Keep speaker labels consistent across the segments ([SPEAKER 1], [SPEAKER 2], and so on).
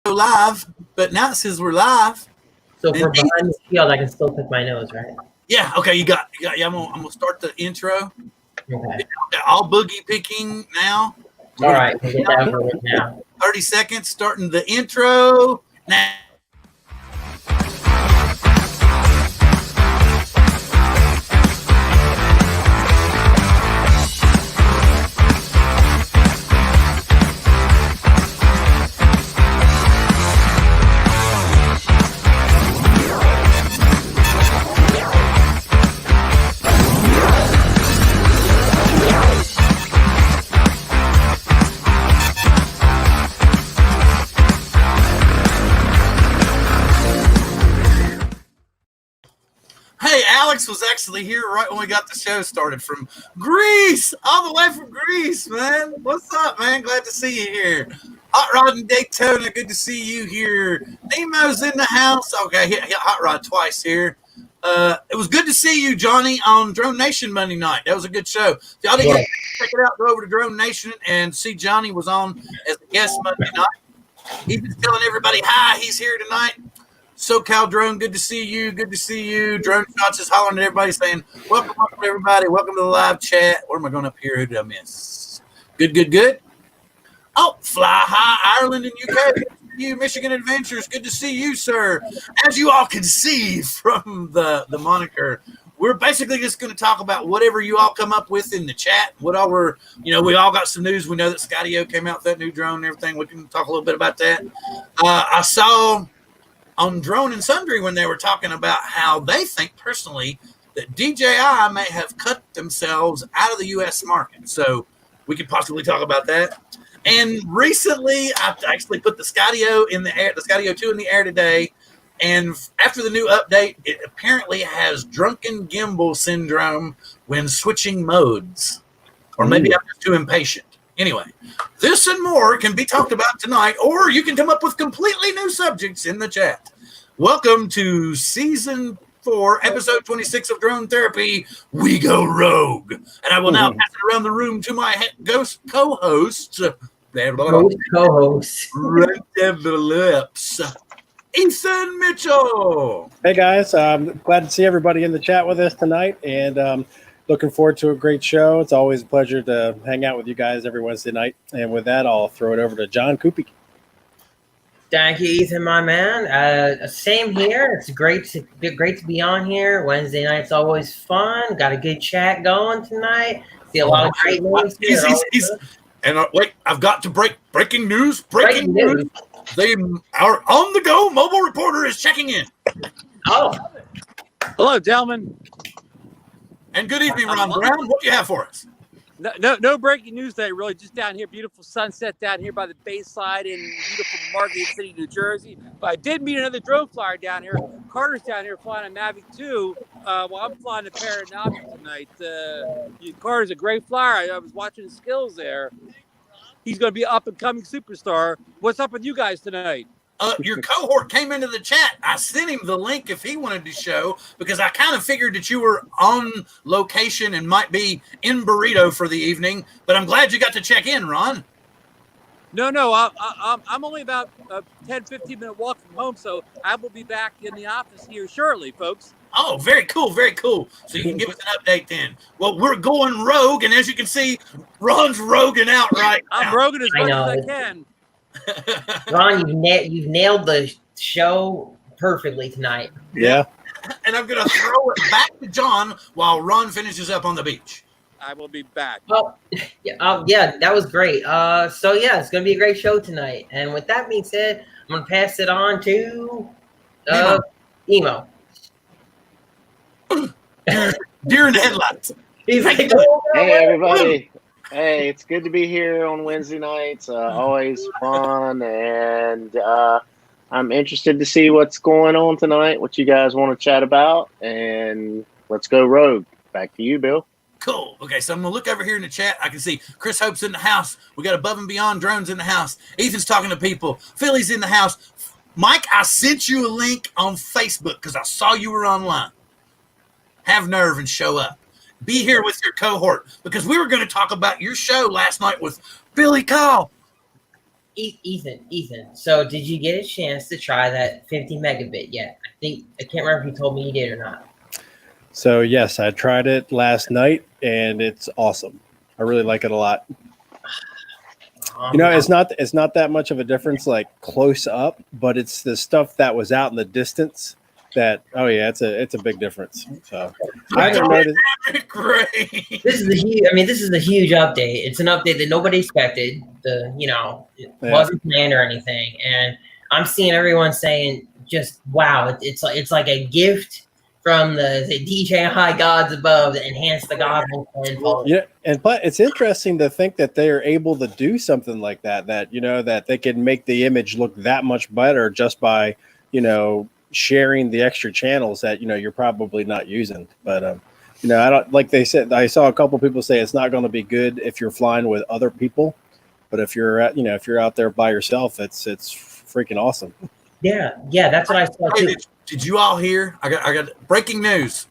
[SPEAKER 1] live, but now it says we're live.
[SPEAKER 2] So for behind the field, I can still pick my nose, right?
[SPEAKER 1] Yeah. Okay. You got. Yeah. I'm gonna start the intro.
[SPEAKER 2] Okay.
[SPEAKER 1] All boogie picking now.
[SPEAKER 2] All right. We'll get that over with now.
[SPEAKER 1] 30 seconds. Starting the intro now. Alex was actually here right when we got the show started from Greece, all the way from Greece, man. What's up, man? Glad to see you here. Hot Rod in Daytona, good to see you here. Nemo's in the house. Okay, hit Hot Rod twice here. It was good to see you, Johnny, on Drone Nation Monday night. That was a good show. If y'all didn't get to check it out, go over to Drone Nation and see Johnny was on as a guest Monday night. He's been telling everybody hi. He's here tonight. SoCal Drone, good to see you. Good to see you. Drone Shots is hollering at everybody saying, welcome, everybody. Welcome to the live chat. Where am I going up here? Who did I miss? Good. Oh, Fly High, Ireland and UK. Good to see you. Michigan Adventures, good to see you, sir. As you all can see from the moniker, we're basically just going to talk about whatever you all come up with in the chat. What all we're, we all got some news. We know that Skydio came out with that new drone and everything. We can talk a little bit about that. I saw on Drone and Sundry when they were talking about how they think personally that DJI may have cut themselves out of the U.S. market. So we could possibly talk about that. And recently, I actually put the Skydio in the air, the Skydio 2 in the air today. And after the new update, it apparently has drunken gimbal syndrome when switching modes. Or maybe I'm just too impatient. Anyway, this and more can be talked about tonight, or you can come up with completely new subjects in the chat. Welcome to Season 4, Episode 26 of Drone Therapy, We Go Rogue. And I will now pass it around the room to my ghost co-host. Right there, the lips. Ethan Mitchell.
[SPEAKER 3] Hey, guys. Glad to see everybody in the chat with us tonight. And looking forward to a great show. It's always a pleasure to hang out with you guys every Wednesday night. And with that, I'll throw it over to John Cuppi.
[SPEAKER 2] Thank you, Ethan, my man. Same here. It's great to be on here. Wednesday night's always fun. Got a good chat going tonight. See a lot of great news here.
[SPEAKER 1] Wait, I've got to breaking news. Breaking news. They are on the go. Mobile reporter is checking in.
[SPEAKER 2] Oh,
[SPEAKER 4] hello, gentlemen.
[SPEAKER 1] And good evening, Ron Brown. What do you have for us?
[SPEAKER 4] No breaking news today, really. Just down here, beautiful sunset down here by the Bayside in beautiful Margate City, New Jersey. But I did meet another drone flyer down here. Carter's down here flying a Mavic 2 while I'm flying a Paranavi tonight. Carter's a great flyer. I was watching his skills there. He's going to be up and coming superstar. What's up with you guys tonight?
[SPEAKER 1] Your cohort came into the chat. I sent him the link if he wanted to show, because I kind of figured that you were on location and might be in Burrito for the evening. But I'm glad you got to check in, Ron.
[SPEAKER 4] No. I'm only about a 10, 15-minute walk from home, so I will be back in the office here shortly, folks.
[SPEAKER 1] Oh, very cool, very cool. So you can give us an update then. Well, we're going rogue, and as you can see, Ron's roguing out right now.
[SPEAKER 4] I'm roguing as much as I can.
[SPEAKER 2] Ron, you've nailed the show perfectly tonight.
[SPEAKER 3] Yeah.
[SPEAKER 1] And I'm going to throw it back to John while Ron finishes up on the beach.
[SPEAKER 4] I will be back.
[SPEAKER 2] Well, yeah, that was great. It's going to be a great show tonight. And with that being said, I'm going to pass it on to Nemo.
[SPEAKER 1] Deer in the headlights.
[SPEAKER 2] He's like,
[SPEAKER 5] hey, everybody. Hey, it's good to be here on Wednesday nights. Always fun, and I'm interested to see what's going on tonight, what you guys want to chat about, and let's go rogue. Back to you, Bill.
[SPEAKER 1] Cool. Okay, so I'm going to look over here in the chat. I can see Chris Hope's in the house. We got Above and Beyond Drones in the house. Ethan's talking to people. Philly's in the house. Mike, I sent you a link on Facebook because I saw you were online. Have nerve and show up. Be here with your cohort, because we were going to talk about your show last night with Billy Kyle.
[SPEAKER 2] Ethan. So, did you get a chance to try that 50 megabit yet? I can't remember if you told me you did or not.
[SPEAKER 3] So yes, I tried it last night, and it's awesome. I really like it a lot. It's not that much of a difference, like close up, but it's the stuff that was out in the distance. It's a big difference. So I haven't noticed.
[SPEAKER 1] Great.
[SPEAKER 2] This is a huge update. It's an update that nobody expected. It wasn't planned or anything. And I'm seeing everyone saying, just wow, it's like a gift from the DJI gods above that enhance the goggles.
[SPEAKER 3] Yeah, but it's interesting to think that they are able to do something like that. That they can make the image look that much better just by sharing the extra channels that you're probably not using. But I don't, like they said, I saw a couple people say it's not going to be good if you're flying with other people, but if you're out there by yourself, it's freaking awesome.
[SPEAKER 2] Yeah, that's what I saw too.
[SPEAKER 1] Did you all hear? I got breaking news.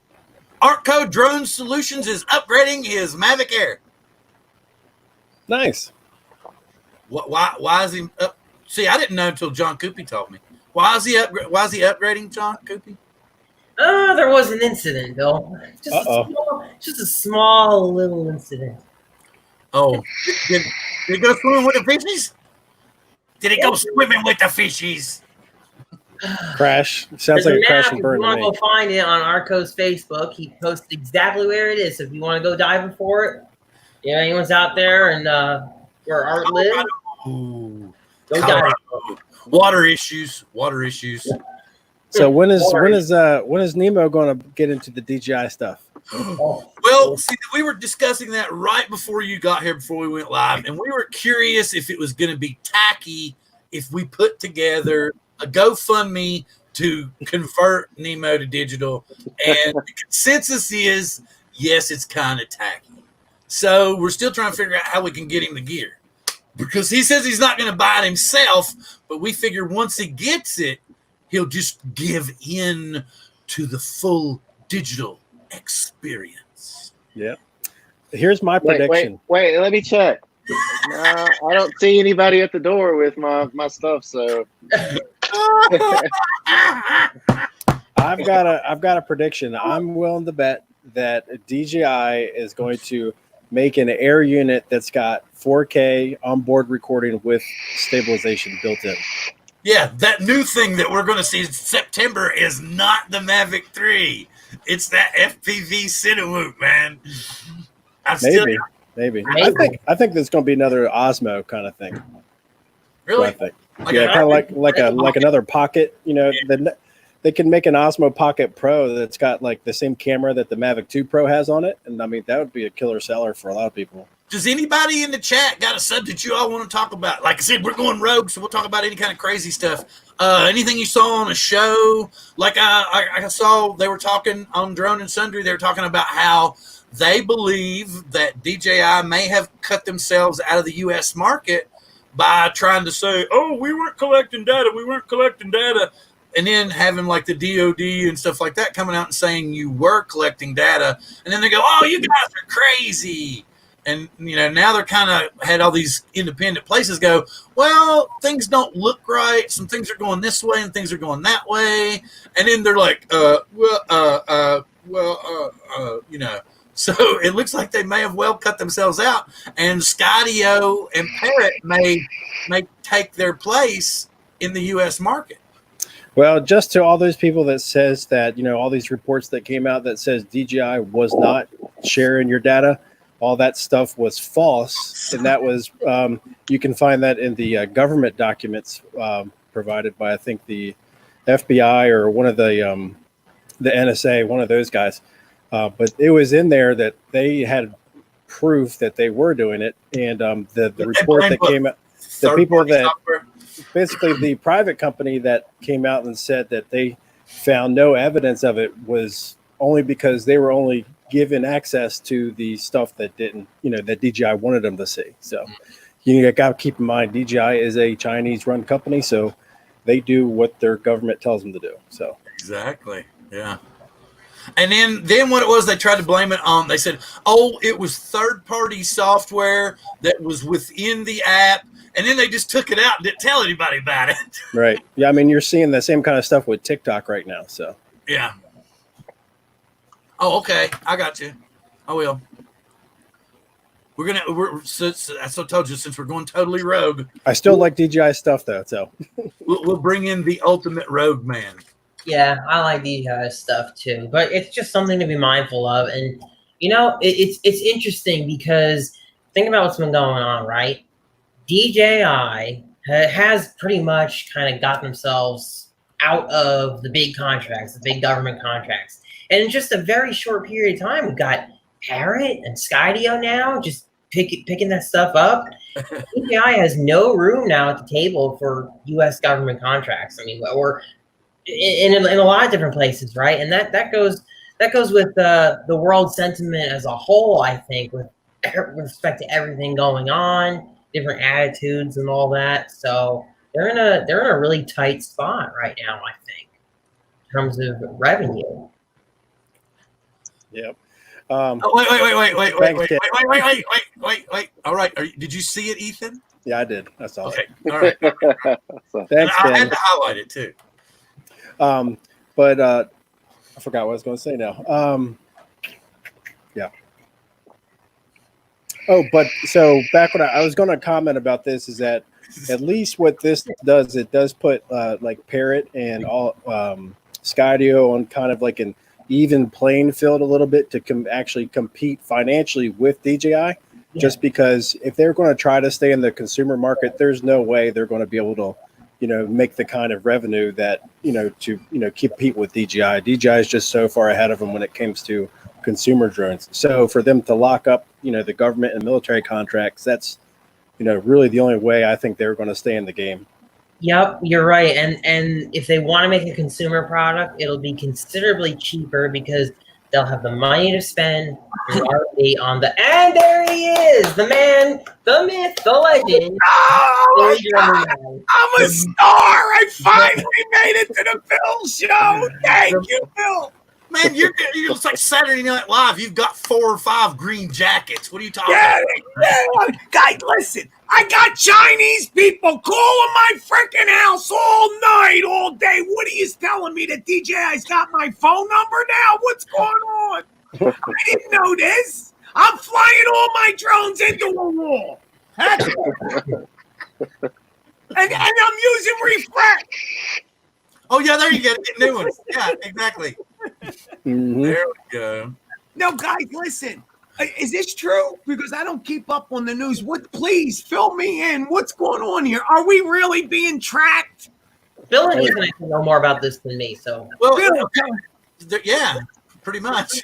[SPEAKER 1] Artco Drone Solutions is upgrading his Mavic Air.
[SPEAKER 3] Nice.
[SPEAKER 1] Why is he up? See, I didn't know until John Cuppi told me. Why is he upgrading, John Cuppi?
[SPEAKER 2] There was an incident, Bill. Just a small little incident.
[SPEAKER 1] Oh, did it go swimming with the fishies? Did it go swimming with the fishies?
[SPEAKER 3] Crash. Sounds like a crash and burn.
[SPEAKER 2] If you want to go find it on Arco's Facebook, he posted exactly where it is. So if you want to go diving for it, anyone's out there and where Art lives, go dive.
[SPEAKER 1] Water issues.
[SPEAKER 3] So when is Nemo going to get into the DJI stuff?
[SPEAKER 1] Well, see, we were discussing that right before you got here, before we went live, and we were curious if it was going to be tacky if we put together a GoFundMe to convert Nemo to digital, and the consensus is yes, it's kind of tacky. So we're still trying to figure out how we can get him the gear, because he says he's not going to buy it himself, but we figure once he gets it, he'll just give in to the full digital experience.
[SPEAKER 3] Yeah. Here's my prediction.
[SPEAKER 5] Wait, let me check. No, I don't see anybody at the door with my stuff, so
[SPEAKER 3] I've got a prediction. I'm willing to bet that DJI is going to make an air unit that's got 4K onboard recording with stabilization built in.
[SPEAKER 1] Yeah, that new thing that we're going to see in September is not the Mavic 3. It's that FPV Cinewoop, man.
[SPEAKER 3] Maybe. I think there's going to be another Osmo kind of thing.
[SPEAKER 1] Really?
[SPEAKER 3] I think. Kind of like another Pocket. They can make an Osmo Pocket Pro that's got like the same camera that the Mavic 2 Pro has on it, and I mean that would be a killer seller for a lot of people.
[SPEAKER 1] Does anybody in the chat got a subject you all want to talk about? Like I said, we're going rogue, so we'll talk about any kind of crazy stuff. Anything you saw on a show? Like I saw they were talking on Drone and Sundry. They were talking about how they believe that DJI may have cut themselves out of the U.S. market by trying to say, oh, we weren't collecting data. And then having like the DOD and stuff like that coming out and saying you were collecting data. And then they go, oh, you guys are crazy. And, now they're kind of had all these independent places go, well, things don't look right. Some things are going this way and things are going that way. And then they're like, So it looks like they may have well cut themselves out. And Skydio and Parrot may take their place in the U.S. market.
[SPEAKER 3] Well, just to all those people that says that, all these reports that came out that says DJI was not sharing your data, all that stuff was false. And that was, you can find that in the government documents provided by, I think, the FBI or one of the NSA, one of those guys. But it was in there that they had proof that they were doing it. And the report that came out, the people that basically the private company that came out and said that they found no evidence of it was only because they were only given access to the stuff that didn't, that DJI wanted them to see. So you got to keep in mind, DJI is a Chinese run company. So they do what their government tells them to do. So
[SPEAKER 1] exactly. Yeah. And then what it was, they tried to blame it on, they said, oh, it was third-party software that was within the app, and then they just took it out and didn't tell anybody about it.
[SPEAKER 3] Right. Yeah. I mean, you're seeing the same kind of stuff with TikTok right now. So.
[SPEAKER 1] Yeah. Oh, okay. I got you. I will. As I told you, since we're going totally rogue,
[SPEAKER 3] I still like DJI stuff though. So
[SPEAKER 1] we'll bring in the ultimate rogue man.
[SPEAKER 2] Yeah, I like these stuff too, but it's just something to be mindful of. And you know, it's interesting because think about what's been going on, right? DJI has pretty much kind of got themselves out of the big contracts, the big government contracts, and in just a very short period of time, we've got Parrot and Skydio now just picking that stuff up. DJI has no room now at the table for U.S. government contracts. I mean, or in a lot of different places, right? And that goes with the world sentiment as a whole. I think with respect to everything going on, different attitudes and all that. So they're in a really tight spot right now, I think, in terms of revenue.
[SPEAKER 3] Yep.
[SPEAKER 1] Wait. All right. Did you see it, Ethan?
[SPEAKER 3] Yeah, I did. I saw
[SPEAKER 1] Okay.
[SPEAKER 3] it.
[SPEAKER 1] All right.
[SPEAKER 3] Thanks,
[SPEAKER 1] I had
[SPEAKER 3] Ben.
[SPEAKER 1] to highlight it too.
[SPEAKER 3] But I forgot what I was going to say now. Yeah. Oh, but so back when I was going to comment about this is that at least what this does, it does put like Parrot and all Skydio on kind of like an even playing field a little bit to actually compete financially with DJI. Yeah. Just because if they're going to try to stay in the consumer market, there's no way they're going to be able to, make the kind of revenue that, to compete with DJI. DJI is just so far ahead of them when it comes to consumer drones. So for them to lock up, the government and military contracts, that's, really the only way I think they're going to stay in the game.
[SPEAKER 2] Yep, you're right. And if they want to make a consumer product, it'll be considerably cheaper because they'll have the money to spend on the. And there he is, the man, the myth, the legend.
[SPEAKER 1] Oh, I'm a star! I finally made it to the Phil show. Thank you, Phil. Man, you're it's like Saturday Night Live. You've got 4 or 5 green jackets. What are you talking about?
[SPEAKER 6] Guys, listen. I got Chinese people calling my freaking house all night, all day. Woody is telling me that DJI's got my phone number now. What's going on? I didn't know this. I'm flying all my drones into a wall. That's and I'm using refresh.
[SPEAKER 1] Oh, yeah, there you go. Get new ones. Yeah, exactly.
[SPEAKER 3] Mm-hmm.
[SPEAKER 1] There we go.
[SPEAKER 6] No, guys, listen. Is this true? Because I don't keep up on the news. Please fill me in. What's going on here? Are we really being tracked?
[SPEAKER 2] Bill and Ethan know more about this than me. So,
[SPEAKER 1] well, yeah, pretty much.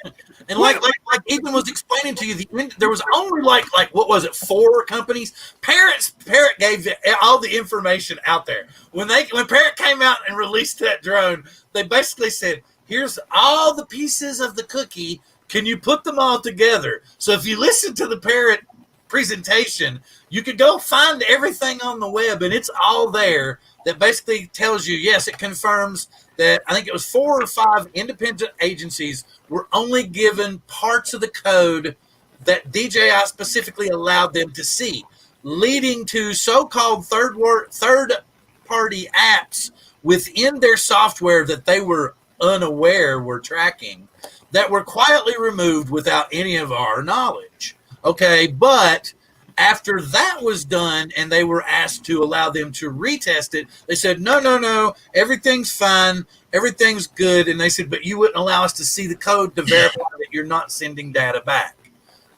[SPEAKER 1] And like Ethan was explaining to you, there was only like what was it, 4 companies. Parrot gave all the information out there. When Parrot came out and released that drone, they basically said, "Here's all the pieces of the cookie. Can you put them all together?" So if you listen to the Parrot presentation, you could go find everything on the web, and it's all there. That basically tells you, yes, it confirms that I think it was 4 or 5 independent agencies were only given parts of the code that DJI specifically allowed them to see, leading to so-called third-party apps within their software that they were unaware were tracking, that were quietly removed without any of our knowledge. Okay, but after that was done and they were asked to allow them to retest it, they said, no, everything's fine, everything's good. And they said, but you wouldn't allow us to see the code to verify that you're not sending data back.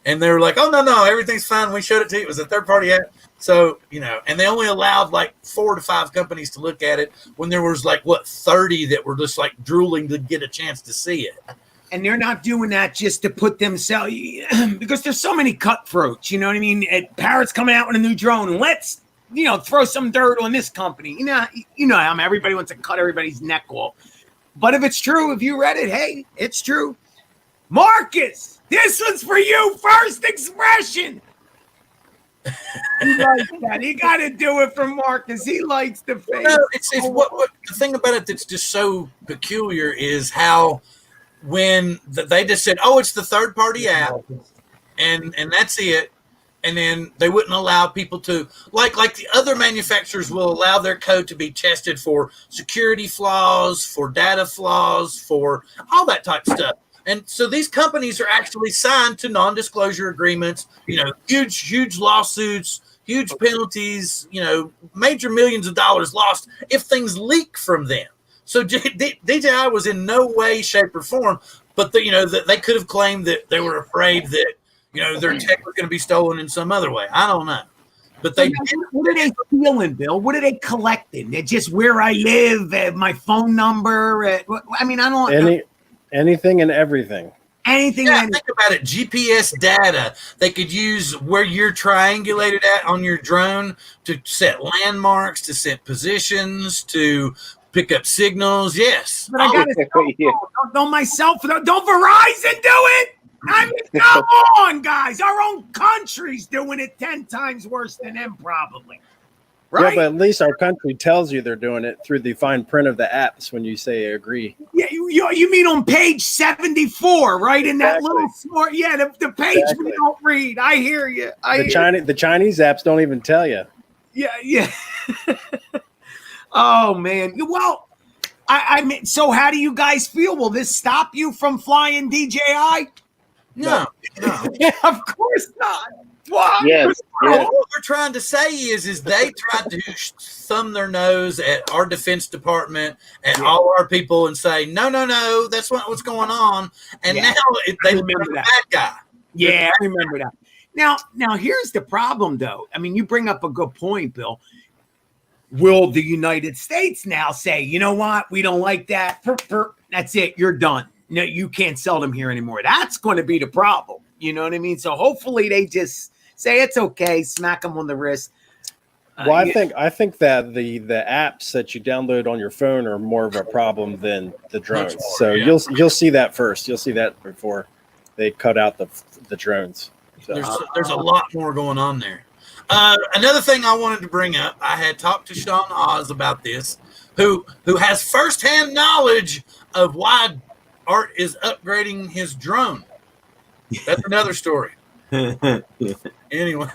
[SPEAKER 1] And they were like, oh, no, everything's fine. We showed it to you. It was a third-party app. So, and they only allowed like 4 to 5 companies to look at it when there was 30 that were just drooling to get a chance to see it.
[SPEAKER 6] And they're not doing that just to put themselves, because there's so many cutthroats, you know what I mean? Parrot's coming out with a new drone, and let's, throw some dirt on this company. Everybody wants to cut everybody's neck off. But if it's true, if you read it, hey, it's true. Marcus, this one's for you. First expression. He likes that. You got to do it for Marcus. He likes the face.
[SPEAKER 1] No, it's what the thing about it that's just so peculiar is how when they just said, oh, it's the third-party app, and that's it. and then they wouldn't allow people to like the other manufacturers will allow their code to be tested for security flaws, for data flaws, for all that type of stuff. And so these companies are actually signed to non-disclosure agreements, huge lawsuits, huge penalties, major millions of dollars lost if things leak from them. So DJI was in no way, shape, or form, but that they could have claimed that they were afraid that their tech was going to be stolen in some other way. I don't know, but they.
[SPEAKER 6] What are they stealing, Bill? What are they collecting? They're just where I live, my phone number. I mean, I don't.
[SPEAKER 3] Anything and everything.
[SPEAKER 6] Anything.
[SPEAKER 1] Yeah, think about it. GPS data. They could use where you're triangulated at on your drone to set landmarks, to set positions, to pick up signals. Yes.
[SPEAKER 6] But I got to don't myself. Don't Verizon do it? I mean, come on, guys. Our own country's doing it 10 times worse than them, probably. Right?
[SPEAKER 3] Yeah, but at least our country tells you they're doing it through the fine print of the apps when you say agree.
[SPEAKER 6] Yeah, you mean on page 74, right? In that little smart, the page we don't read. I hear you.
[SPEAKER 3] The Chinese apps don't even tell you.
[SPEAKER 6] Yeah. Oh man. Well, I mean, so how do you guys feel? Will this stop you from flying DJI?
[SPEAKER 1] No.
[SPEAKER 6] Yeah, of course not. What?
[SPEAKER 5] Yes.
[SPEAKER 1] What we're trying to say is they tried to thumb their nose at our Defense Department, at all our people, and say, no, that's what's going on. And now they remember that bad guy.
[SPEAKER 6] Yeah, I remember that. Now here's the problem, though. I mean, you bring up a good point, Bill. Will the United States now say, you know what, we don't like that? That's it. You're done. No, you can't sell them here anymore. That's going to be the problem. You know what I mean? So hopefully they just say it's okay, smack them on the wrist.
[SPEAKER 3] Well, I think that the apps that you download on your phone are more of a problem than the drones. So you'll see that first. You'll see that before they cut out the drones. So.
[SPEAKER 1] There's a lot more going on there. Another thing I wanted to bring up, I had talked to Sean Oz about this, who has firsthand knowledge of why Art is upgrading his drone. That's another story. Anyway,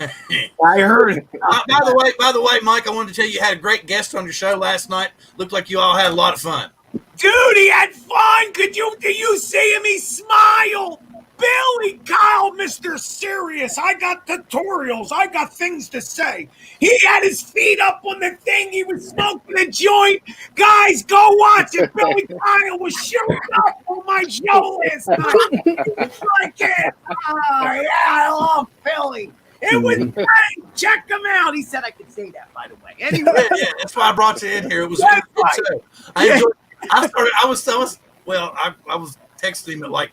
[SPEAKER 6] I heard it.
[SPEAKER 1] By the way, Mike, I wanted to tell you had a great guest on your show last night. Looked like you all had a lot of fun.
[SPEAKER 6] Dude, he had fun. Did you see him? He smiled. Billy Kyle, Mr. Serious. I got tutorials. I got things to say. He had his feet up on the thing. He was smoking a joint. Guys, go watch it. Billy Kyle was shooting up on my show last night. I love Billy. It was great. Check him out. He said I could say that, by the way. Anyway.
[SPEAKER 1] Yeah, that's why I brought you in here. It was good too. I was texting him at like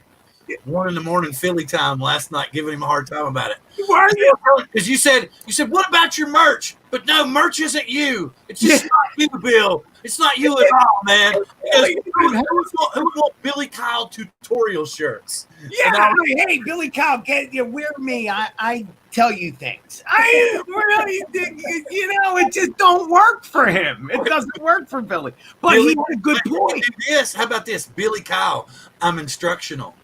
[SPEAKER 1] 1 a.m. Philly time last night, giving him a hard time about it.
[SPEAKER 6] Were you?
[SPEAKER 1] Because you said, what about your merch? But no, merch isn't you. It's just not you, Bill. It's not you at all, man. Because who would want Billy Kyle tutorial shirts?
[SPEAKER 6] Yeah, hey, Billy Kyle, wear me. I tell you things. I really think, it just don't work for him. It doesn't work for Billy. But he had a good point.
[SPEAKER 1] Yes, how about this? Billy Kyle, I'm instructional.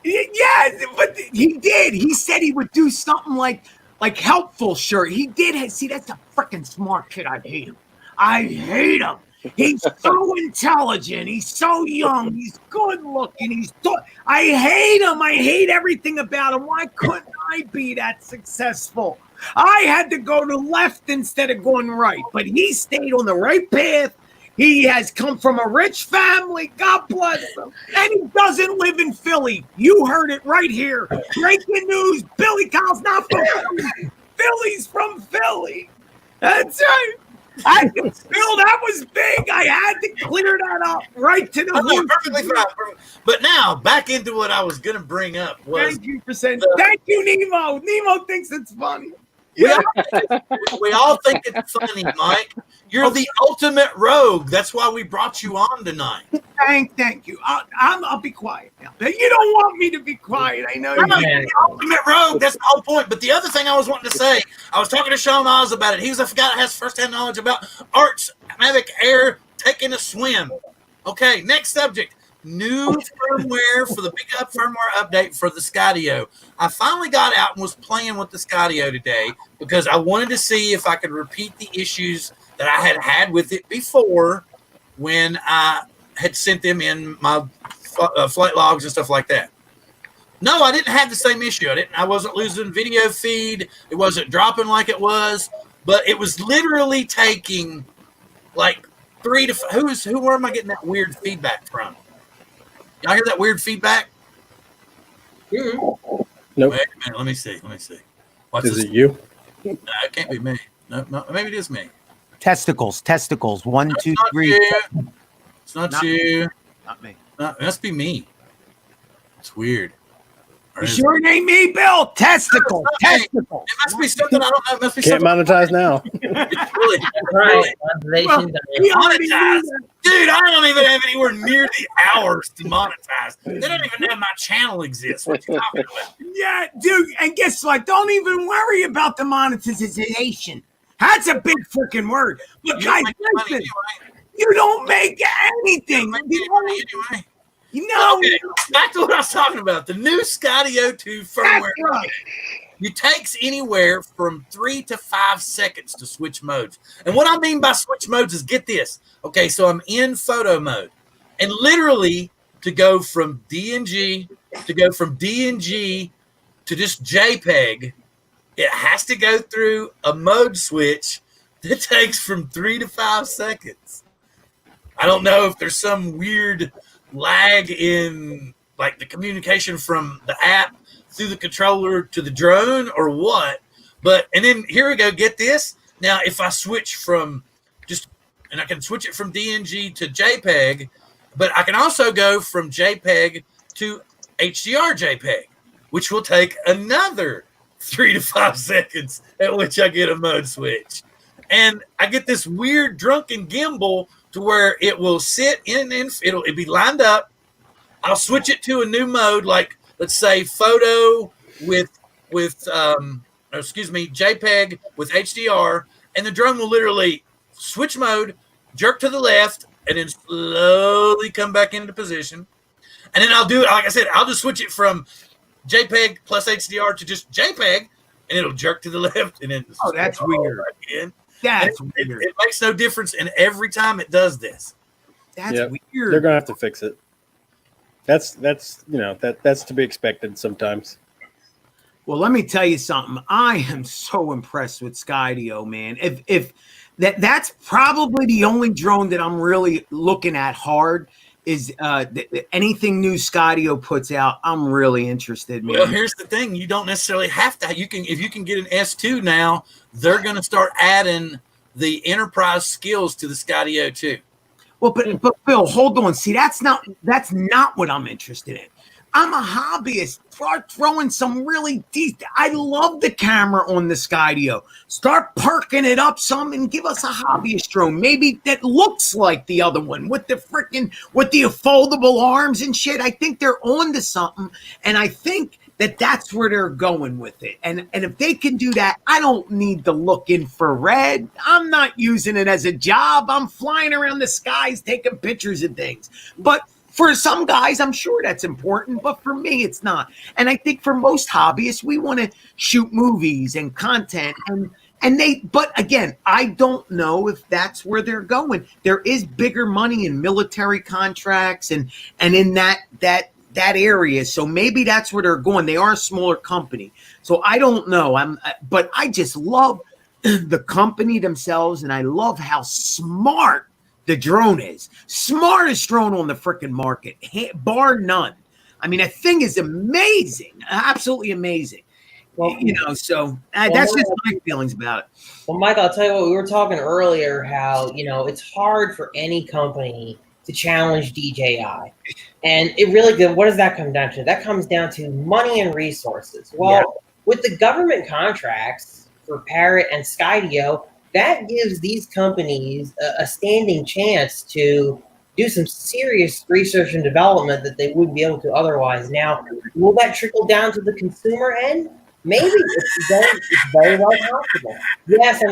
[SPEAKER 6] Yeah, but he did. He said he would do something like helpful shirt. He did. See, that's a freaking smart kid. I hate him. I hate him. He's so intelligent. He's so young. He's good looking. I hate him. I hate everything about him. Why couldn't I be that successful? I had to go to left instead of going right, but he stayed on the right path. He has come from a rich family. God bless him. And he doesn't live in Philly. You heard it right here. Breaking news. Billy Kyle's not from Philly. Philly's from Philly. That's right. Bill, that was big. I had to clear that up right to the
[SPEAKER 1] perfectly fine. But now, back into what I was going to bring up.
[SPEAKER 6] Thank you, Nemo. Nemo thinks it's funny.
[SPEAKER 1] Yeah. We all think it's funny, Mike. You're the ultimate rogue. That's why we brought you on tonight.
[SPEAKER 6] Thank you. I'll be quiet now. You don't want me to be quiet. I know.
[SPEAKER 1] You're the ultimate rogue. That's the whole point. But the other thing I was wanting to say, I was talking to Sean Oz about it. He's a guy that has firsthand knowledge about Art's Mavic Air taking a swim. Okay, next subject. new firmware for the pickup firmware update for the Skydio. I finally got out and was playing with the Skydio today because I wanted to see if I could repeat the issues that I had with it before when I had sent them in my flight logs and stuff like that. No, I didn't have the same issue. I wasn't losing video feed. It wasn't dropping like it was, but it was literally taking like 3 to 5. Where am I getting that weird feedback from? Y'all hear that weird feedback?
[SPEAKER 3] Nope.
[SPEAKER 1] Wait a minute. Let me see. What's
[SPEAKER 3] Is it you?
[SPEAKER 1] No, it can't be me. No, maybe it is me.
[SPEAKER 6] Testicles. 1, 2, 3.
[SPEAKER 1] It's not you.
[SPEAKER 6] Not me.
[SPEAKER 1] No, it must be me. It's weird.
[SPEAKER 6] You sure it ain't me, Bill? Testicles.
[SPEAKER 1] It must be something I don't know. It must be
[SPEAKER 3] Can't
[SPEAKER 1] something.
[SPEAKER 3] monetize now.
[SPEAKER 1] It's really,
[SPEAKER 2] Right.
[SPEAKER 1] monetize. Dude, I don't even have anywhere near the hours to monetize. They don't even know my channel exists. What you talking about?
[SPEAKER 6] Yeah, dude. And guess what? Don't even worry about the monetization. That's a big freaking word. But
[SPEAKER 1] You
[SPEAKER 6] guys,
[SPEAKER 1] don't make money
[SPEAKER 6] listen,
[SPEAKER 1] anyway.
[SPEAKER 6] you don't make anything.
[SPEAKER 1] You don't make any money anyway.
[SPEAKER 6] You know,
[SPEAKER 1] Okay, back to what I was talking about. The new Skydio 2 firmware.
[SPEAKER 6] that's right.
[SPEAKER 1] It takes anywhere from 3 to 5 seconds to switch modes. And what I mean by switch modes is, get this. Okay, so I'm in photo mode. And literally to go from DNG to just JPEG, it has to go through a mode switch that takes from 3 to 5 seconds. I don't know if there's some weird lag in like the communication from the app through the controller to the drone or what, but and then here we go, get this. Now if I switch from and I can switch it from DNG to JPEG, but I can also go from JPEG to HDR JPEG, which will take another 3 to 5 seconds, at which I get a mode switch. And I get this weird drunken gimbal to where it will sit it'll be lined up. I'll switch it to a new mode, like let's say photo with JPEG with HDR, and the drone will literally switch mode, jerk to the left, and then slowly come back into position. And then I'll do it, like I said, I'll just switch it from JPEG plus HDR to just JPEG, and it'll jerk to the left, and then
[SPEAKER 6] that's weird. That's weird.
[SPEAKER 1] It makes no difference, and every time it does this.
[SPEAKER 6] That's
[SPEAKER 3] Yep.
[SPEAKER 6] weird.
[SPEAKER 3] They're gonna have to fix it. That's to be expected sometimes.
[SPEAKER 6] Well, let me tell you something. I am so impressed with Skydio, man. If that's probably the only drone that I'm really looking at hard is anything new Skydio puts out. I'm really interested, man.
[SPEAKER 1] Well, here's the thing: you don't necessarily have to. If you can get an S2 now, they're going to start adding the enterprise skills to the Skydio too.
[SPEAKER 6] Well, but Bill, hold on. See, that's not what I'm interested in. I'm a hobbyist. Start throwing some really decent. I love the camera on the Skydio. Start perking it up some and give us a hobbyist drone. Maybe that looks like the other one with the foldable arms and shit. I think they're on to something, and I think that's where they're going with it. And if they can do that, I don't need to look infrared. I'm not using it as a job. I'm flying around the skies taking pictures of things. But for some guys, I'm sure that's important, but for me, it's not. And I think for most hobbyists, we want to shoot movies and content, but again, I don't know if that's where they're going. There is bigger money in military contracts and in that area, so maybe that's where they're going. They are a smaller company, so I don't know. But I just love the company themselves, and I love how smart the drone is. Smartest drone on the freaking market, bar none. I mean, that thing is amazing, absolutely amazing. Well, so that's just my feelings about it.
[SPEAKER 2] Well, Michael, I'll tell you what, we were talking earlier how, it's hard for any company to challenge DJI. And it really, what does that come down to? That comes down to money and resources. Well, with the government contracts for Parrot and Skydio, that gives these companies a standing chance to do some serious research and development that they wouldn't be able to otherwise. Now, will that trickle down to the consumer end? Maybe. It's very well possible. Yes,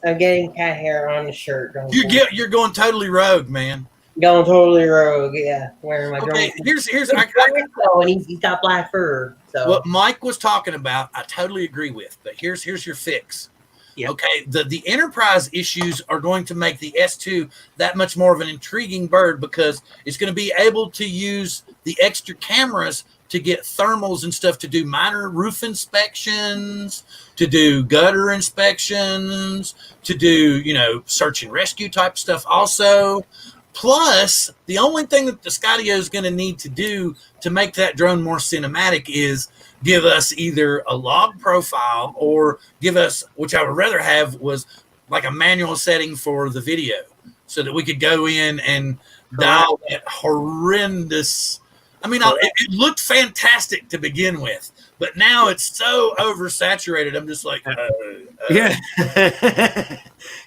[SPEAKER 2] I'm getting cat hair on the shirt.
[SPEAKER 1] You're going totally rogue, man.
[SPEAKER 2] Going totally rogue, yeah. Wearing my
[SPEAKER 1] Okay,
[SPEAKER 2] drone.
[SPEAKER 1] here's
[SPEAKER 2] And he's got black fur. So
[SPEAKER 1] what Mike was talking about. I totally agree with, but here's your fix.
[SPEAKER 6] Yep.
[SPEAKER 1] Okay, the enterprise issues are going to make the S2 that much more of an intriguing bird because it's going to be able to use the extra cameras to get thermals and stuff to do minor roof inspections, to do gutter inspections, to do, search and rescue type stuff also. Plus, the only thing that the Skydio is going to need to do to make that drone more cinematic is give us either a log profile or give us, which I would rather have, was like a manual setting for the video so that we could go in and dial that horrendous. I mean, it looked fantastic to begin with, but now it's so oversaturated. I'm just like,
[SPEAKER 6] yeah,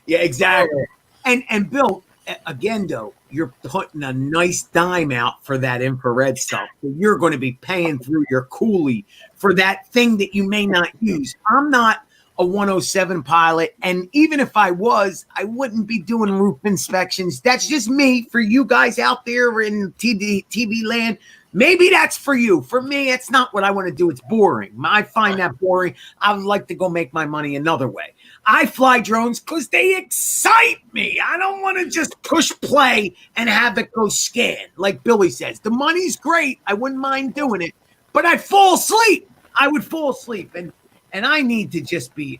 [SPEAKER 6] yeah, exactly. And Bill, again, though, you're putting a nice dime out for that infrared stuff. So you're going to be paying through your coolie for that thing that you may not use. I'm not a 107 pilot, and even if I was, I wouldn't be doing roof inspections. That's just me. For you guys out there in TV land, maybe that's for you. For me, it's not what I want to do. It's boring. I find that boring. I would like to go make my money another way. I fly drones because they excite me. I don't want to just push play and have it go scan. Like Billy says, the money's great. I wouldn't mind doing it, but I'd fall asleep. I would fall asleep. And I need to be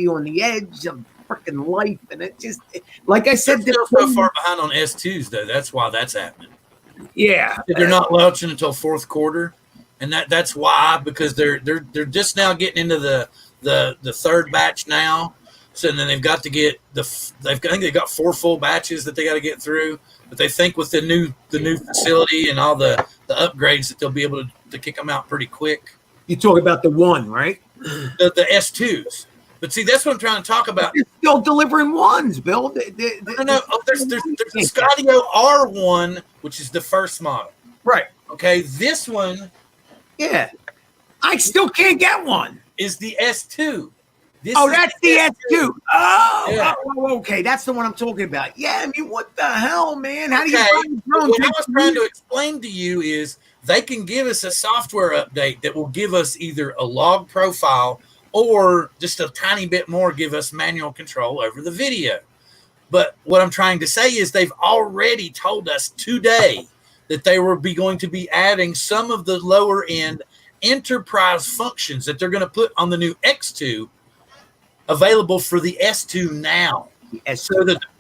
[SPEAKER 6] on the edge of freaking life. And it just, like I said,
[SPEAKER 1] they're still so far behind on S2s though. That's why that's happening.
[SPEAKER 6] Yeah.
[SPEAKER 1] They're not launching until fourth quarter. And that's why, because they're just now getting into the third batch now. So then they've got to get I think they've got 4 full batches that they got to get through. But they think with the new facility and all the upgrades that they'll be able to kick them out pretty quick.
[SPEAKER 6] You talk about the one, right?
[SPEAKER 1] The S2s. But see, that's what I'm trying to talk about.
[SPEAKER 6] You're still delivering ones, Bill.
[SPEAKER 1] No. There's the Skydio R1, which is the first model.
[SPEAKER 6] Right.
[SPEAKER 1] Okay, this one.
[SPEAKER 6] Yeah. I still can't get one.
[SPEAKER 1] Is the S2.
[SPEAKER 6] That's the S2. Oh,
[SPEAKER 1] yeah.
[SPEAKER 6] Okay. That's the one I'm talking about. Yeah, I mean, what the hell, man? How do you find
[SPEAKER 1] drone? What I was trying to explain to you is they can give us a software update that will give us either a log profile or just a tiny bit more give us manual control over the video. But what I'm trying to say is they've already told us today that they will be going to be adding some of the lower end enterprise functions that they're going to put on the new X2 available for the S2 now.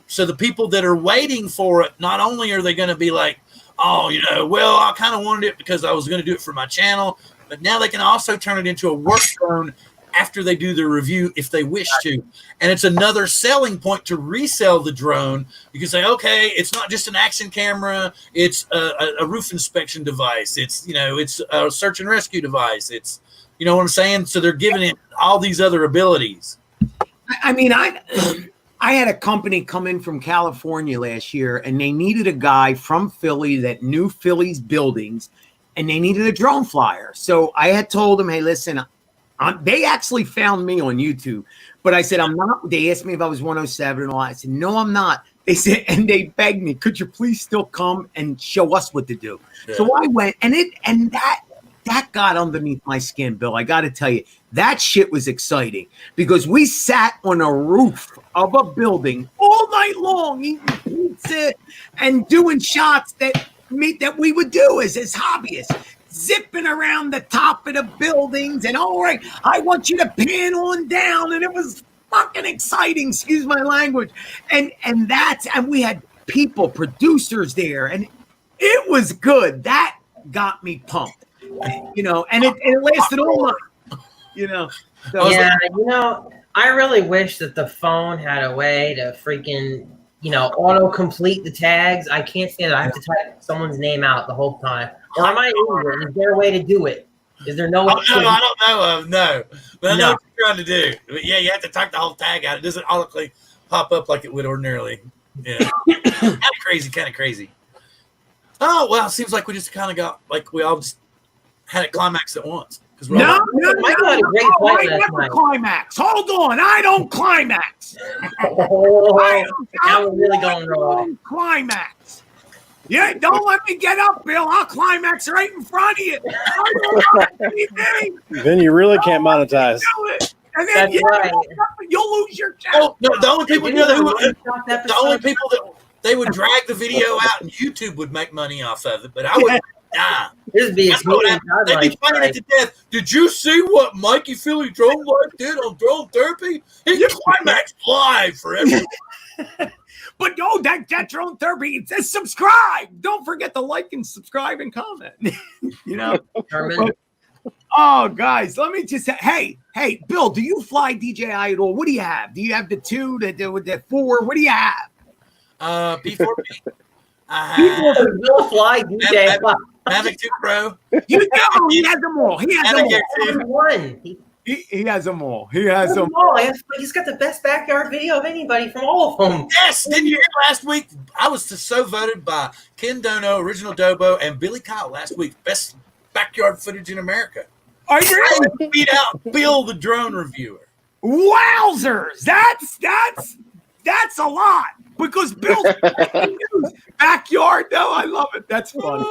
[SPEAKER 1] So the people that are waiting for it, not only are they going to be like, oh, I kind of wanted it because I was going to do it for my channel, but now they can also turn it into a work drone after they do the review if they wish to. And it's another selling point to resell the drone. You can say, okay, it's not just an action camera, it's a roof inspection device, it's a search and rescue device, it's what I'm saying? So they're giving it all these other abilities.
[SPEAKER 6] I mean, I had a company come in from California last year, and they needed a guy from Philly that knew Philly's buildings, and they needed a drone flyer. So I had told them, hey, listen, they actually found me on YouTube, but I said, I'm not. They asked me if I was 107 and all that. I said, no, I'm not. They said, and they begged me, could you please still come and show us what to do? Yeah. So I went, and that got underneath my skin, Bill. I got to tell you, that shit was exciting because we sat on a roof of a building all night long eating pizza and doing shots that we would do as hobbyists, zipping around the top of the buildings. And all right, I want you to pan on down. And it was fucking exciting, excuse my language. And we had producers there, and it was good. That got me pumped. And it lasted all night, So,
[SPEAKER 2] yeah, I really wish that the phone had a way to freaking, auto-complete the tags. I can't stand it. I have to type someone's name out the whole time. Or am I ignorant? Is there a way to do it? Is there no way?
[SPEAKER 1] I don't know of, no. But I know what you're trying to do. But yeah, you have to type the whole tag out. It doesn't automatically pop up like it would ordinarily. Yeah. Kind of crazy. Oh, well, it seems like we just kind of got, like we all just had it climax at once.
[SPEAKER 6] No, I never climax. Hold on, I don't climax.
[SPEAKER 2] Now we're really going wrong.
[SPEAKER 6] Climax. Yeah, don't let me get up, Bill. I'll climax right in front of you.
[SPEAKER 3] Then you really can't monetize.
[SPEAKER 6] And then
[SPEAKER 2] That's right.
[SPEAKER 6] you'll lose your channel.
[SPEAKER 1] Oh no, the only people
[SPEAKER 2] Didn't
[SPEAKER 1] who
[SPEAKER 2] we stop that
[SPEAKER 1] the only
[SPEAKER 2] episode?
[SPEAKER 1] people that they would drag the video out and YouTube would make money off of it, but I would die.
[SPEAKER 2] This would be a
[SPEAKER 1] That's what
[SPEAKER 2] comedian
[SPEAKER 1] happened. They'd be playing it to death. Did you see what Mikey Philly Drone Life did on Drone Therapy? He climaxed live for everyone.
[SPEAKER 6] But no, that Drone Therapy, it says subscribe. Don't forget to like and subscribe and comment. You know? Oh, guys, let me just say, hey, Bill, do you fly DJI at all? What do you have? Do you have the 2, the 4? What do you have?
[SPEAKER 1] P4P.
[SPEAKER 2] Bill fly DJ.
[SPEAKER 1] Mavic 2 Pro.
[SPEAKER 6] You know, he has them all. He has them all.
[SPEAKER 2] One.
[SPEAKER 6] He has them all. He has them
[SPEAKER 2] all. He's got the best backyard video of anybody from all of them.
[SPEAKER 1] Yes, didn't you hear last week? I was so voted by Ken Dono, Original Dobo, and Billy Kyle last week. Best backyard footage in America.
[SPEAKER 6] Are you really?
[SPEAKER 1] I beat out Bill, the drone reviewer.
[SPEAKER 6] Wowzers! That's a lot because Bill's backyard. No, I love it. That's fun.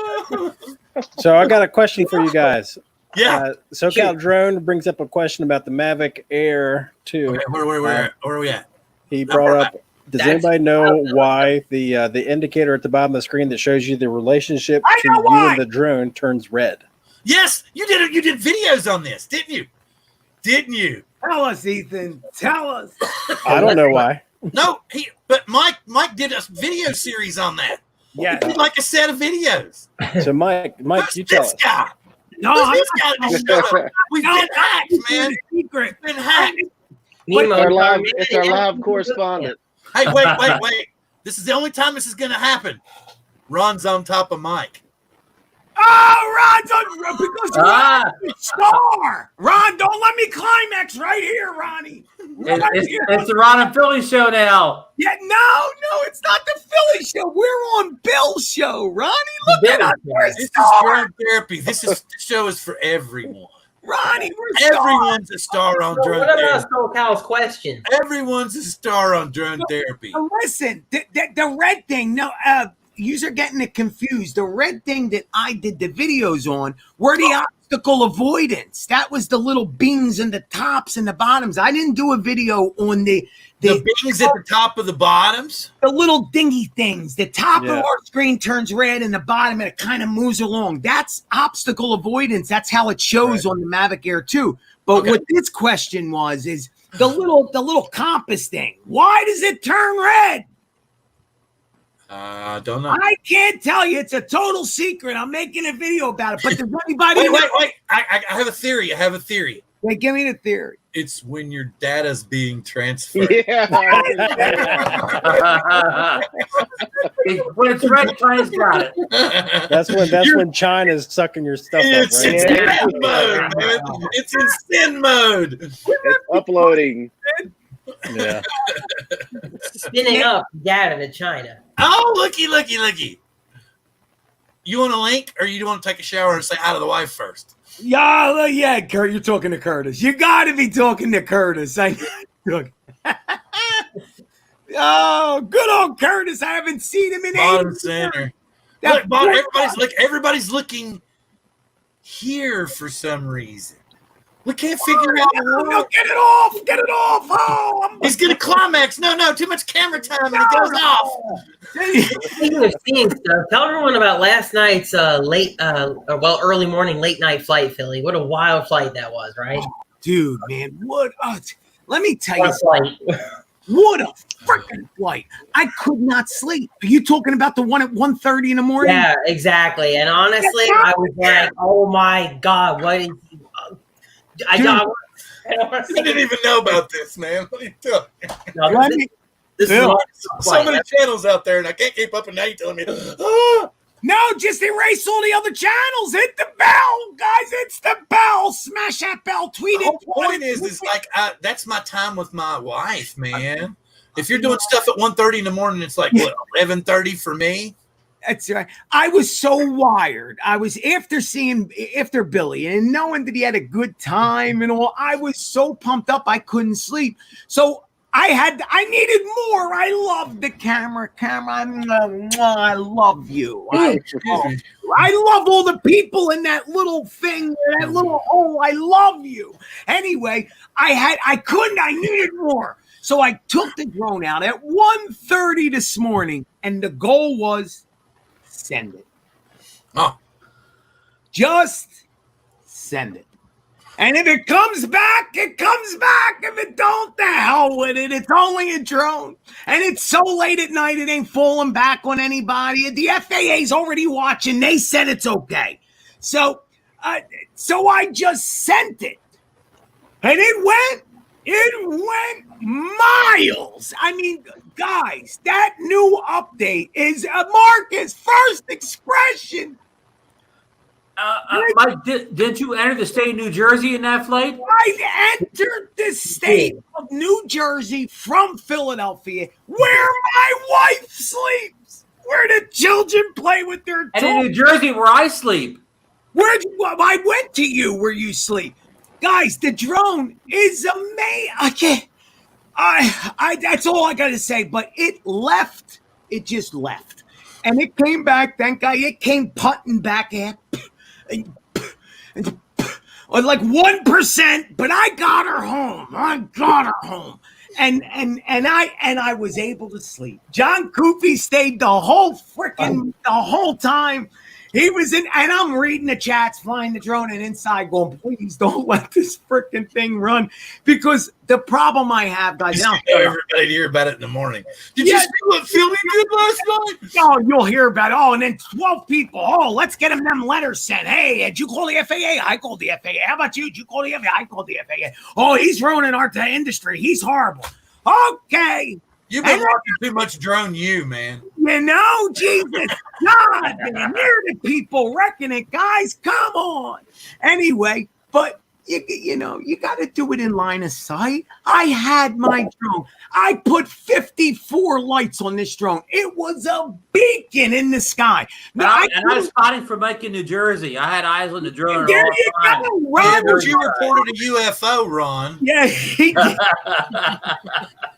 [SPEAKER 3] So I got a question for you guys.
[SPEAKER 1] Yeah.
[SPEAKER 3] SoCal Drone brings up a question about the Mavic Air 2.
[SPEAKER 1] Okay, where are we at?
[SPEAKER 3] He brought up, does anybody know why the indicator at the bottom of the screen that shows you the relationship between you and the drone turns red?
[SPEAKER 1] Yes, you did it. You did videos on this, didn't you? Didn't you?
[SPEAKER 6] Tell us, Ethan. Tell us.
[SPEAKER 3] I don't know why.
[SPEAKER 1] No, but Mike did a video series on that.
[SPEAKER 6] Yeah,
[SPEAKER 1] he did like a set of videos.
[SPEAKER 3] So Mike,
[SPEAKER 1] Who's
[SPEAKER 3] you tell us.
[SPEAKER 1] this guy?
[SPEAKER 6] No,
[SPEAKER 1] Who's this guy? We've been hacked, man.
[SPEAKER 6] Secret.
[SPEAKER 1] We've been hacked.
[SPEAKER 2] Nemo,
[SPEAKER 5] It's our live correspondent.
[SPEAKER 1] Hey, wait. This is the only time this is going to happen. Ron's on top of Mike.
[SPEAKER 6] Oh, Ron's on because Ron's a star. Ron, don't let me climax right here, Ronnie.
[SPEAKER 7] It's the Ron and Philly show now.
[SPEAKER 6] Yeah, no, it's not the Philly show. We're on Bill's show, Ronnie. Look at us. We're
[SPEAKER 1] This is
[SPEAKER 6] stars.
[SPEAKER 1] drone therapy. This show is for everyone.
[SPEAKER 6] Ronnie, we're stars.
[SPEAKER 1] Everyone's a star on drone
[SPEAKER 2] What
[SPEAKER 1] therapy.
[SPEAKER 2] about SoCal's question?
[SPEAKER 1] Everyone's a star on drone therapy.
[SPEAKER 6] Listen, the red thing, you're getting it confused. The red thing that I did the videos on were the obstacle avoidance. That was the little beams and the tops and the bottoms. I didn't do a video on the
[SPEAKER 1] beams at the top of the bottoms.
[SPEAKER 6] The little dingy things. The top of our screen turns red and the bottom and it kind of moves along. That's obstacle avoidance. That's how it shows on the Mavic Air 2. But what this question is the little compass thing. Why does it turn red?
[SPEAKER 1] Don't know.
[SPEAKER 6] I can't tell you. It's a total secret. I'm making a video about it. But does anybody
[SPEAKER 1] wait. I have a theory.
[SPEAKER 6] Wait, give me the theory.
[SPEAKER 1] It's when your data's being transferred.
[SPEAKER 5] Yeah.
[SPEAKER 7] When it's red, China's got it.
[SPEAKER 3] That's when China's sucking your stuff up,
[SPEAKER 1] It's
[SPEAKER 3] right?
[SPEAKER 1] in send mode, man. It's in send mode.
[SPEAKER 5] It's uploading.
[SPEAKER 3] Yeah.
[SPEAKER 2] Spinning up data to China.
[SPEAKER 1] Oh, looky. You want a link, or you want to take a shower and say hi to the wife first?
[SPEAKER 6] Yeah, Kurt, you're talking to Curtis. You got to be talking to Curtis. Oh, good old Curtis. I haven't seen him in
[SPEAKER 1] Bottom
[SPEAKER 6] ages.
[SPEAKER 1] center.
[SPEAKER 6] That
[SPEAKER 1] Look, everybody's looking here for some reason. We can't figure out.
[SPEAKER 6] No, get it off. Oh,
[SPEAKER 1] He's gonna climax. No, too much camera time, and he goes off.
[SPEAKER 2] Speaking of seeing stuff, tell everyone about last night's early morning, late night flight, Philly. What a wild flight that was, right?
[SPEAKER 6] Dude, man, let me tell
[SPEAKER 2] What
[SPEAKER 6] you
[SPEAKER 2] a flight.
[SPEAKER 6] What a freaking flight. I could not sleep. Are you talking about the one at 1:30 in the morning?
[SPEAKER 2] Yeah, exactly. And honestly, I was like, oh my God, what is I
[SPEAKER 1] didn't even know about this, man. What are you doing?
[SPEAKER 2] This
[SPEAKER 1] is
[SPEAKER 2] is
[SPEAKER 1] so many channels out there, and I can't keep up. And now you're telling me, oh.
[SPEAKER 6] No, just erase all the other channels. Hit the bell, guys. It's the bell. Smash that bell. Tweet it.
[SPEAKER 1] The point is like that's my time with my wife, man. If you're doing stuff at 1:30 in the morning, it's like what 11:30 for me.
[SPEAKER 6] That's right. I was so wired. I was after Billy and knowing that he had a good time and all. I was so pumped up I couldn't sleep. So I needed more. I love the camera. I love you. I love all the people in that little thing, that little hole. I love you. Anyway, I needed more. So I took the drone out at 1:30 this morning, and the goal was send it.
[SPEAKER 1] Oh.
[SPEAKER 6] Just send it. And if it comes back, it comes back. If it don't, the hell with it. It's only a drone. And it's so late at night, it ain't falling back on anybody. The FAA's already watching. They said it's okay. So I just sent it. And it went miles. I mean, guys, that new update is Marcus' first expression.
[SPEAKER 7] Mike, didn't you enter the state of New Jersey in that flight?
[SPEAKER 6] I entered the state of New Jersey from Philadelphia, where my wife sleeps, where the children play with their toys.
[SPEAKER 7] And in New Jersey, where I sleep.
[SPEAKER 6] I went to you where you sleep. Guys, the drone is amazing. That's all I got to say. But it left. It just left. And it came back. Thank God. It came putting back at like 1%, but I got her home. And I was able to sleep. John Cuppi stayed the whole time. He was in, and I'm reading the chats, flying the drone, and inside going, please don't let this freaking thing run. Because the problem I have, guys, now
[SPEAKER 1] everybody to hear about it in the morning. Did you see what Philly did last night?
[SPEAKER 6] Oh, you'll hear about it. Oh, and then 12 people. Oh, let's get them letters sent. Hey, did you call the FAA? I called the FAA. How about you? Did you call the FAA? I called the FAA. Oh, he's ruining our industry. He's horrible. Okay.
[SPEAKER 1] You've been watching too much drone, man.
[SPEAKER 6] You know, Jesus, God, man, hear the people wrecking it, guys. Come on. Anyway, but you know, you got to do it in line of sight. I had my drone. I put 54 lights on this drone. It was a beacon in the sky.
[SPEAKER 7] Now, I was spotting for Mike in New Jersey. I had eyes on the drone.
[SPEAKER 6] There you go, Ron.
[SPEAKER 1] But you reported a UFO, Ron.
[SPEAKER 6] Yeah, he did.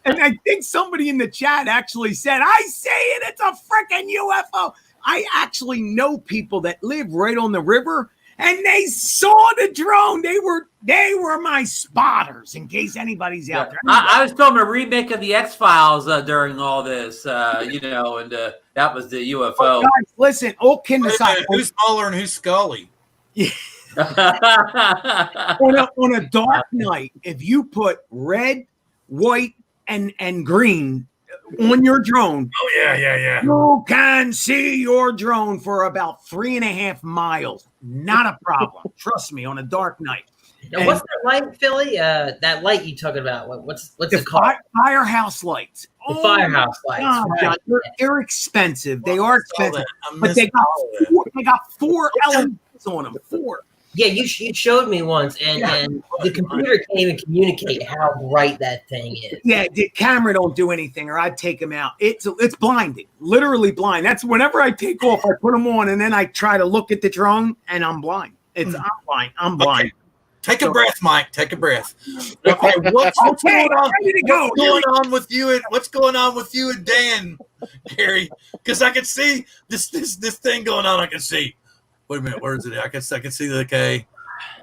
[SPEAKER 6] And I think somebody in the chat actually said, I say it, it's a freaking UFO. I actually know people that live right on the river, and they saw the drone. They were my spotters, in case anybody's out there.
[SPEAKER 7] I was filming a remake of the X-Files during all this, and that was the UFO.
[SPEAKER 6] Oh, guys, listen, all kidding aside.
[SPEAKER 1] Who's Mueller and who's Scully?
[SPEAKER 6] Yeah. on a dark night, if you put red, white, and green on your drone.
[SPEAKER 1] Oh, yeah.
[SPEAKER 6] You can see your drone for about 3.5 miles. Not a problem. Trust me, on a dark night.
[SPEAKER 2] Now, what's that light, Philly? That light you talking about? What's it called?
[SPEAKER 6] Firehouse lights.
[SPEAKER 2] The firehouse lights.
[SPEAKER 6] God,
[SPEAKER 2] right.
[SPEAKER 6] they're expensive. They are expensive. But they got 4 LEDs on them. 4.
[SPEAKER 2] Yeah, you showed me once, and the computer can't even communicate how bright that thing is.
[SPEAKER 6] Yeah, the camera don't do anything, or I'd take them out. It's blinding, literally blind. That's whenever I take off, I put them on, and then I try to look at the drone, and I'm blind. I'm blind.
[SPEAKER 1] Okay. Take a breath, Mike. Take a breath. Okay, what's going on? What's going on with you and Dan, Gary? Because I can see this thing going on. I can see. Wait a minute, where is it? I can see the K.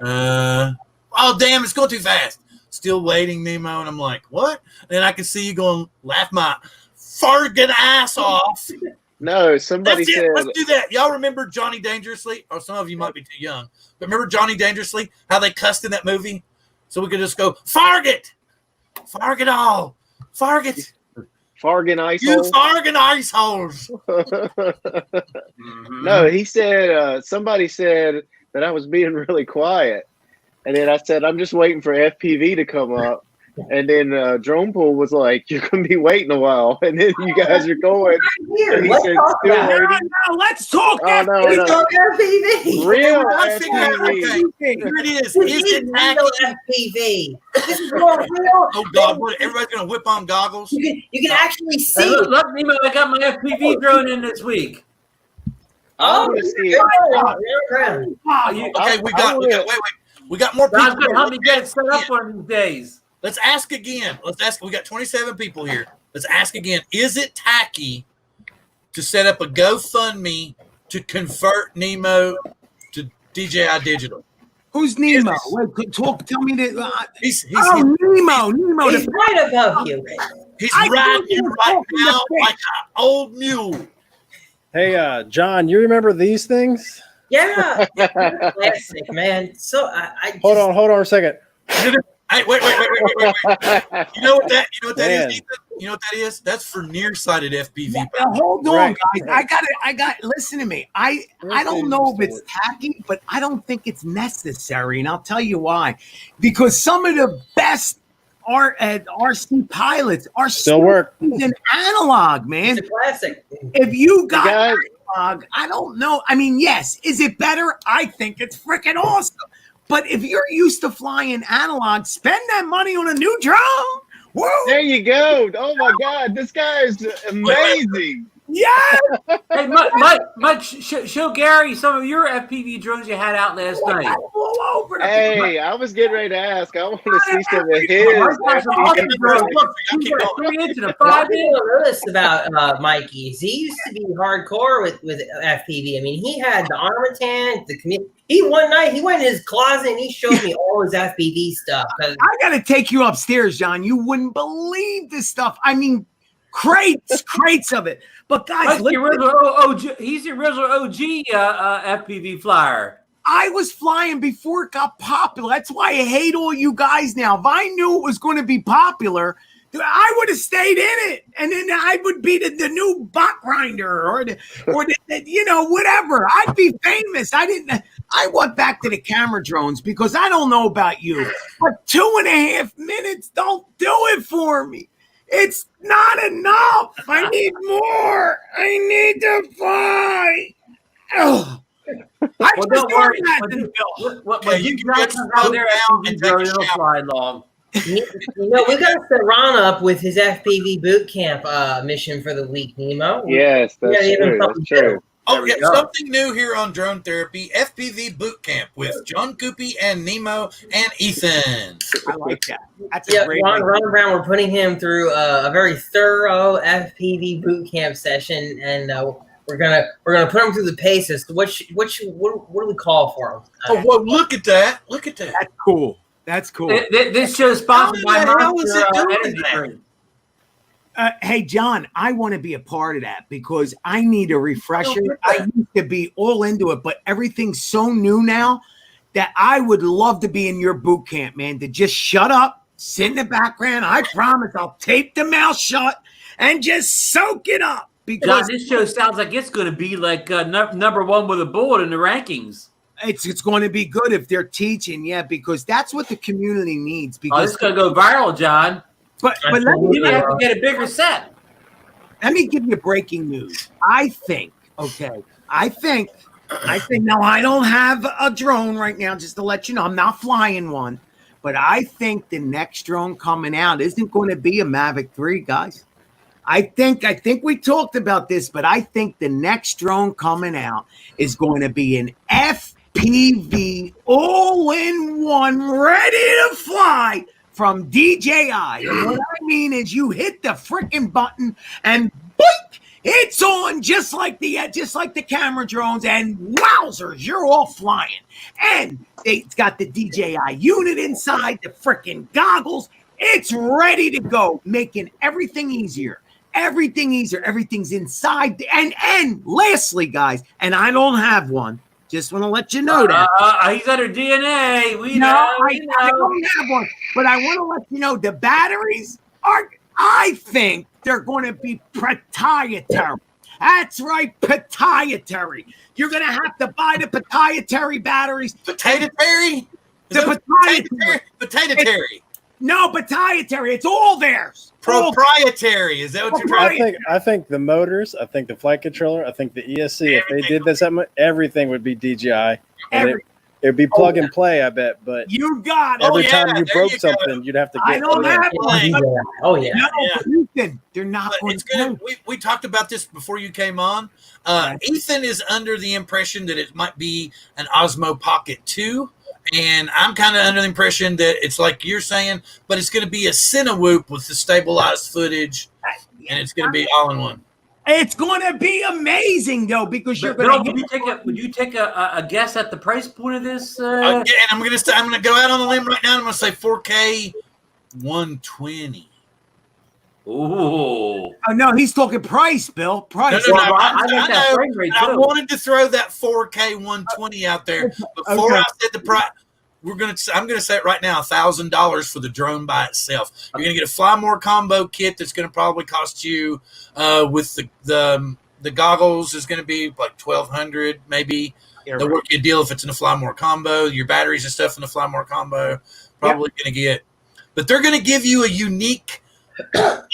[SPEAKER 1] Oh, damn, it's going too fast. Still waiting, Nemo. And I'm like, what? And I can see you going, laugh my farting ass off.
[SPEAKER 5] No, somebody said.
[SPEAKER 1] Let's do that. Y'all remember Johnny Dangerously? Or some of you might be too young. But remember Johnny Dangerously? How they cussed in that movie? So we could just go, Farget! Farget all! Farget!
[SPEAKER 5] Fargan ice
[SPEAKER 1] You
[SPEAKER 5] holes.
[SPEAKER 1] Fargan ice holes!
[SPEAKER 5] No, he said, somebody said that I was being really quiet. And then I said, I'm just waiting for FPV to come up. And then Drone Pool was like, you're going to be waiting a while. And then you guys are going. And he said, still waiting.
[SPEAKER 6] No, let's talk
[SPEAKER 5] FPV.
[SPEAKER 2] Talk FPV.
[SPEAKER 5] Real
[SPEAKER 1] FPV.
[SPEAKER 5] FPV.
[SPEAKER 1] Here it is. Is it
[SPEAKER 2] real FPV? This is more real.
[SPEAKER 1] Oh, God. What, everybody's going to whip on goggles?
[SPEAKER 2] You can actually see.
[SPEAKER 7] Hey, look, Nemo, I got my FPV drone in this week.
[SPEAKER 2] Oh,
[SPEAKER 5] wanna see
[SPEAKER 2] you're
[SPEAKER 5] it.
[SPEAKER 2] right.
[SPEAKER 1] Okay, we got wait. We got more
[SPEAKER 7] God's
[SPEAKER 1] people.
[SPEAKER 7] going to help me get it set up one of these days.
[SPEAKER 1] let's ask again. Let's ask. We got 27 people here. Let's ask again. Is it tacky to set up a GoFundMe to convert Nemo to DJI Digital?
[SPEAKER 6] Who's Nemo? Wait, tell me that.
[SPEAKER 1] He's
[SPEAKER 6] Nemo.
[SPEAKER 2] He's right above you.
[SPEAKER 1] He's riding you right now like an old mule.
[SPEAKER 3] Hey, John, you remember these things?
[SPEAKER 2] Yeah, classic, man. So I
[SPEAKER 3] Hold on a second.
[SPEAKER 1] Hey, wait. You know what that is, Ethan? You know what that is? That's for nearsighted FPV.
[SPEAKER 6] Now, hold on, guys. I got. Listen to me. I don't know if it's tacky, but I don't think it's necessary, and I'll tell you why. Because some of the best RC pilots are
[SPEAKER 3] still work
[SPEAKER 6] in analog, man.
[SPEAKER 2] It's a classic.
[SPEAKER 6] If you got analog, I don't know. I mean, yes, is it better? I think it's freaking awesome. But if you're used to flying analog, spend that money on a new drone. Woo!
[SPEAKER 5] There you go. Oh my God, this guy is amazing.
[SPEAKER 6] Yeah.
[SPEAKER 7] Hey, Mike, show Gary some of your FPV drones you had out last night.
[SPEAKER 5] Hey, I was getting ready to ask. I want to see some of his.
[SPEAKER 2] I notice about Mikey is he used to be hardcore with FPV. I mean, he had the Armatan, the community. One night he went in his closet and he showed me all his FPV stuff.
[SPEAKER 6] I gotta take you upstairs, John. You wouldn't believe this stuff. I mean, crates of it. But guys,
[SPEAKER 7] he's the original OG FPV flyer.
[SPEAKER 6] I was flying before it got popular. That's why I hate all you guys now. If I knew it was going to be popular, I would have stayed in it, and then I would be the new bot grinder or whatever. I'd be famous. I went back to the camera drones because I don't know about you, but 2.5 minutes don't do it for me. It's not enough. I need more. I need to fly. Oh.
[SPEAKER 7] Don't worry. You guys can go there and fly long.
[SPEAKER 2] We got to set Ron up with his FPV boot camp mission for the week, Nemo.
[SPEAKER 5] Yes, that's true. That's true.
[SPEAKER 1] Oh, yeah, something new here on Drone Therapy, FPV Boot Camp with John Cuppi and Nemo and Ethan.
[SPEAKER 6] I like that. That's a great
[SPEAKER 2] Ron Brown, we're putting him through a very thorough FPV boot camp session, and we're gonna put him through the paces. What do we call for him?
[SPEAKER 1] Oh, well, look at that!
[SPEAKER 6] That's cool. That's cool.
[SPEAKER 7] This show is sponsored by Monster Energy Drink.
[SPEAKER 6] Hey, John, I want to be a part of that because I need a refresher. I used to be all into it, but everything's so new now that I would love to be in your boot camp, man, to just shut up, sit in the background. I promise I'll tape the mouth shut and just soak it up. Because
[SPEAKER 7] John, this show sounds like it's going to be like number one with a bullet in the rankings.
[SPEAKER 6] It's going to be good if they're teaching, because that's what the community needs. Because
[SPEAKER 7] it's going to go viral, John.
[SPEAKER 6] But let me
[SPEAKER 7] have to get a bigger set.
[SPEAKER 6] Let me give you breaking news. I think now I don't have a drone right now, just to let you know. I'm not flying one. But I think the next drone coming out isn't going to be a Mavic 3, guys. I think we talked about this, but I think the next drone coming out is going to be an FPV all-in-one ready to fly from DJI. And what I mean is you hit the freaking button and boink, it's on just like the camera drones, and wowzers, you're all flying. And it's got the DJI unit inside, the freaking goggles. It's ready to go, making everything easier. Everything's inside. And lastly, guys, and I don't have one. Just want to let you know that.
[SPEAKER 7] He's under DNA.
[SPEAKER 6] I don't have one. But I want to let you know the batteries I think they're going to be proprietary. That's right, proprietary. You're going to have to buy the proprietary batteries.
[SPEAKER 1] Potato-terry? Potato-terry.
[SPEAKER 6] No, proprietary. It's all theirs.
[SPEAKER 1] Proprietary. Is that what you're trying to say?
[SPEAKER 3] I think the motors, I think the flight controller, I think the ESC, if they did this, everything would be DJI. And it'd be plug and play, I bet. But
[SPEAKER 6] you got
[SPEAKER 3] every time you broke something, you'd have to get
[SPEAKER 6] I don't have one.
[SPEAKER 2] Oh, yeah.
[SPEAKER 6] No, Ethan, they're not going to.
[SPEAKER 1] We talked about this before you came on. Ethan is under the impression that it might be an Osmo Pocket 2. And I'm kind of under the impression that it's like you're saying, but it's going to be a Cinewhoop with the stabilized footage, and it's going to be all in one.
[SPEAKER 6] It's going to be amazing, though, because you're going to.
[SPEAKER 7] Would you take a guess at the price point of this?
[SPEAKER 1] And I'm going to go out on a limb right now. I'm going to say 4K 120.
[SPEAKER 7] Ooh.
[SPEAKER 6] Oh no, he's talking price, Bill. Price.
[SPEAKER 1] No,
[SPEAKER 7] I
[SPEAKER 1] wanted to throw that 4K 120 out there before I said the price. I'm gonna say it right now, $1,000 for the drone by itself. You're gonna get a Fly More combo kit that's gonna probably cost you with the goggles is gonna be like $1,200 maybe. They'll work you a deal if it's in a Fly More combo. Your batteries and stuff in the Fly More combo probably gonna get, but they're gonna give you a unique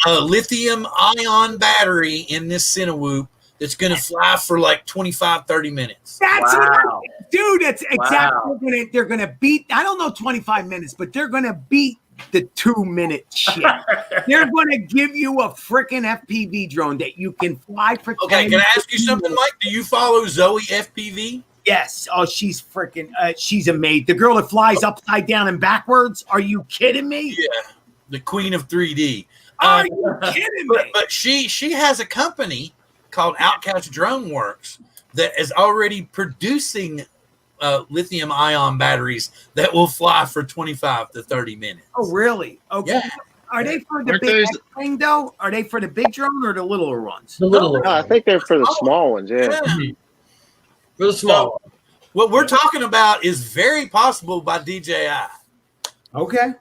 [SPEAKER 1] lithium ion battery in this Cinewhoop that's going to fly for like 25-30 minutes.
[SPEAKER 6] That's dude, that's exactly they're going to beat. I don't know 25 minutes, but they're going to beat the 2-minute shit. They're going to give you a freaking FPV drone that you can fly for.
[SPEAKER 1] Okay, can I ask you something, Mike? Do you follow Zoe FPV?
[SPEAKER 6] Yes. Oh, she's freaking. She's amazing. The girl that flies upside down and backwards. Are you kidding me?
[SPEAKER 1] Yeah, the queen of 3D.
[SPEAKER 6] Are you kidding me?
[SPEAKER 1] But she has a company called Outcast Drone Works that is already producing lithium ion batteries that will fly for 25 to 30 minutes.
[SPEAKER 6] Oh, really? Okay. Yeah. Are they for the big thing though? Are they for the big drone or the littler ones?
[SPEAKER 2] The littler.
[SPEAKER 5] I think they're for the small ones. Yeah.
[SPEAKER 2] For the small.
[SPEAKER 1] So, what we're talking about is very possible by DJI.
[SPEAKER 6] Okay.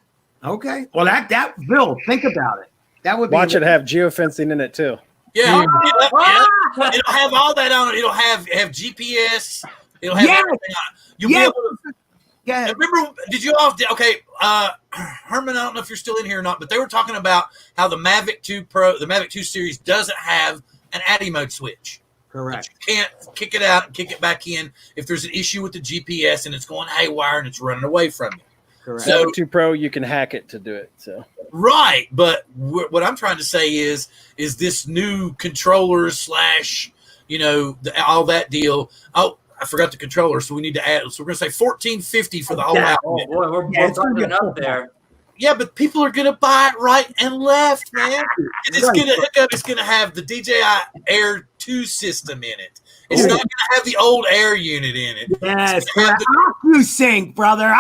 [SPEAKER 6] Well, that Bill, think about it. That would be
[SPEAKER 3] watch it have geofencing in it too.
[SPEAKER 1] Yeah, it'll have all that on it. It'll have GPS. It'll have everything on it. You'll be able to. Yeah. Remember? Did you all? Okay, Herman. I don't know if you're still in here or not, but they were talking about how the Mavic 2 Pro, the Mavic 2 series, doesn't have an ADI mode switch.
[SPEAKER 6] Correct.
[SPEAKER 1] You can't kick it out and kick it back in if there's an issue with the GPS and it's going haywire and it's running away from you.
[SPEAKER 6] Correct.
[SPEAKER 3] So Mavic 2 Pro, you can hack it to do it. So
[SPEAKER 1] right, but what I'm trying to say is this new controller / all that deal. Oh, I forgot the controller, so we need to add. So we're going to say $1,450 for the whole outfit.
[SPEAKER 7] Oh boy, we're bumping up there.
[SPEAKER 1] Yeah, but people are going to buy it right and left, man. It's going to hook up. It's going to have the DJI Air 2 system in it. It's not going to have the old Air unit in it.
[SPEAKER 6] Yes, OcuSync, brother.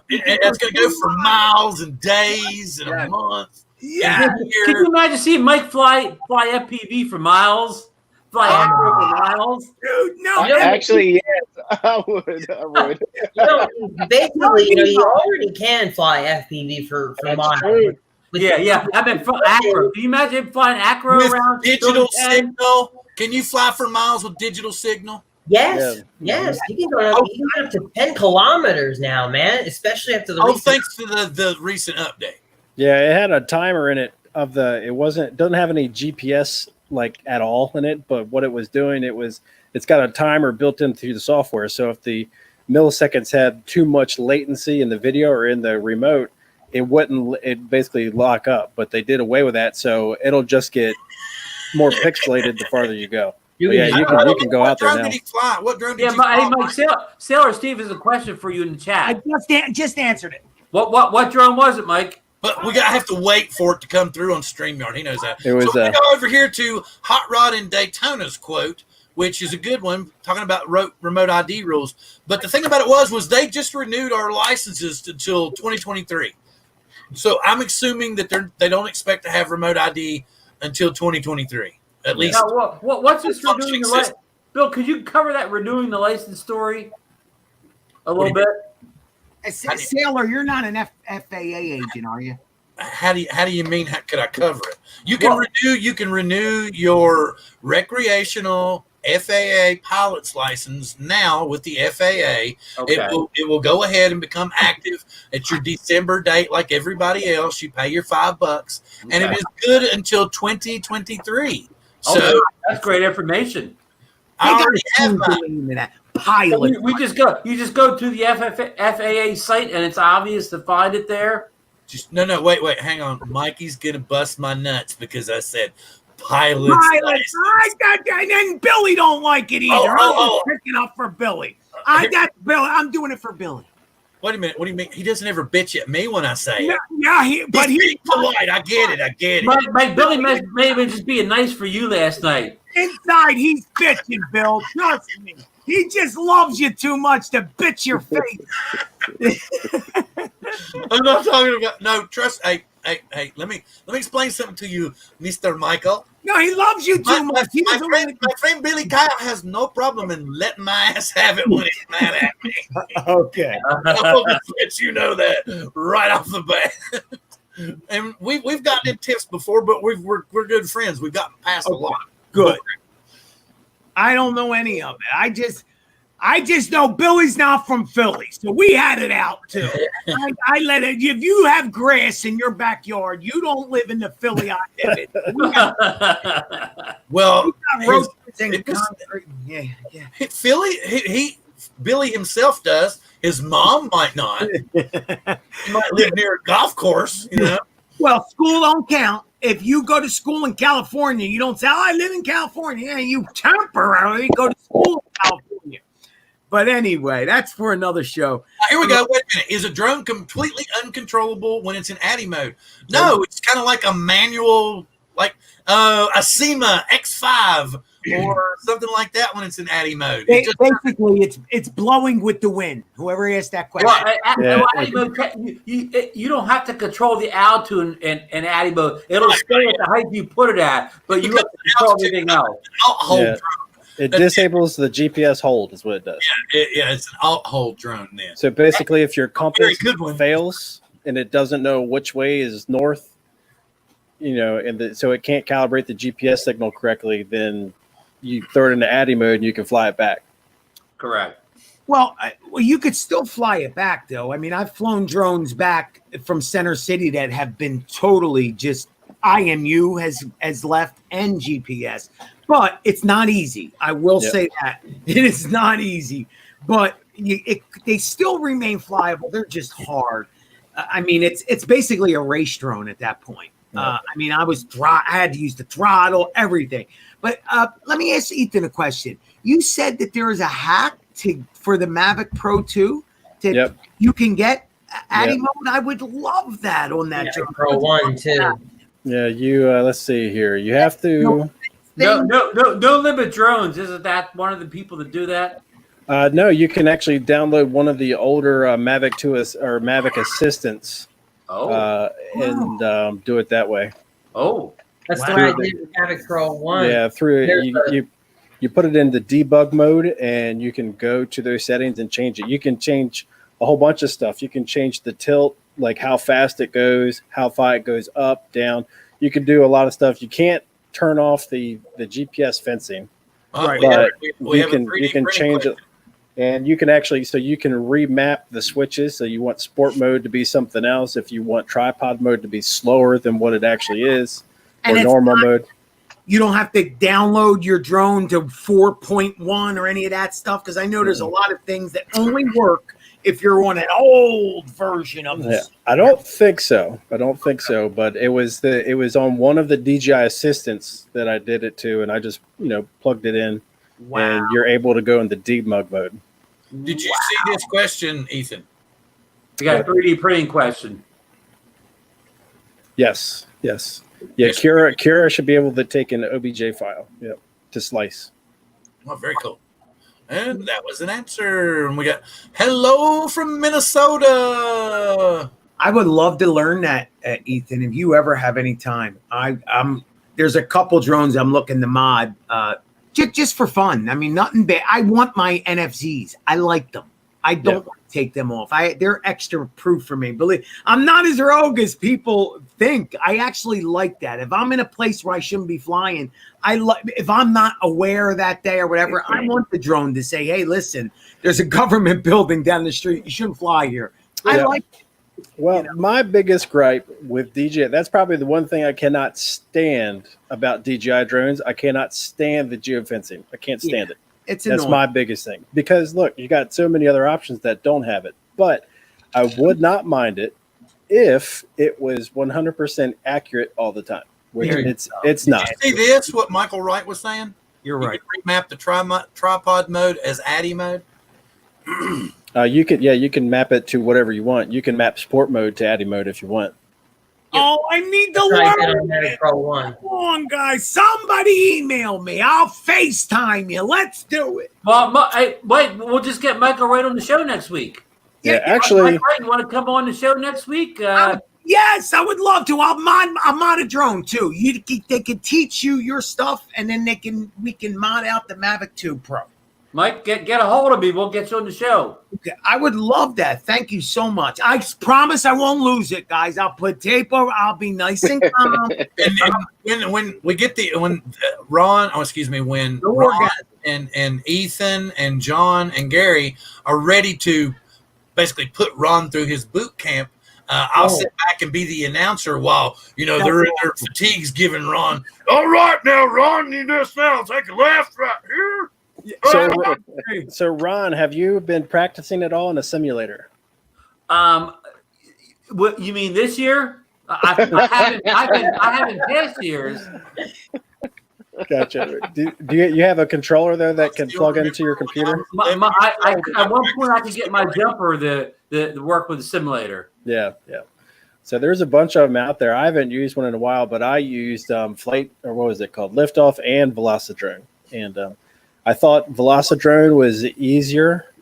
[SPEAKER 1] It's going to go for miles and days and a month.
[SPEAKER 6] Yeah.
[SPEAKER 7] Can you imagine seeing Mike fly FPV for miles? Fly acro for miles?
[SPEAKER 6] Dude, no.
[SPEAKER 5] Actually, yes, I would.
[SPEAKER 2] Basically, you already can fly FPV for miles.
[SPEAKER 7] Yeah. I meant acro. Can you imagine flying acro
[SPEAKER 1] with
[SPEAKER 7] around
[SPEAKER 1] digital signal? Can you fly for miles with digital signal?
[SPEAKER 2] Yes. You can go up to 10 kilometers now, man. Especially after the
[SPEAKER 1] thanks to the recent update.
[SPEAKER 3] Yeah, it had a timer in it doesn't have any GPS like at all in it, but what it was doing, it's got a timer built into the software. So if the milliseconds had too much latency in the video or in the remote, it basically lock up, but they did away with that. So it'll just get more pixelated the farther you go. You can go out there now.
[SPEAKER 1] What drone did he
[SPEAKER 7] fly? Mike, Sailor Steve has a question for you in the chat.
[SPEAKER 6] I just answered it.
[SPEAKER 7] What drone was it, Mike?
[SPEAKER 1] But we have to wait for it to come through on StreamYard. He knows that.
[SPEAKER 3] So we
[SPEAKER 1] go over here to Hot Rod in Daytona's quote, which is a good one, talking about remote ID rules. But the thing about it was they just renewed our licenses until 2023. So I'm assuming that they don't expect to have remote ID until 2023, at least.
[SPEAKER 7] Now, what's this renewing the license? Bill, could you cover that renewing the license story a little bit?
[SPEAKER 6] Sailor, you're not an FAA agent, are you?
[SPEAKER 1] How do you mean? How could I cover it? You can renew your recreational FAA pilot's license now with the FAA. Okay. It will go ahead and become active at your December date, like everybody else. You pay your $5, and it is good until 2023. So
[SPEAKER 7] that's great information.
[SPEAKER 1] I already have that.
[SPEAKER 6] Pilot.
[SPEAKER 7] You just go to the FAA site and it's obvious to find it there.
[SPEAKER 1] No, wait, hang on. Mikey's gonna bust my nuts because I said pilot.
[SPEAKER 6] And then Billy don't like it either. I'm picking up for Billy. That's Billy. I'm doing it for Billy.
[SPEAKER 1] Wait a minute. What do you mean? He doesn't ever bitch at me when I say it.
[SPEAKER 6] Yeah, but
[SPEAKER 1] He's
[SPEAKER 6] he's
[SPEAKER 1] being polite. I get it.
[SPEAKER 7] Mike Billy may have been just being nice for you last night.
[SPEAKER 6] inside. He's bitching, Bill. Trust me. He just loves you too much to bitch your face.
[SPEAKER 1] I'm not talking about. No, trust. Hey. Let me explain something to you, Mr. Michael.
[SPEAKER 6] No, he loves you too much.
[SPEAKER 1] My friend Billy Kyle has no problem in letting my ass have it when he's mad at me.
[SPEAKER 6] Okay.
[SPEAKER 1] I'll just let you know that right off the bat. And we've gotten in tiffs before, but we're good friends. We've gotten past a lot.
[SPEAKER 6] Good. I don't know any of it. I just know Billy's not from Philly, so we had it out too. I let it. If you have grass in your backyard, you don't live in the Philly I live in.
[SPEAKER 1] Well,
[SPEAKER 6] yeah.
[SPEAKER 1] Philly, Billy himself does. His mom might not. He might live near a golf course, you know.
[SPEAKER 6] Well, school don't count. If you go to school in California, you don't say, "I live in California." Yeah, you temporarily go to school in California. But anyway, that's for another show.
[SPEAKER 1] Here we go. Wait a minute. Is a drone completely uncontrollable when it's in ADI mode? No, it's kind of like a manual, like a SEMA X5 or something like that when it's in ADI mode.
[SPEAKER 6] Basically, it's blowing with the wind. Whoever asked that question.
[SPEAKER 7] You don't have to control the altitude in ADI mode. It'll stay at the height you put it at, but you have to control everything else.
[SPEAKER 3] It disables the GPS hold, is what it does.
[SPEAKER 1] Yeah, it's an alt-hold drone then.
[SPEAKER 3] So basically, if your compass fails and it doesn't know which way is north, so it can't calibrate the GPS signal correctly, then you throw it into ADI mode and you can fly it back.
[SPEAKER 7] Correct.
[SPEAKER 6] Well, you could still fly it back, though. I mean, I've flown drones back from Center City that have been totally just IMU has left and GPS. But it's not easy. I will say that. It is not easy. But they still remain flyable. They're just hard. I mean, it's basically a race drone at that point. I mean, I had to use the throttle, everything. But let me ask Ethan a question. You said that there is a hack for the Mavic Pro 2 that you can get ADI mode. I would love that on that drone.
[SPEAKER 2] Pro 1 too.
[SPEAKER 3] Yeah, let's see here. You have to.
[SPEAKER 7] No limit drones. Isn't that one of the people that do that?
[SPEAKER 3] No, you can actually download one of the older Mavic 2 or Mavic Assistants. And do it that way.
[SPEAKER 7] Oh,
[SPEAKER 2] that's the way I did with Mavic Pro 1.
[SPEAKER 3] Yeah, you put it in the debug mode, and you can go to those settings and change it. You can change a whole bunch of stuff. You can change the tilt, like how fast it goes, how far it goes up, down. You can do a lot of stuff. You can't turn off the GPS fencing,
[SPEAKER 1] Right.
[SPEAKER 3] but
[SPEAKER 1] We
[SPEAKER 3] you can change it. And you can actually, so you can remap the switches. So you want sport mode to be something else. If you want tripod mode to be slower than what it actually is, or normal mode.
[SPEAKER 6] You don't have to download your drone to 4.1 or any of that stuff. Because I know there's a lot of things that only work if you're on an old version of this.
[SPEAKER 3] I don't think so. But it was on one of the DJI assistants that I did it to, and I just plugged it in.
[SPEAKER 6] Wow.
[SPEAKER 3] And you're able to go into debug mode.
[SPEAKER 1] Did you see this question, Ethan?
[SPEAKER 7] We got a 3D printing question.
[SPEAKER 3] Yes. Yeah, Kira should be able to take an OBJ file, to slice.
[SPEAKER 1] Oh, very cool. And that was an answer. And we got hello from Minnesota.
[SPEAKER 6] I would love to learn that, Ethan, if you ever have any time. There's a couple drones I'm looking to mod, just for fun. I mean, nothing bad. I want my NFZs. I like them. I don't want to take them off. They're extra proof for me. Believe I'm not as rogue as people think. I actually like that. If I'm in a place where I shouldn't be flying, if I'm not aware that day or whatever, I want the drone to say, "Hey, listen, there's a government building down the street. You shouldn't fly here." I like it.
[SPEAKER 3] Well, my biggest gripe with DJI, that's probably the one thing I cannot stand about DJI drones. I cannot stand the geofencing. I can't stand it.
[SPEAKER 6] That's
[SPEAKER 3] my biggest thing. Because, look, you got so many other options that don't have it. But I would not mind it if it was 100% accurate all the time, which it's not.
[SPEAKER 1] Did you see this, what Michael Wright was saying?
[SPEAKER 6] You're right.
[SPEAKER 1] You can remap the tripod mode as ADI mode.
[SPEAKER 3] You can map it to whatever you want. You can map sport mode to ADDI mode if you want.
[SPEAKER 6] Oh, I need to
[SPEAKER 2] Try to get on
[SPEAKER 6] learn.
[SPEAKER 2] Mavic Pro 1.
[SPEAKER 6] Come on, guys. Somebody email me. I'll FaceTime you. Let's do it.
[SPEAKER 7] Well, hey, wait, we'll just get Michael Wright on the show next week.
[SPEAKER 3] Yeah, actually,
[SPEAKER 7] Mike Wright, you want to come on the show next week?
[SPEAKER 6] Yes, I would love to. I'm on a drone too. They can teach you your stuff, and then we can mod out the Mavic 2 Pro.
[SPEAKER 7] Mike, get a hold of me. We'll get you on the show.
[SPEAKER 6] Okay, I would love that. Thank you so much. I promise I won't lose it, guys. I'll put tape over. I'll be nice and calm.
[SPEAKER 1] And when we get when Ron and Ethan and John and Gary are ready to basically put Ron through his boot camp, I'll sit back and be the announcer while they're in their fatigues, giving Ron, all right now, Ron, you just now take a left right here.
[SPEAKER 3] So Ron, have you been practicing at all in a simulator?
[SPEAKER 7] What you mean this year? I haven't past years.
[SPEAKER 3] Gotcha. Do you have a controller though that can plug into your computer?
[SPEAKER 7] At one point, I could get my jumper to work with the simulator.
[SPEAKER 3] Yeah. So there's a bunch of them out there. I haven't used one in a while, but I used Flight, or what was it called, Liftoff and Velocidrone, and I thought Velocidrone was easier,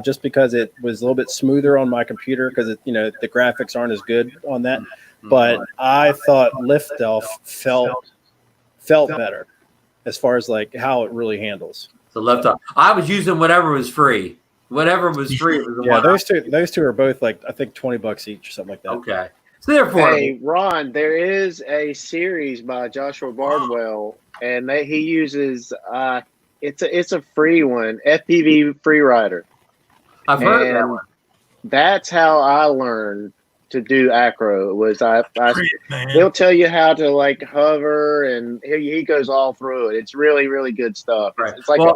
[SPEAKER 3] just because it was a little bit smoother on my computer because the graphics aren't as good on that. But I thought Liftoff felt better as far as like how it really handles.
[SPEAKER 7] So Liftoff. I was using whatever was free. Whatever was free was the one.
[SPEAKER 3] Those two are both like I think $20 each or something like that.
[SPEAKER 7] Okay. So therefore,
[SPEAKER 5] hey Ron, there is a series by Joshua Bardwell, and he uses it's a free one, FPV Freerider.
[SPEAKER 7] I've heard of that one.
[SPEAKER 5] That's how I learned to do acro. He'll tell you how to like hover, and he goes all through it. It's really, really good stuff.
[SPEAKER 7] Right.
[SPEAKER 5] It's like a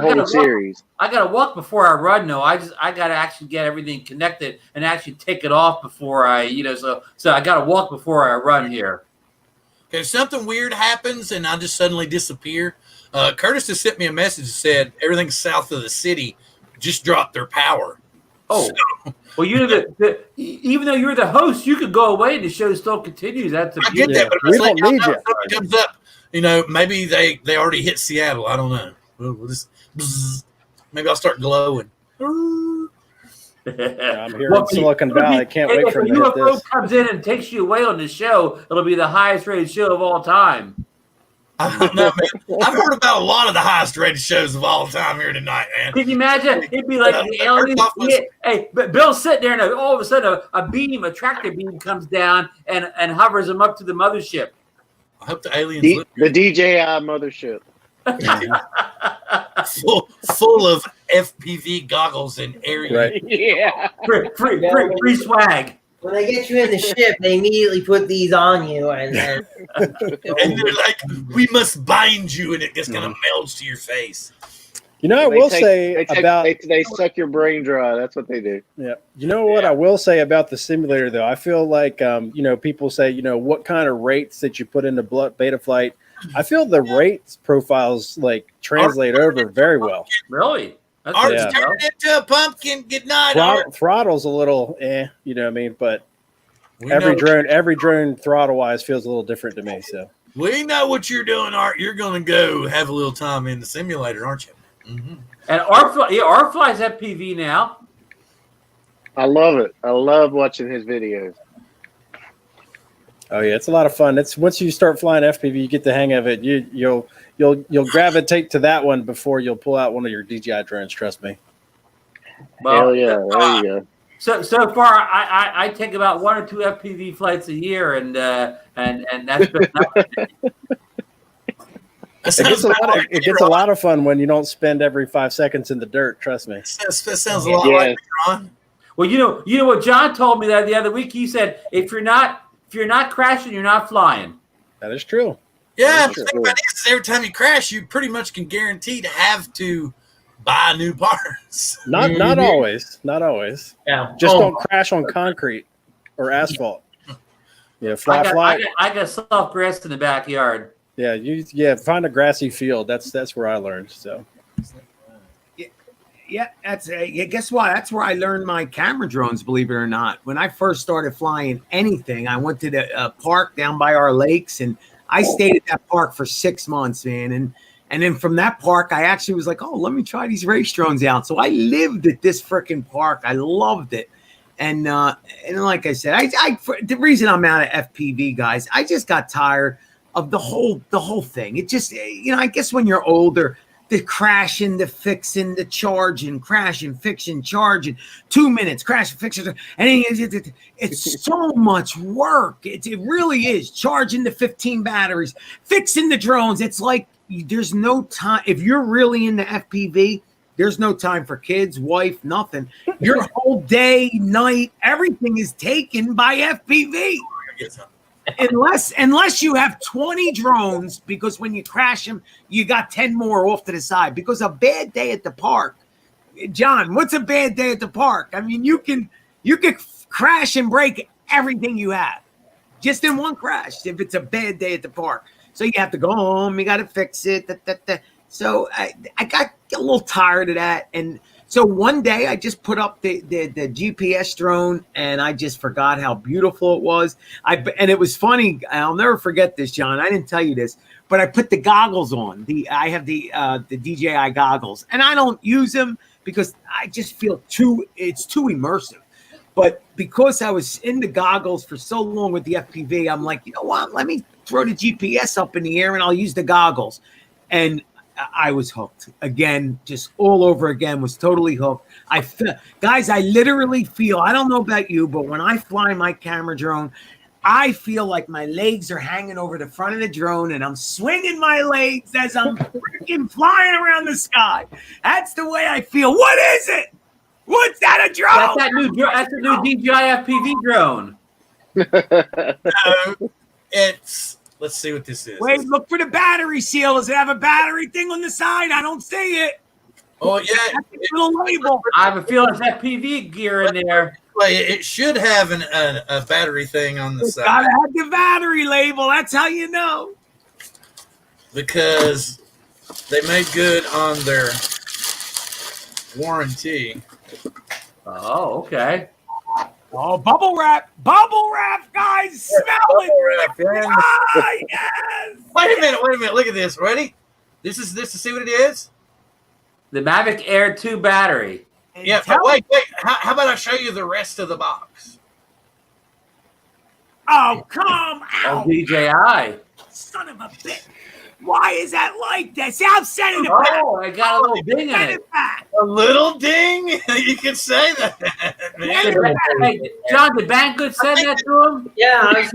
[SPEAKER 5] whole series.
[SPEAKER 7] I got to walk before I run. No, I got to actually get everything connected and actually take it off before I, so I got to walk before I run here.
[SPEAKER 1] If something weird happens and I just suddenly disappear, Curtis just sent me a message that said everything south of the city just dropped their power.
[SPEAKER 7] Oh, so, well, even though you're the host, you could go away and the show still continues. That's
[SPEAKER 1] I get that, but
[SPEAKER 3] we don't need you.
[SPEAKER 1] It comes up, maybe they already hit Seattle. I don't know. We'll just maybe I'll start glowing.
[SPEAKER 3] I'm here in Silicon Valley. I can't wait for
[SPEAKER 7] them to hit this. If a UFO comes in and takes you away on the show, it'll be the highest rated show of all time.
[SPEAKER 1] I don't know, man. I've heard about a lot of the highest rated shows of all time here tonight, man.
[SPEAKER 7] Can you imagine? It'd be like the aliens. Hey, but Bill's sitting there, and all of a sudden, a tractor beam comes down and hovers him up to the mothership.
[SPEAKER 1] I hope the aliens
[SPEAKER 5] the DJI mothership.
[SPEAKER 1] full of FPV goggles and area.
[SPEAKER 3] Right.
[SPEAKER 5] Yeah.
[SPEAKER 7] Free swag.
[SPEAKER 2] When they get you in the ship, they immediately put these on you, and
[SPEAKER 1] and they're like, "We must bind you," and it just kind of melts to your face.
[SPEAKER 3] I will say
[SPEAKER 5] they suck your brain dry. That's what they do.
[SPEAKER 3] Yeah. What I will say about the simulator, though, I feel like people say, what kind of rates that you put into beta flight. I feel the rates profiles like translate over very well.
[SPEAKER 7] Really?
[SPEAKER 1] Art's turned into a pumpkin. Good night, Art.
[SPEAKER 3] Throttle's a little you know what I mean? But every drone throttle wise feels a little different to me. So
[SPEAKER 1] we know what you're doing, Art. You're going to go have a little time in the simulator, aren't you? Mm-hmm.
[SPEAKER 7] And Art flies FPV now.
[SPEAKER 5] I love it. I love watching his videos.
[SPEAKER 3] Oh yeah, it's a lot of fun. It's once you start flying FPV, you get the hang of it. You'll gravitate to that one before you'll pull out one of your DJI drones. Trust me.
[SPEAKER 7] Well,
[SPEAKER 5] hell yeah, there you go.
[SPEAKER 7] So far, I take about 1 or 2 FPV flights a year, and that's been
[SPEAKER 3] it gets a lot of fun when you don't spend every 5 seconds in the dirt. Trust me.
[SPEAKER 1] That sounds a lot like Ron.
[SPEAKER 7] Well, you know what John told me that the other week. He said, if you're not crashing, you're not flying.
[SPEAKER 3] That is true.
[SPEAKER 1] Yeah, the thing about it is every time you crash, you pretty much can guarantee to have to buy new parts.
[SPEAKER 3] Not always. Not always.
[SPEAKER 2] Yeah.
[SPEAKER 3] Just don't crash on concrete or asphalt. Yeah, fly.
[SPEAKER 7] I got soft grass in the backyard.
[SPEAKER 3] Yeah, find a grassy field. That's where I learned. So
[SPEAKER 6] Yeah, that's guess what? That's where I learned my camera drones, believe it or not. When I first started flying anything, I went to the park down by our lakes, and I stayed at that park for 6 months, man. And then from that park, I actually was like, oh, let me try these race drones out. So I lived at this freaking park. I loved it. And like I said, the reason I'm out of FPV, guys, I just got tired of the whole thing. It just, I guess when you're older, the crashing, the fixing, the charging, crashing, fixing, charging, 2 minutes, crashing, fixing, and it's so much work. It really is. Charging the 15 batteries, fixing the drones. It's like there's no time. If you're really into FPV, there's no time for kids, wife, nothing. Your whole day, night, everything is taken by FPV. Unless you have 20 drones, because when you crash them, you got 10 more off to the side. Because a bad day at the park, John, what's a bad day at the park? I mean, you can crash and break everything you have just in one crash if it's a bad day at the park. So you have to go home, you got to fix it. So I got a little tired of that, and so one day I just put up the GPS drone, and I just forgot how beautiful it was. And it was funny. I'll never forget this, John. I didn't tell you this, but I put the goggles on. I have the DJI goggles, and I don't use them because I just feel it's too immersive. But because I was in the goggles for so long with the FPV, I'm like, you know what? Let me throw the GPS up in the air, and I'll use the goggles. And I was hooked again, just all over again, was totally hooked. Guys, I literally feel, I don't know about you, but when I fly my camera drone, I feel like my legs are hanging over the front of the drone and I'm swinging my legs as I'm freaking flying around the sky. That's the way I feel. What is it? What's that, a drone?
[SPEAKER 7] That's a new DJI FPV drone.
[SPEAKER 1] It's... Let's see what this is.
[SPEAKER 6] Wait, look for the battery seal. Does it have a battery thing on the side? I don't see it.
[SPEAKER 1] Oh, yeah.
[SPEAKER 6] That's a little label.
[SPEAKER 7] I have a feeling it's FPV gear in there.
[SPEAKER 1] It should have a battery thing on the side.
[SPEAKER 6] Gotta have the battery label. That's how you know.
[SPEAKER 1] Because they made good on their warranty.
[SPEAKER 7] Oh, okay.
[SPEAKER 6] Oh, bubble wrap, guys, smell it. Yes.
[SPEAKER 1] Wait a minute. Look at this. Ready? This is to see what it is.
[SPEAKER 7] The Mavic Air 2 battery.
[SPEAKER 1] Yeah, but wait. How about I show you the rest of the box?
[SPEAKER 6] Oh, come out.
[SPEAKER 7] Oh, DJI.
[SPEAKER 6] Son of a bitch. Why is that like that? See, I'm sending it back.
[SPEAKER 7] Oh, I got a little ding in it.
[SPEAKER 1] A little ding? You can say that.
[SPEAKER 7] Hey, John, did Banggood send that to him?
[SPEAKER 2] Yeah, I was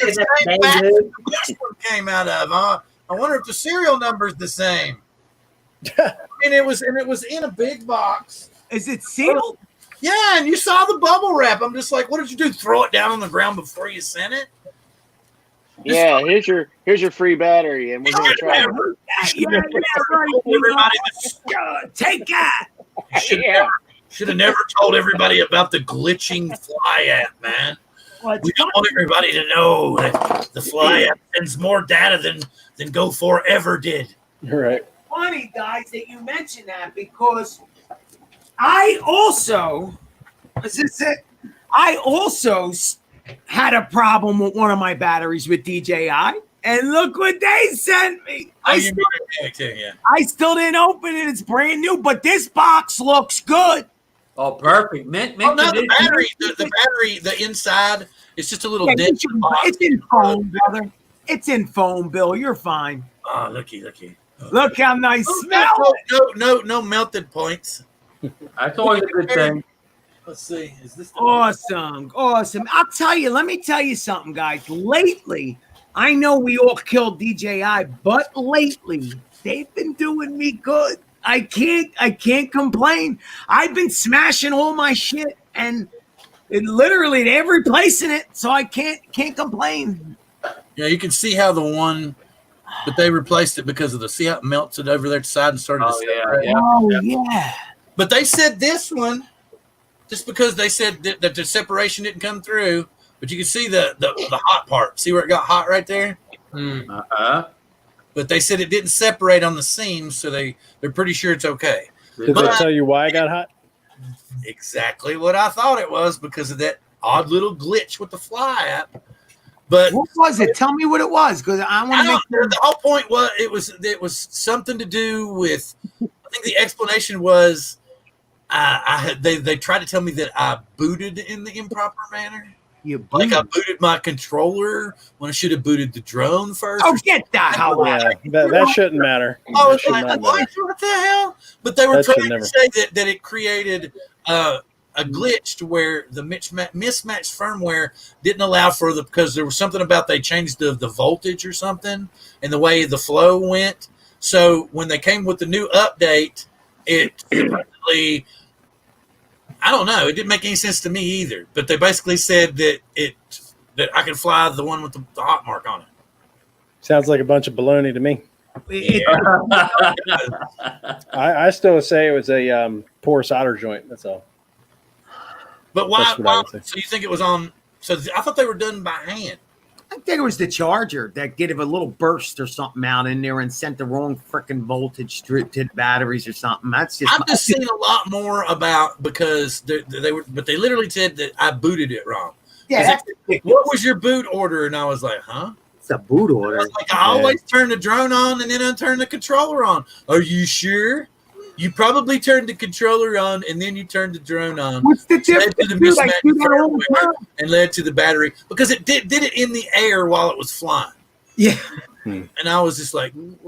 [SPEAKER 1] This one came out of. I wonder if the serial number is the same. And it was in a big box.
[SPEAKER 6] Is it sealed?
[SPEAKER 1] Yeah, and you saw the bubble wrap. I'm just like, what did you do? Throw it down on the ground before you sent it?
[SPEAKER 5] Yeah, here's your free battery, and we're gonna try it.
[SPEAKER 6] Take that.
[SPEAKER 1] Should have never told everybody about the glitching fly app, man. We don't want everybody to know that the fly app sends more data than Go4 ever did.
[SPEAKER 3] Right.
[SPEAKER 6] Funny, guys, that you mentioned that, because I also had a problem with one of my batteries with DJI, and look what they sent me. I still didn't open it. It's brand new, but this box looks good.
[SPEAKER 7] Oh, perfect. Mint
[SPEAKER 1] no, the battery, the inside, it's just a little dent.
[SPEAKER 6] It's in foam, brother. It's in foam, Bill. You're fine.
[SPEAKER 1] Oh, looky. Oh.
[SPEAKER 6] Look how nice. Smell it.
[SPEAKER 1] No melted points.
[SPEAKER 7] That's always a good thing.
[SPEAKER 1] Let's see. Is this
[SPEAKER 6] awesome? Let me tell you something, guys. Lately, I know we all killed DJI, but lately they've been doing me good. I can't complain. I've been smashing all my shit, and literally they're replacing it, so I can't complain.
[SPEAKER 1] Yeah, you can see how the one, but they replaced it because of see how it melts it over there to the side and started to separate.
[SPEAKER 6] Yeah.
[SPEAKER 1] But they said this one, just because they said that the separation didn't come through, but you can see the hot part. See where it got hot right there?
[SPEAKER 7] Uh-huh.
[SPEAKER 1] But they said it didn't separate on the seams, so they're pretty sure it's okay.
[SPEAKER 3] Did they tell you why I got hot?
[SPEAKER 1] Exactly what I thought it was because of that odd little glitch with the fly app. But
[SPEAKER 6] what was it? Tell me what it was, because I want to make sure.
[SPEAKER 1] The whole point was it was something to do with. I think the explanation was they tried to tell me that I booted in the improper manner. Like I booted my controller when I should have booted the drone first.
[SPEAKER 6] Oh, get the hell out!
[SPEAKER 3] That shouldn't matter.
[SPEAKER 1] I was like, what the hell? But they were trying to say that it created a glitch to where the mismatched firmware didn't allow for because there was something about they changed the voltage or something and the way the flow went. So when they came with the new update, it really, I don't know. It didn't make any sense to me either. But they basically said that I could fly the one with the hot mark on it.
[SPEAKER 3] Sounds like a bunch of baloney to me.
[SPEAKER 1] Yeah.
[SPEAKER 3] I still say it was a poor solder joint. That's all.
[SPEAKER 1] But why so you think it was on? So I thought they were done by hand.
[SPEAKER 6] I think it was the charger that gave a little burst or something out in there and sent the wrong freaking voltage to the batteries or something. That's just.
[SPEAKER 1] I've just seen a lot more about because they literally said that I booted it wrong.
[SPEAKER 6] Yeah.
[SPEAKER 1] What was your boot order? And I was like, huh?
[SPEAKER 6] It's a boot order.
[SPEAKER 1] I always turn the drone on and then I turn the controller on. Are you sure? You probably turned the controller on and then you turned the drone on.
[SPEAKER 6] What's the difference?
[SPEAKER 1] Led to the mismatched firmware and led to the battery because it did it in the air while it was flying.
[SPEAKER 6] Yeah.
[SPEAKER 1] And I was just like,
[SPEAKER 3] you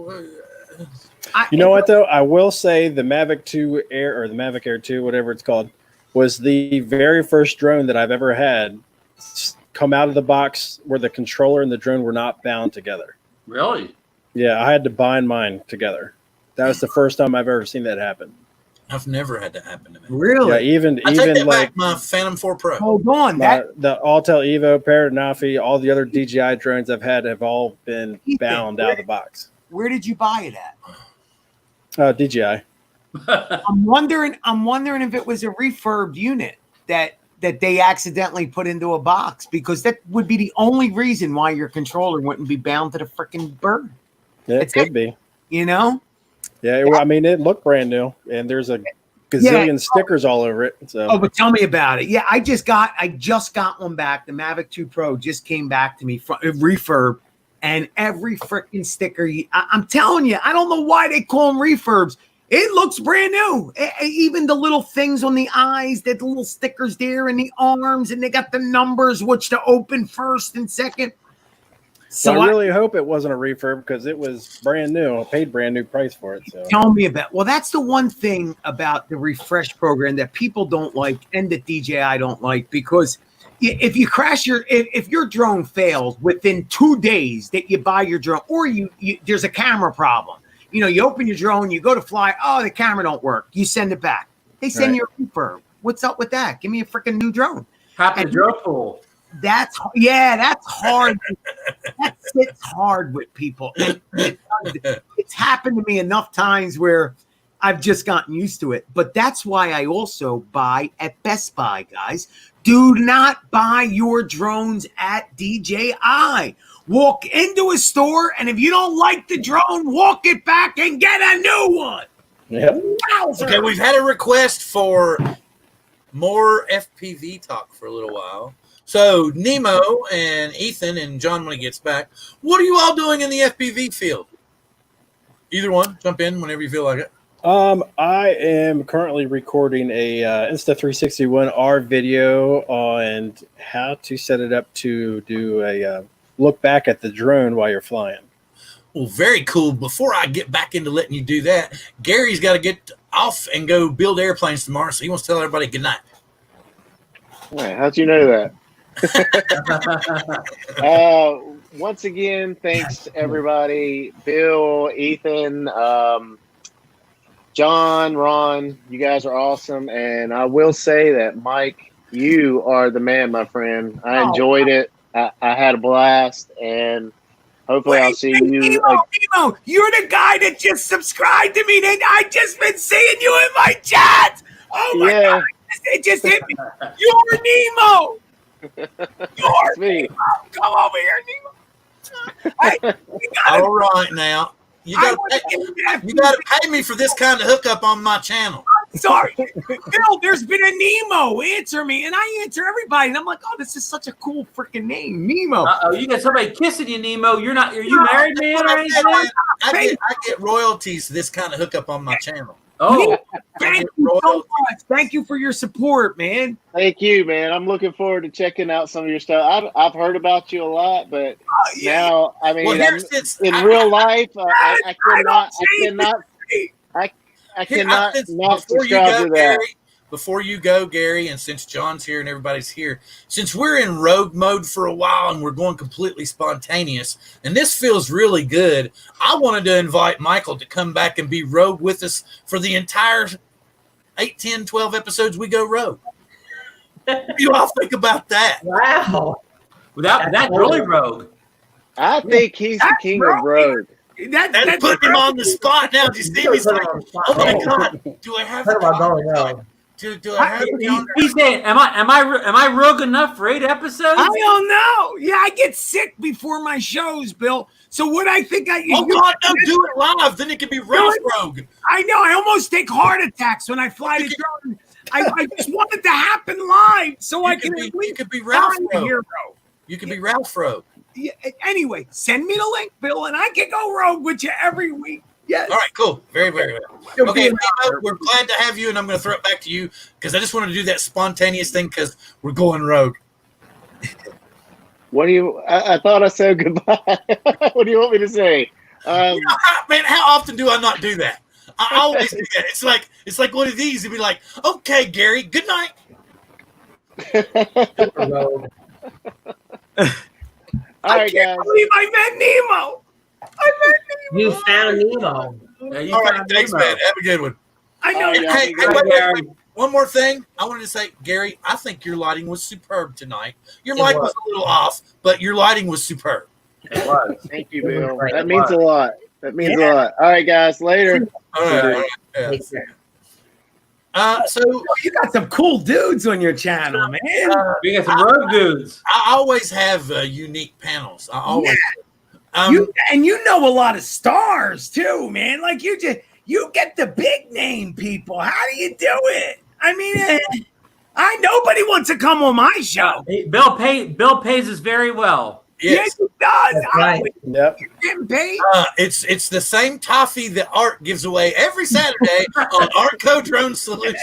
[SPEAKER 3] know what though? I will say the Mavic 2 Air or the Mavic Air 2, whatever it's called, was the very first drone that I've ever had come out of the box where the controller and the drone were not bound together.
[SPEAKER 7] Really?
[SPEAKER 3] Yeah, I had to bind mine together. That was the first time I've ever seen that happen.
[SPEAKER 1] I've never had that happen to me.
[SPEAKER 6] Really?
[SPEAKER 3] Yeah, even like
[SPEAKER 1] my Phantom 4 Pro.
[SPEAKER 6] Hold on,
[SPEAKER 3] the Altel Evo, Paradnafi, all the other DJI drones I've had have all been bound out of the box.
[SPEAKER 6] Where did you buy it at?
[SPEAKER 3] DJI.
[SPEAKER 6] I'm wondering if it was a refurbed unit that they accidentally put into a box, because that would be the only reason why your controller wouldn't be bound to the freaking bird.
[SPEAKER 3] Yeah, it could be.
[SPEAKER 6] You know?
[SPEAKER 3] Yeah, I mean, it looked brand new, and there's a gazillion stickers all over it. So.
[SPEAKER 6] Oh, but tell me about it. Yeah, I just got one back. The Mavic 2 Pro just came back to me from refurb, and every freaking sticker. I'm telling you, I don't know why they call them refurbs. It looks brand new. Even the little things on the eyes, that little stickers there, and the arms, and they got the numbers, which to open first and second.
[SPEAKER 3] So I really hope it wasn't a refurb because it was brand new. I paid brand new price for it. So
[SPEAKER 6] tell me about. Well, that's the one thing about the refresh program that people don't like, and that DJI don't like, because if you crash if your drone fails within 2 days that you buy your drone, or you there's a camera problem. You know, you open your drone, you go to fly. Oh, the camera don't work. You send it back. They send you a refurb. What's up with that? Give me a freaking new drone.
[SPEAKER 7] Happy drone pool.
[SPEAKER 6] That's hard. That sits hard with people. It's happened to me enough times where I've just gotten used to it. But that's why I also buy at Best Buy, guys. Do not buy your drones at DJI. Walk into a store, and if you don't like the drone, walk it back and get a new one.
[SPEAKER 3] Yep.
[SPEAKER 1] Okay, we've had a request for more FPV talk for a little while. So Nemo and Ethan and John, when he gets back, what are you all doing in the FPV field? Either one, jump in whenever you feel like it.
[SPEAKER 3] I am currently recording a Insta361R video on how to set it up to do a look back at the drone while you're flying.
[SPEAKER 1] Well, very cool. Before I get back into letting you do that, Gary's got to get off and go build airplanes tomorrow, so he wants to tell everybody good night.
[SPEAKER 5] Wait, how'd you know that? Once again, thanks everybody. Bill, Ethan, John, Ron, you guys are awesome. And I will say that, Mike, you are the man, my friend. I enjoyed it. I had a blast, and hopefully I'll see you.
[SPEAKER 6] Nemo, you're the guy that just subscribed to me. I just been seeing you in my chat. Oh my God, it just hit me. You're Nemo. You're
[SPEAKER 5] me.
[SPEAKER 6] Nemo. Come over here, Nemo. Hey,
[SPEAKER 1] all right now. You gotta pay me for this kind of hookup on my channel.
[SPEAKER 6] Sorry, Bill, there's been a Nemo. Answer me. And I answer everybody. And I'm like, oh, this is such a cool freaking name, Nemo.
[SPEAKER 7] Uh-oh, you got somebody kissing you, Nemo. Are you married, man, or anything?
[SPEAKER 1] I get royalties for this kind of hookup on my channel.
[SPEAKER 7] Oh,
[SPEAKER 6] Thank you so much. Thank you for your support, man.
[SPEAKER 5] Thank you, man. I'm looking forward to checking out some of your stuff. I've heard about you a lot, but now, I mean, in real life, I cannot not subscribe to that.
[SPEAKER 1] Gary, before you go, Gary, and since John's here and everybody's here, since we're in rogue mode for a while and we're going completely spontaneous, and this feels really good, I wanted to invite Michael to come back and be rogue with us for the entire 8, 10, 12 episodes we go rogue. What do you all think about that?
[SPEAKER 2] Wow.
[SPEAKER 7] That's really rogue.
[SPEAKER 5] I think he's the king of rogue.
[SPEAKER 1] That's putting him on the spot now. Do you see me? He's like, oh my God, do I have to do I have
[SPEAKER 7] He's saying, am I rogue enough for 8 episodes?
[SPEAKER 6] I don't know. Yeah, I get sick before my shows, Bill. So what I think
[SPEAKER 1] oh God, don't do it live. Then it can be Ralph Rogue.
[SPEAKER 6] I know. I almost take heart attacks when I fly to drone. I just want it to happen live so I can.
[SPEAKER 1] You could be Ralph Rogue. You could be Ralph Rogue.
[SPEAKER 6] Yeah, anyway, send me the link, Bill, and I can go rogue with you every week. Yes.
[SPEAKER 1] All right, cool. Very, very well. Okay, Nemo, we're glad to have you, and I'm going to throw it back to you because I just wanted to do that spontaneous thing because we're going rogue.
[SPEAKER 5] What do you? I thought I said goodbye. What do you want me to say?
[SPEAKER 1] Man, how often do I not do that? I always do that. It's like one of these. It'd be like, okay, Gary, good night.
[SPEAKER 5] All right, guys.
[SPEAKER 6] I can't believe I met Nemo.
[SPEAKER 2] You found Nemo.
[SPEAKER 7] Yeah,
[SPEAKER 1] all right, thanks, man. Have a good one.
[SPEAKER 6] I know.
[SPEAKER 1] Hey, wait. One more thing. I wanted to say, Gary, I think your lighting was superb tonight. Your mic was a little off, but your lighting was superb.
[SPEAKER 5] It was. Thank you, Bill. That means a lot. That means a lot. All right, guys. Later.
[SPEAKER 1] All right. So
[SPEAKER 6] you got some cool dudes on your channel, man.
[SPEAKER 7] We got some rogue dudes.
[SPEAKER 1] I always have unique panels. I always.
[SPEAKER 6] You know a lot of stars too, man. Like you get the big name people. How do you do it? I mean, nobody wants to come on my show.
[SPEAKER 7] Bill pays us very well.
[SPEAKER 6] Yes, he does.
[SPEAKER 2] Right.
[SPEAKER 3] Yep.
[SPEAKER 6] You're getting paid.
[SPEAKER 1] It's the same toffee that Art gives away every Saturday on Art Co Drone Solutions.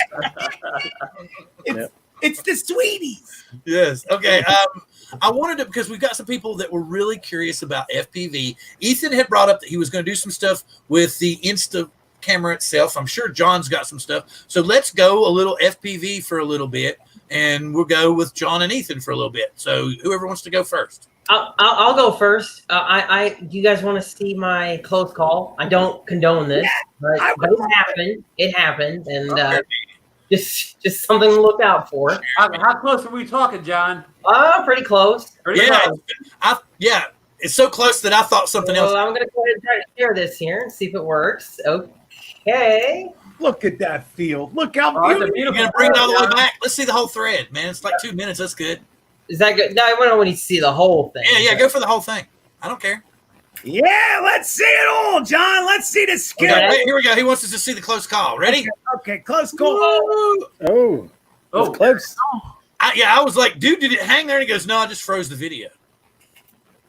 [SPEAKER 6] It's the sweeties.
[SPEAKER 1] Yes. Okay. I wanted to, because we've got some people that were really curious about FPV. Ethan had brought up that he was going to do some stuff with the Insta camera itself. I'm sure John's got some stuff. So let's go a little FPV for a little bit, and we'll go with John and Ethan for a little bit. So whoever wants to go first.
[SPEAKER 2] I'll go first. Do you guys want to see my close call? I don't condone this, but it happened. It happened, and just something to look out for.
[SPEAKER 7] How close are we talking, John?
[SPEAKER 2] Pretty close.
[SPEAKER 7] Pretty close.
[SPEAKER 1] It's so close that I thought something else.
[SPEAKER 2] I'm going to go ahead and try to share this here and see if it works. Okay.
[SPEAKER 6] Look at that field. Look how
[SPEAKER 7] beautiful.
[SPEAKER 1] You're going to bring it all the way back. Let's see the whole thread, man. It's like 2 minutes. That's good.
[SPEAKER 2] Is that good? No, I want to see the whole thing.
[SPEAKER 1] Yeah, go for the whole thing. I don't care.
[SPEAKER 6] Yeah, let's see it all, John. Let's see the skill.
[SPEAKER 1] Okay, here we go. He wants us to see the close call. Ready?
[SPEAKER 6] Okay, close call.
[SPEAKER 3] Oh, close.
[SPEAKER 1] I was like, dude, did it hang there? And he goes, no, I just froze the video.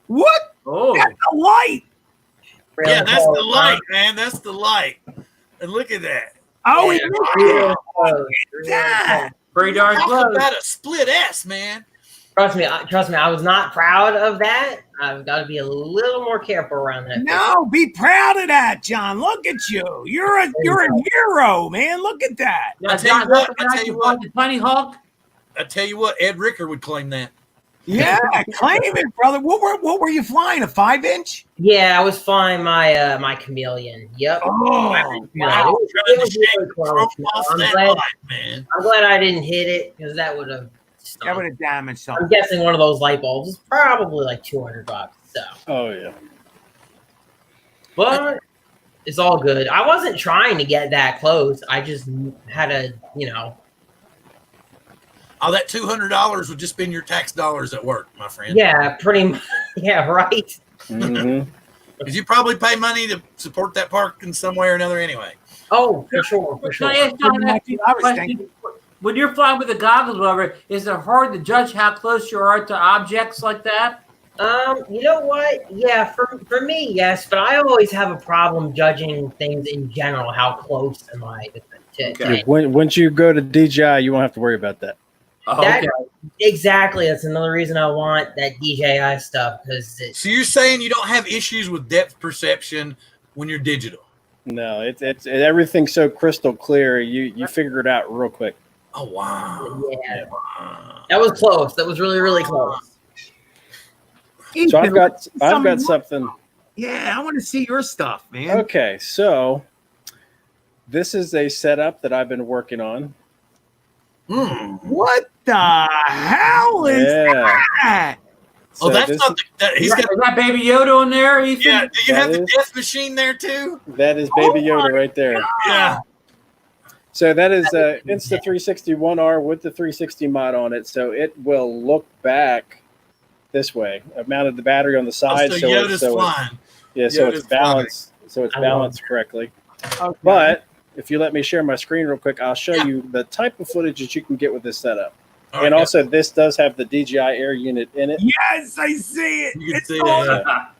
[SPEAKER 6] What?
[SPEAKER 7] Oh,
[SPEAKER 6] that's the light.
[SPEAKER 1] Yeah, that's the light, man. That's the light. And look at that.
[SPEAKER 6] Oh,
[SPEAKER 2] yeah.
[SPEAKER 6] Yeah.
[SPEAKER 7] Pretty darn
[SPEAKER 1] Talk
[SPEAKER 7] close.
[SPEAKER 1] about a split S, man.
[SPEAKER 2] Trust me. I was not proud of that. I've got to be a little more careful around that.
[SPEAKER 6] No, be proud of that, John. Look at you. You're a hero, man. Look at that.
[SPEAKER 7] Yeah,
[SPEAKER 1] I tell you what.
[SPEAKER 7] The Tiny Hawk.
[SPEAKER 1] I tell you what, Ed Ricker would claim that.
[SPEAKER 6] Yeah, claim it, brother. What were you flying? A 5-inch?
[SPEAKER 2] Yeah, I was flying my my Chameleon. Yep.
[SPEAKER 6] Oh,
[SPEAKER 1] wow.
[SPEAKER 2] It was really close. I'm glad I didn't hit it because that would have
[SPEAKER 6] damaged something.
[SPEAKER 2] I'm guessing one of those light bulbs is probably like $200. So.
[SPEAKER 3] Oh yeah.
[SPEAKER 2] But it's all good. I wasn't trying to get that close. I just had to,
[SPEAKER 1] All that $200 would just been your tax dollars at work, my friend.
[SPEAKER 2] Yeah, pretty much. Yeah, right.
[SPEAKER 3] Mm-hmm.
[SPEAKER 1] Because you probably pay money to support that park in some way or another anyway.
[SPEAKER 2] Oh, for sure, for
[SPEAKER 7] Can I
[SPEAKER 2] sure.
[SPEAKER 7] ask John a question? When you're flying with the goggles, whatever, is it hard to judge how close you are to objects like that?
[SPEAKER 2] You know what? Yeah, for me, yes, but I always have a problem judging things in general. How close am I to
[SPEAKER 7] Okay.
[SPEAKER 3] Once you go to DJI, you won't have to worry about that.
[SPEAKER 7] Oh,
[SPEAKER 2] that?
[SPEAKER 7] okay.
[SPEAKER 2] Exactly. That's another reason I want that DJI stuff because
[SPEAKER 1] So you're saying you don't have issues with depth perception when you're digital?
[SPEAKER 3] No, it's everything's so crystal clear. You figure it out real quick.
[SPEAKER 1] Oh wow!
[SPEAKER 2] yeah, that was close. That was really, really close.
[SPEAKER 3] So I've got something.
[SPEAKER 6] Yeah, I want to see your stuff, man.
[SPEAKER 3] Okay, so this is a setup that I've been working on.
[SPEAKER 6] What the hell is that?
[SPEAKER 1] Oh,
[SPEAKER 3] So
[SPEAKER 1] that's
[SPEAKER 3] this-
[SPEAKER 1] not. He's got.
[SPEAKER 7] Is that Baby Yoda on there, Ethan?
[SPEAKER 1] Yeah. Do you have the
[SPEAKER 3] is-
[SPEAKER 1] death machine there too?
[SPEAKER 3] That is Baby Yoda right there.
[SPEAKER 1] Yeah.
[SPEAKER 3] So that is Insta360 1R with the 360 mod on it. So it will look back this way. I've mounted the battery on the side,
[SPEAKER 1] so
[SPEAKER 3] so
[SPEAKER 1] Yoda's flying.
[SPEAKER 3] so
[SPEAKER 1] Yoda's
[SPEAKER 3] it's balanced. So it's
[SPEAKER 2] I
[SPEAKER 3] balanced correctly.
[SPEAKER 6] Okay.
[SPEAKER 3] But if you let me share my screen real quick, I'll show you the type of footage that you can get with this setup.
[SPEAKER 1] All
[SPEAKER 3] And
[SPEAKER 1] right,
[SPEAKER 3] also, this does have the DJI Air unit in it.
[SPEAKER 6] Yes, I see it.
[SPEAKER 1] You can
[SPEAKER 6] It's
[SPEAKER 1] see
[SPEAKER 6] awesome.
[SPEAKER 1] that.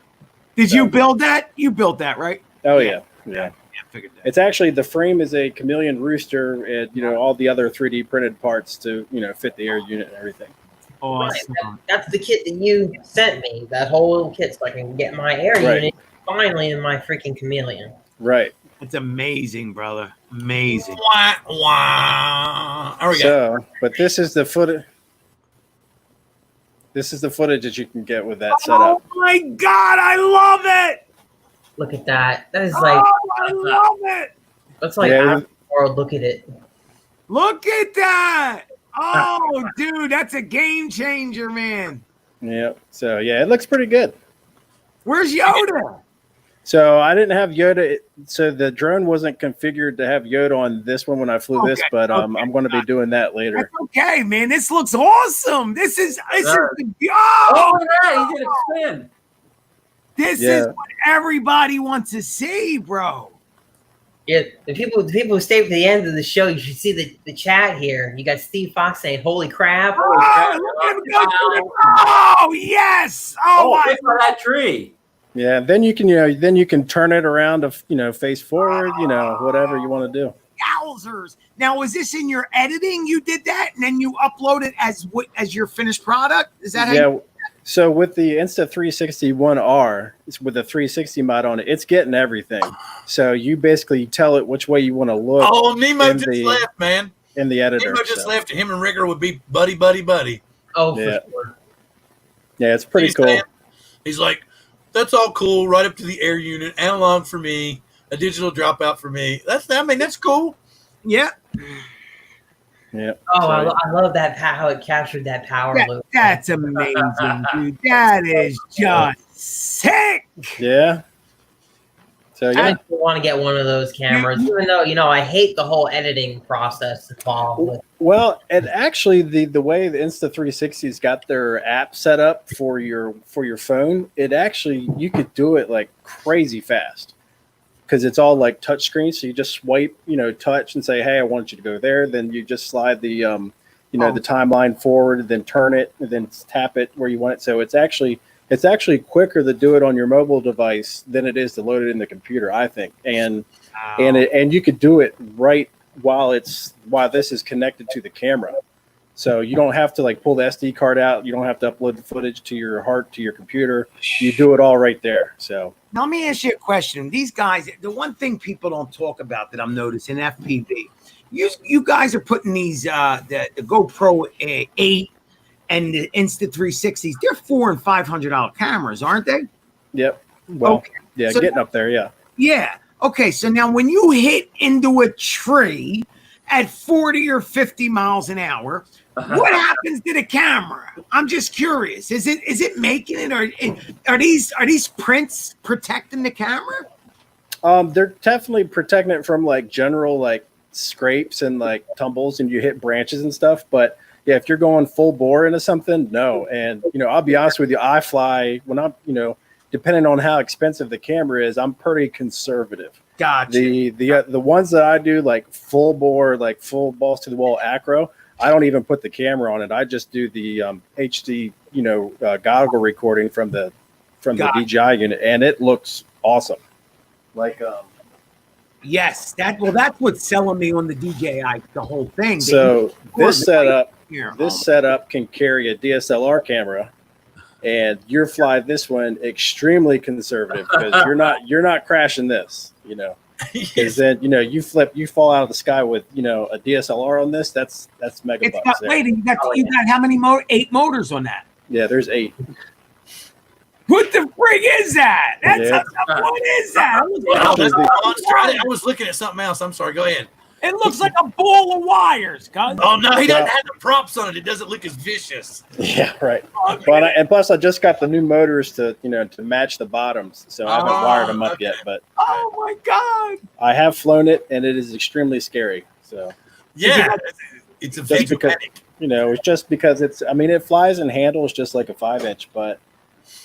[SPEAKER 6] Did you build that? You built that, right?
[SPEAKER 3] Oh yeah.
[SPEAKER 6] Yeah, figured that.
[SPEAKER 3] It's actually the frame is a chameleon rooster, and all the other 3D printed parts to fit the air unit and everything.
[SPEAKER 6] Awesome.
[SPEAKER 2] That's the kit that you sent me. That whole little kit, so I can get my air
[SPEAKER 3] Right.
[SPEAKER 2] unit finally in my freaking chameleon.
[SPEAKER 3] Right.
[SPEAKER 6] It's amazing, brother. Amazing.
[SPEAKER 1] Wah, wah. There we go.
[SPEAKER 3] So, but this is the footage. This is the footage that you can get with that setup.
[SPEAKER 6] Oh my God, I love it.
[SPEAKER 2] Look at that. That is like
[SPEAKER 6] I love it.
[SPEAKER 2] that's like
[SPEAKER 3] Yeah.
[SPEAKER 2] out of the world. Look at it.
[SPEAKER 6] Look at that. Oh, dude, that's a game changer, man.
[SPEAKER 3] Yeah. So yeah, it looks pretty good.
[SPEAKER 6] Where's Yoda?
[SPEAKER 3] So I didn't have Yoda. So the drone wasn't configured to have Yoda on this one when I flew this,
[SPEAKER 6] Okay,
[SPEAKER 3] but
[SPEAKER 6] okay.
[SPEAKER 3] I'm going to be doing that later.
[SPEAKER 6] That's okay, man. This looks awesome. This is
[SPEAKER 7] Oh,
[SPEAKER 6] oh,
[SPEAKER 7] look at that. He did a spin.
[SPEAKER 6] this
[SPEAKER 3] Yeah.
[SPEAKER 6] is what everybody wants to see, bro.
[SPEAKER 2] Yeah, the people who stay to the end of the show, you should see the chat here. You got Steve Fox saying, "Holy crap!"
[SPEAKER 6] Oh, look at him go through the- oh, yes. Oh,
[SPEAKER 7] Oh,
[SPEAKER 6] my
[SPEAKER 7] look at that tree.
[SPEAKER 3] Yeah. Then you can turn it around to face forward. Whatever you want to do.
[SPEAKER 6] Yowzers. Now, was this in your editing? You did that, and then you upload it as your finished product? Is that how
[SPEAKER 3] Yeah.
[SPEAKER 6] you,
[SPEAKER 3] So with the Insta360 1R, it's with the 360 mod on it, it's getting everything. So you basically tell it which way you want to look
[SPEAKER 1] Oh, Nemo
[SPEAKER 3] in
[SPEAKER 1] just
[SPEAKER 3] the-
[SPEAKER 1] left, man.
[SPEAKER 3] in the editor.
[SPEAKER 1] Nemo just
[SPEAKER 3] so.
[SPEAKER 1] left. Him and Rigger would be buddy, buddy, buddy.
[SPEAKER 2] Oh, for
[SPEAKER 3] Yeah.
[SPEAKER 2] sure.
[SPEAKER 3] Yeah, it's pretty
[SPEAKER 1] He's
[SPEAKER 3] cool.
[SPEAKER 1] saying- He's like, that's all cool, right up to the air unit, analog for me, a digital dropout for me. That's cool.
[SPEAKER 6] yeah.
[SPEAKER 3] Yeah.
[SPEAKER 2] Oh,
[SPEAKER 3] So,
[SPEAKER 2] I love that how it captured that power loop.
[SPEAKER 6] That's amazing, dude. That is just sick.
[SPEAKER 3] yeah. So
[SPEAKER 2] I
[SPEAKER 3] yeah.
[SPEAKER 2] want to get one of those cameras, even though I hate the whole editing process involved with.
[SPEAKER 3] Well, and actually the way the Insta360's got their app set up for your phone, it actually you could do it like crazy fast. Because it's all like touch screen, so you just swipe, touch and say, "Hey, I want you to go there." Then you just slide the, the timeline forward, then turn it, and then tap it where you want it. So it's actually quicker to do it on your mobile device than it is to load it in the computer, I think. And you could do it right while this is connected to the camera. So you don't have to like pull the SD card out. You don't have to upload the footage to your computer. You do it all right there. So.
[SPEAKER 6] Now, let me ask you a question. These guys, the one thing people don't talk about that I'm noticing, FPV, you guys are putting these the GoPro 8 and the Insta360s. They're $400 and $500 cameras, aren't they?
[SPEAKER 3] Yep. Well,
[SPEAKER 6] Okay.
[SPEAKER 3] yeah,
[SPEAKER 6] So-
[SPEAKER 3] getting up there. Yeah.
[SPEAKER 6] Yeah. Okay. So now, when you hit into a tree at 40 or 50 miles an hour, what happens to the camera? I'm just curious. Is it making it, or are these prints protecting the camera?
[SPEAKER 3] They're definitely protecting it from like general like scrapes and like tumbles and you hit branches and stuff. But yeah, if you're going full bore into something, no. And I'll be honest with you, I fly when I'm depending on how expensive the camera is, I'm pretty conservative.
[SPEAKER 6] Gotcha.
[SPEAKER 3] The ones that I do, like full bore, like full balls to the wall acro, I don't even put the camera on it. I just do the HD, goggle recording from the DJI unit, and it looks awesome. Like,
[SPEAKER 6] yes, that's what's selling me on the DJI, the whole thing.
[SPEAKER 3] So this setup can carry a DSLR camera, and you're flying this one extremely conservative because you're not crashing this, because then you fall out of the sky with a DSLR on this. That's mega.
[SPEAKER 6] It's got, wait, you got how many 8 motors on that?
[SPEAKER 3] Yeah, there's 8.
[SPEAKER 6] What the frig is that? What is that?
[SPEAKER 1] I was looking at something else. I'm sorry. Go ahead.
[SPEAKER 6] It looks like a ball of wires, cuz.
[SPEAKER 1] Oh no, he doesn't have the props on it. It doesn't look as vicious.
[SPEAKER 3] Yeah, right. But and plus, I just got the new motors to match the bottoms, so I haven't wired them up yet. But
[SPEAKER 6] oh my god,
[SPEAKER 3] I have flown it, and it is extremely scary. So
[SPEAKER 1] yeah, it's a
[SPEAKER 3] just because it's just because it's. I mean, it flies and handles just like a 5-inch, but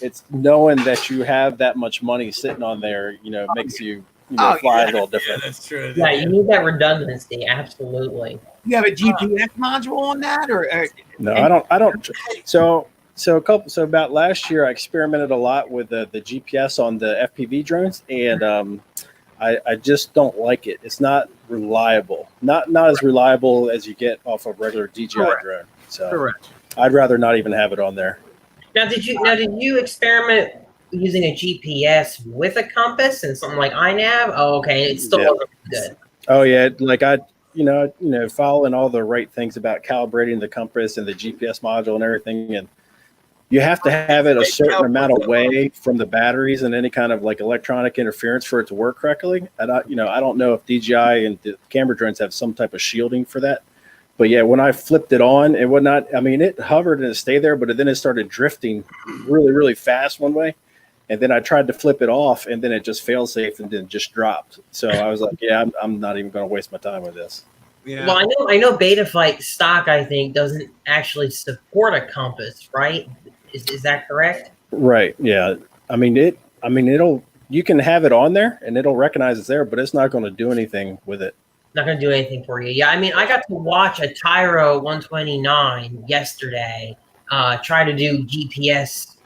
[SPEAKER 3] it's knowing that you have that much money sitting on there, makes you. Fly a little different.
[SPEAKER 1] Yeah, that's true.
[SPEAKER 2] Yeah, you need that redundancy. Absolutely.
[SPEAKER 6] You have a GPS module on that, or
[SPEAKER 3] no? I don't. So about last year, I experimented a lot with the GPS on the FPV drones, and I just don't like it. It's not reliable. Not as reliable as you get off a regular DJI drone. So
[SPEAKER 6] correct.
[SPEAKER 3] I'd rather not even have it on there.
[SPEAKER 2] Now, did you experiment using a GPS with a compass and something like iNav? Oh, okay. It still wasn't good.
[SPEAKER 3] Oh yeah, like I, following all the right things about calibrating the compass and the GPS module and everything, and you have to have it a certain amount away from the batteries and any kind of like electronic interference for it to work correctly. And I don't know if DJI and the camera drones have some type of shielding for that. But yeah, when I flipped it on, it would not. I mean, it hovered and it stayed there, but then it started drifting really, really fast one way. And then I tried to flip it off, and then it just failed safe and then just dropped. So I was like, yeah, I'm not even going to waste my time with this.
[SPEAKER 6] Yeah.
[SPEAKER 2] Well, I know Betaflight stock, I think, doesn't actually support a compass, right? Is that correct?
[SPEAKER 3] Right. Yeah. I mean, you can have it on there and it'll recognize it's there, but it's not going to do anything with it.
[SPEAKER 2] Not going to do anything for you. Yeah. I mean, I got to watch a Tyro 129 yesterday, try to do GPS,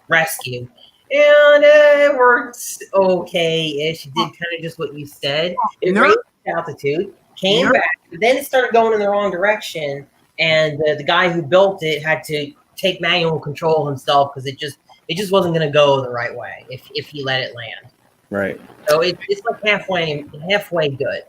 [SPEAKER 2] rescue. And it works okay-ish. It did kind of just what you said. It raised altitude, came back, but then it started going in the wrong direction. And the guy who built it had to take manual control himself because it just wasn't going to go the right way if he let it land.
[SPEAKER 3] Right.
[SPEAKER 2] So it's like halfway good.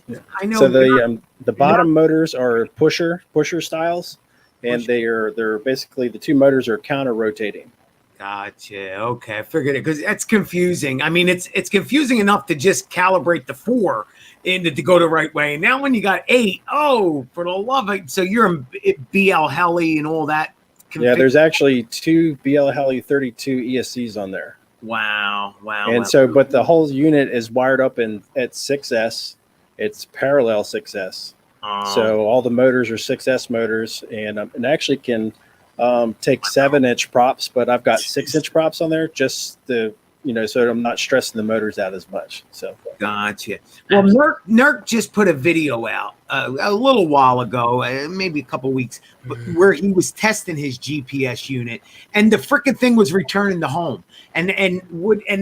[SPEAKER 3] Yeah. I know. So the bottom motors are pusher styles, and they're basically the 2 motors are counter rotating.
[SPEAKER 6] Gotcha. Okay, I figured it because that's confusing. I mean, it's confusing enough to just calibrate the 4 to go the right way. Now, when you got 8, oh, for the love of it! So you're in BL Heli and all that.
[SPEAKER 3] Yeah, there's actually 2 BL Heli 32 ESCs on there.
[SPEAKER 6] Wow.
[SPEAKER 3] And so, but the whole unit is wired up at 6S. It's parallel 6S. So all the motors are 6S motors, and actually can. Take 7-inch props, but I've got 6-inch props on there just to, so I'm not stressing the motors out as much. So
[SPEAKER 6] gotcha. Well, Nurk just put a video out a little while ago, maybe a couple weeks, where he was testing his GPS unit, and the freaking thing was returning to home, and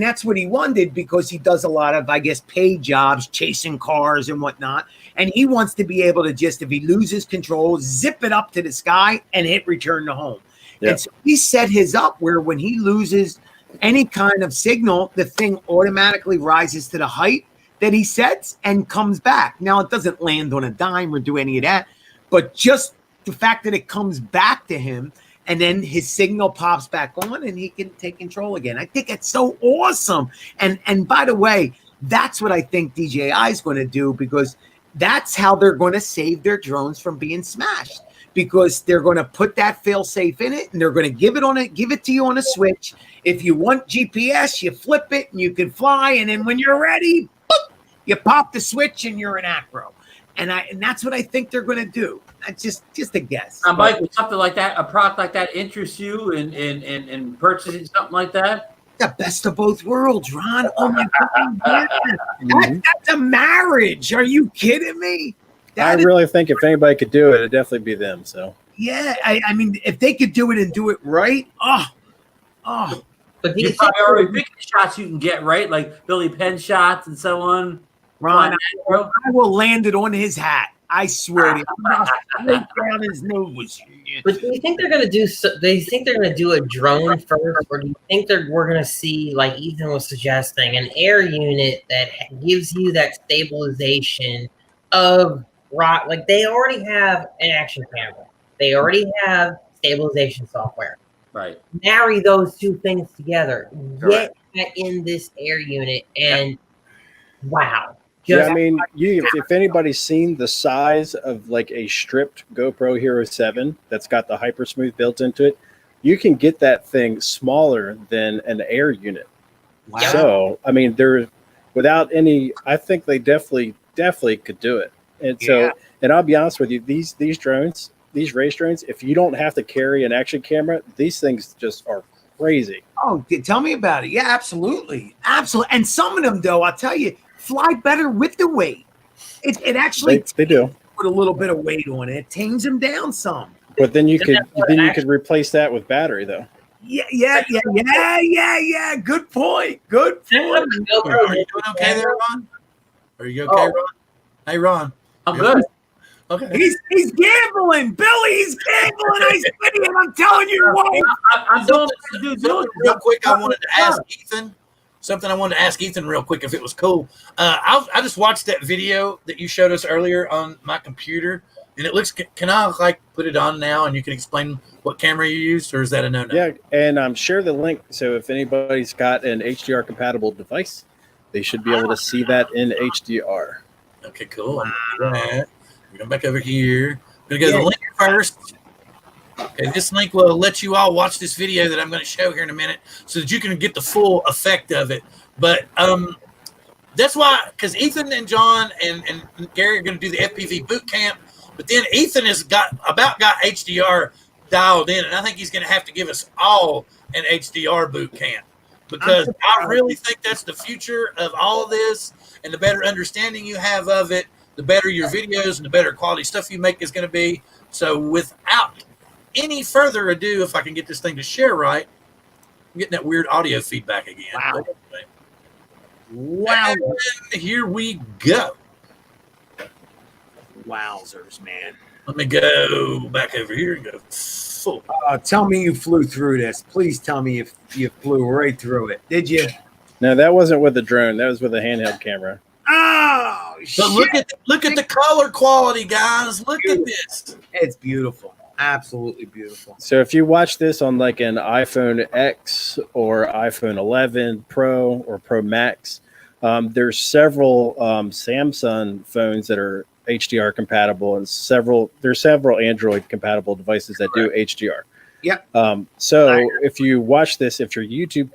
[SPEAKER 6] that's what he wanted because he does a lot of, I guess, paid jobs, chasing cars and whatnot, and he wants to be able to just, if he loses control, zip it up to the sky and hit return to home. Yeah. And so he set his up where when he loses any kind of signal, the thing automatically rises to the height that he sets and comes back. Now, it doesn't land on a dime or do any of that, but just the fact that it comes back to him and then his signal pops back on and he can take control again. I think it's so awesome. And by the way, that's what I think DJI is going to do, because that's how they're going to save their drones from being smashed. Because they're going to put that fail safe in it and they're going to give it to you on a switch. If you want GPS, you flip it and you can fly. And then when you're ready, boop, you pop the switch and you're in acro. And that's what I think they're going to do. That's just a guess.
[SPEAKER 7] Mike, would something like that, a product like that, interest you in purchasing something like that?
[SPEAKER 6] The best of both worlds, Ron. Oh my God.
[SPEAKER 3] Mhm.
[SPEAKER 6] That's a marriage. Are you kidding me?
[SPEAKER 3] I
[SPEAKER 6] That is,
[SPEAKER 3] really think if anybody could do it, it'd definitely be them. So
[SPEAKER 6] yeah. I mean, if they could do it and do it right, oh.
[SPEAKER 2] But do
[SPEAKER 7] You
[SPEAKER 2] you think
[SPEAKER 7] probably already picking the shots you can get, right? Like Billy Penn shots and so on.
[SPEAKER 6] Ron,
[SPEAKER 7] Flying
[SPEAKER 6] I will land it on his hat. I swear to you. I'm straight down his nose.
[SPEAKER 2] But do you think they're gonna do? Do you think they're gonna do a drone first, or do you think we're gonna see, like Ethan was suggesting, an air unit that gives you that stabilization of rock? Like they already have an action camera, they already have stabilization software.
[SPEAKER 7] Right.
[SPEAKER 2] Marry those two things together,
[SPEAKER 7] Correct.
[SPEAKER 2] get that in this air unit, and wow.
[SPEAKER 3] yeah, I mean, if anybody's seen the size of like a stripped GoPro Hero 7 that's got the Hypersmooth built into it, you can get that thing smaller than an air unit.
[SPEAKER 6] Wow.
[SPEAKER 3] So, I mean, without any, I think they definitely could do it. And so, and I'll be honest with you, these drones, these race drones, if you don't have to carry an action camera, these things just are crazy.
[SPEAKER 6] Oh, tell me about it. Yeah, absolutely. Absolutely. And some of them, though, I'll tell you, fly better with the weight. It actually
[SPEAKER 3] They do.
[SPEAKER 6] put a little bit of weight on it. It tames them down some.
[SPEAKER 3] But then you could replace that with battery though.
[SPEAKER 6] Yeah. Good point. Good point.
[SPEAKER 1] Are you doing okay there, Ron? Are you okay, Ron? Hey, Ron.
[SPEAKER 7] I'm good.
[SPEAKER 1] Okay.
[SPEAKER 6] He's gambling, Billy. He's gambling. I see it. I'm telling you what.
[SPEAKER 7] I'm doing
[SPEAKER 1] Something real quick. I wanted to ask Ethan. Something I wanted to ask Ethan real quick, if it was cool. I just watched that video that you showed us earlier on my computer, and it looks. Can I like put it on now, and you can explain what camera you used, or is that a no-no?
[SPEAKER 3] Yeah, and share the link. So if anybody's got an HDR compatible device, they should be able to see that in HDR.
[SPEAKER 1] Okay, cool. I'm gonna do that. We're going back over here. I'm gonna go to the link first. Okay, this link will let you all watch this video that I'm going to show here in a minute, so that you can get the full effect of it. But that's why, because Ethan and John and Gary are going to do the FPV boot camp, but then Ethan has got HDR dialed in, and I think he's going to have to give us all an HDR boot camp, because I really think that's the future of all of this, and the better understanding you have of it, the better your videos and the better quality stuff you make is going to be. So without any further ado, if I can get this thing to share right, I'm getting that weird audio feedback again.
[SPEAKER 6] Wow.
[SPEAKER 1] And here we go.
[SPEAKER 6] Wowzers, man.
[SPEAKER 1] Let me go back over here and go full.
[SPEAKER 6] Tell me you flew through this. Please tell me if you flew right through it. Did you?
[SPEAKER 3] No, that wasn't with the drone. That was with a handheld camera.
[SPEAKER 6] Oh,
[SPEAKER 1] But
[SPEAKER 6] shit.
[SPEAKER 1] look at the color quality, guys. Look at this.
[SPEAKER 6] It's beautiful. Absolutely beautiful.
[SPEAKER 3] So if you watch this on like an iPhone X or iPhone 11 Pro or Pro Max, there's several Samsung phones that are HDR compatible, and there's several Android compatible devices that do HDR.
[SPEAKER 6] Yep.
[SPEAKER 3] So if you watch this, if your YouTube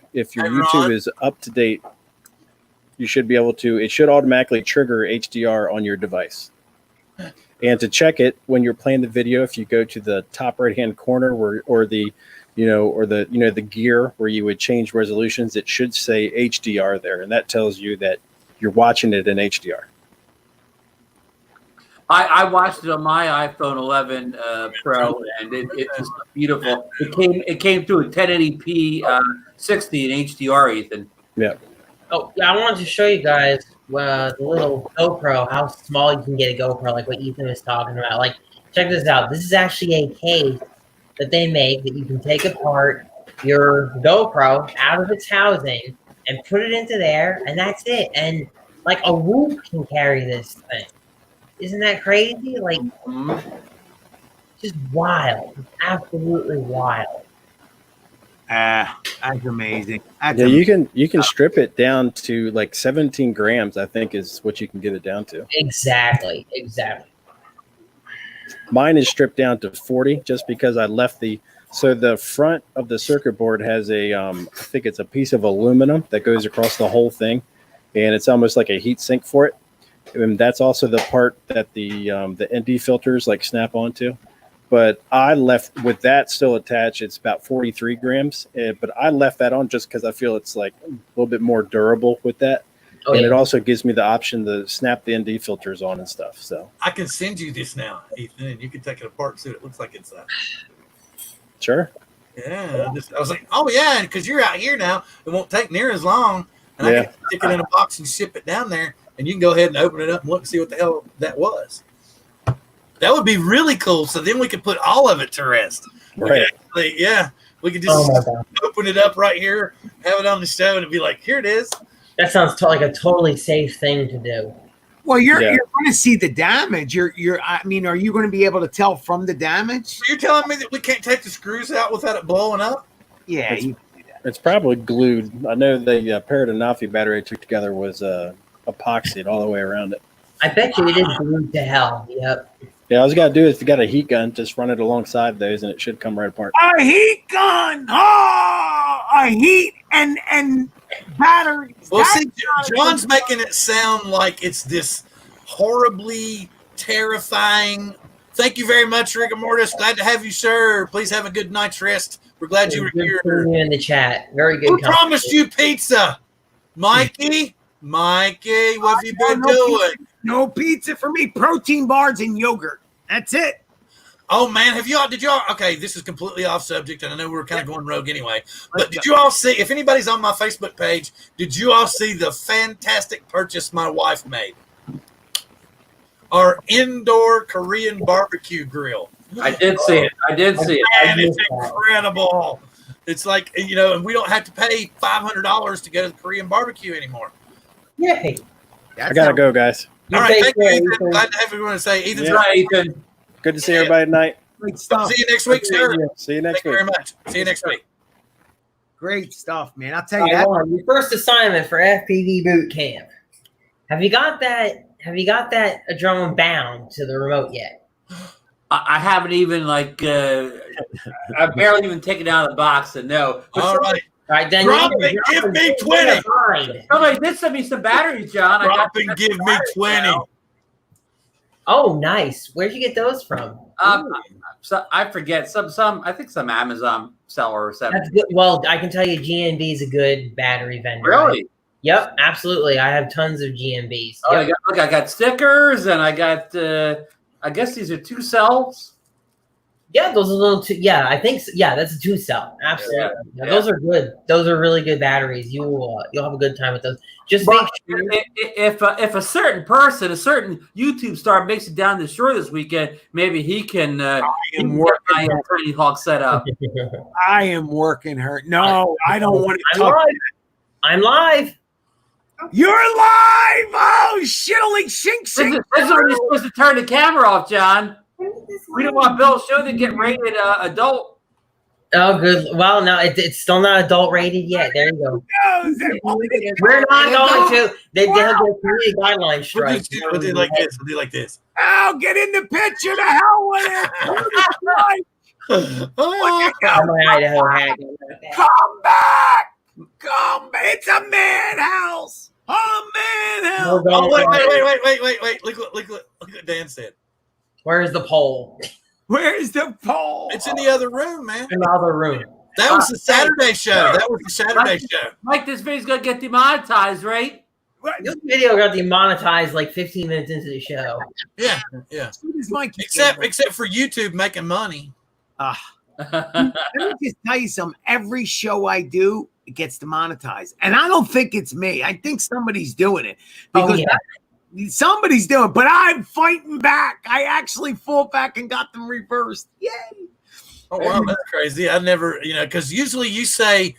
[SPEAKER 1] Ron.
[SPEAKER 3] is up to date, you should be able to. It should automatically trigger HDR on your device. And to check it when you're playing the video, if you go to the top right hand corner or the gear where you would change resolutions, it should say HDR there, and that tells you that you're watching it in HDR.
[SPEAKER 7] I watched it on my iPhone 11 Pro, and it was beautiful. It came through a 1080p 60 in HDR, Ethan.
[SPEAKER 3] Yeah.
[SPEAKER 2] Oh, yeah, I wanted to show you guys the little GoPro, how small you can get a GoPro, like what Ethan was talking about. Like, check this out. This is actually a case that they make that you can take apart your GoPro out of its housing and put it into there, and that's it. And, like, a Whoop can carry this thing. Isn't that crazy? Like, just wild. Absolutely wild.
[SPEAKER 6] That's amazing. That's
[SPEAKER 3] Yeah, you can strip it down to like 17 grams, I think is what you can get it down to.
[SPEAKER 2] Exactly.
[SPEAKER 3] Mine is stripped down to 40 just because I left the front of the circuit board has a I think it's a piece of aluminum that goes across the whole thing, and it's almost like a heat sink for it. And that's also the part that the ND filters like snap onto. But I left with that still attached. It's about 43 grams, but I left that on just because I feel it's like a little bit more durable with that.
[SPEAKER 2] Oh,
[SPEAKER 3] And
[SPEAKER 2] yeah.
[SPEAKER 3] it also gives me the option to snap the ND filters on and stuff. So
[SPEAKER 1] I can send you this now, Ethan, and you can take it apart and see what it looks like inside.
[SPEAKER 3] sure.
[SPEAKER 1] Yeah, I was like, oh yeah, because you're out here now, it won't take near as long, and I can stick it in a box and ship it down there, and you can go ahead and open it up and look and see what the hell that was. That would be really cool. So then we could put all of it to rest.
[SPEAKER 3] Right.
[SPEAKER 1] We could just open it up right here, have it on the show, and it'd be like, here it is.
[SPEAKER 2] That sounds like a totally safe thing to do.
[SPEAKER 6] Well, you're going to see the damage. I mean, are you going to be able to tell from the damage?
[SPEAKER 1] So you're telling me that we can't take the screws out without it blowing up?
[SPEAKER 6] Yeah,
[SPEAKER 3] It's probably glued. I know the Paradenofi battery I took together was epoxied all the way around it.
[SPEAKER 2] I bet you it is glued to hell. Yep.
[SPEAKER 3] Yeah, all you got to do is if you got a heat gun, just run it alongside those, and it should come right apart.
[SPEAKER 6] A heat gun! Oh, a heat and batteries.
[SPEAKER 1] Well, see, John's making it sound like it's this horribly terrifying. Thank you very much, Rigor Mortis. Glad to have you, sir. Please have a good night's rest. We're glad you were here.
[SPEAKER 2] You in the chat. Very good.
[SPEAKER 1] Who promised you pizza? Mikey? Mikey, what have you been doing?
[SPEAKER 6] No pizza for me. Protein bars and yogurt. That's it.
[SPEAKER 1] Oh man, did y'all okay, this is completely off subject, and I know we're kind of going rogue anyway. But did you all see, if anybody's on my Facebook page, did you all see the fantastic purchase my wife made? Our indoor Korean barbecue grill.
[SPEAKER 7] I did see it.
[SPEAKER 1] Man, it's incredible. It's like, and we don't have to pay $500 to go to the Korean barbecue anymore.
[SPEAKER 2] Yay.
[SPEAKER 3] I got to go, guys.
[SPEAKER 1] All right, thank you, Ethan. Glad to have everyone to say Ethan's right.
[SPEAKER 7] Ethan.
[SPEAKER 3] Good to see everybody tonight.
[SPEAKER 6] Great stuff.
[SPEAKER 1] See you next week, sir.
[SPEAKER 3] See you next
[SPEAKER 1] Thank
[SPEAKER 3] week.
[SPEAKER 1] you very much. See you next week.
[SPEAKER 6] Great stuff, man. I'll tell you that.
[SPEAKER 2] Your first assignment for FPV boot camp. Have you got that drone bound to the remote yet?
[SPEAKER 7] I haven't even I've barely even taken it out of the box and no.
[SPEAKER 1] All right.
[SPEAKER 2] All right, then
[SPEAKER 1] Drop it. Give me 20.
[SPEAKER 7] Somebody did send me some batteries, John.
[SPEAKER 1] Drop and give me 20.
[SPEAKER 2] Oh, nice. Where'd you get those from?
[SPEAKER 7] So I forget some. I think some Amazon seller or something.
[SPEAKER 2] That's good. Well, I can tell you, GNB is a good battery vendor.
[SPEAKER 7] Really?
[SPEAKER 2] Yep, absolutely. I have tons of GNBs.
[SPEAKER 7] Oh,
[SPEAKER 2] Yep.
[SPEAKER 7] I got stickers, and I got. I guess these are 2 cells.
[SPEAKER 2] Yeah, those are little. I think. So. Yeah, that's a 2-cell. Absolutely. Yeah. Those are good. Those are really good batteries. You'll have a good time with those. Just make sure.
[SPEAKER 7] If a certain person, a certain YouTube star, makes it down the shore this weekend, maybe he can work my Pretty Hawk setup.
[SPEAKER 6] I am working her. No, I don't want to
[SPEAKER 2] I'm
[SPEAKER 6] talk.
[SPEAKER 2] live. I'm live.
[SPEAKER 6] You're live. Oh, shittling shink shink.
[SPEAKER 7] This is when you're supposed to turn the camera off, John. We don't want Bill's show to get rated adult.
[SPEAKER 2] Oh, good. Well, no, it's still not adult rated yet. There you go. We're not going to. They'll get community guidelines strike.
[SPEAKER 1] We'll do like this. We'll do like this.
[SPEAKER 6] Oh, get in the picture. The hell with it.
[SPEAKER 2] My Idaho hat.
[SPEAKER 6] Come back. Come back. It's a madhouse. A madhouse.
[SPEAKER 1] Oh, wait. Look what Dan said.
[SPEAKER 2] Where's the pole?
[SPEAKER 6] Where's the pole?
[SPEAKER 1] It's in the other room, man.
[SPEAKER 2] In the other room.
[SPEAKER 1] That was the Saturday show.
[SPEAKER 7] Mike, this video's going to get demonetized, right?
[SPEAKER 2] This video got demonetized like 15 minutes into the show.
[SPEAKER 1] Yeah. Except for YouTube making money.
[SPEAKER 6] Let me just tell you something. Every show I do, it gets demonetized. And I don't think it's me. I think somebody's doing it. Because somebody's doing it. But I'm fighting back. I actually fought back and got them reversed. Yay.
[SPEAKER 1] Oh, wow, that's crazy. I never, because usually you say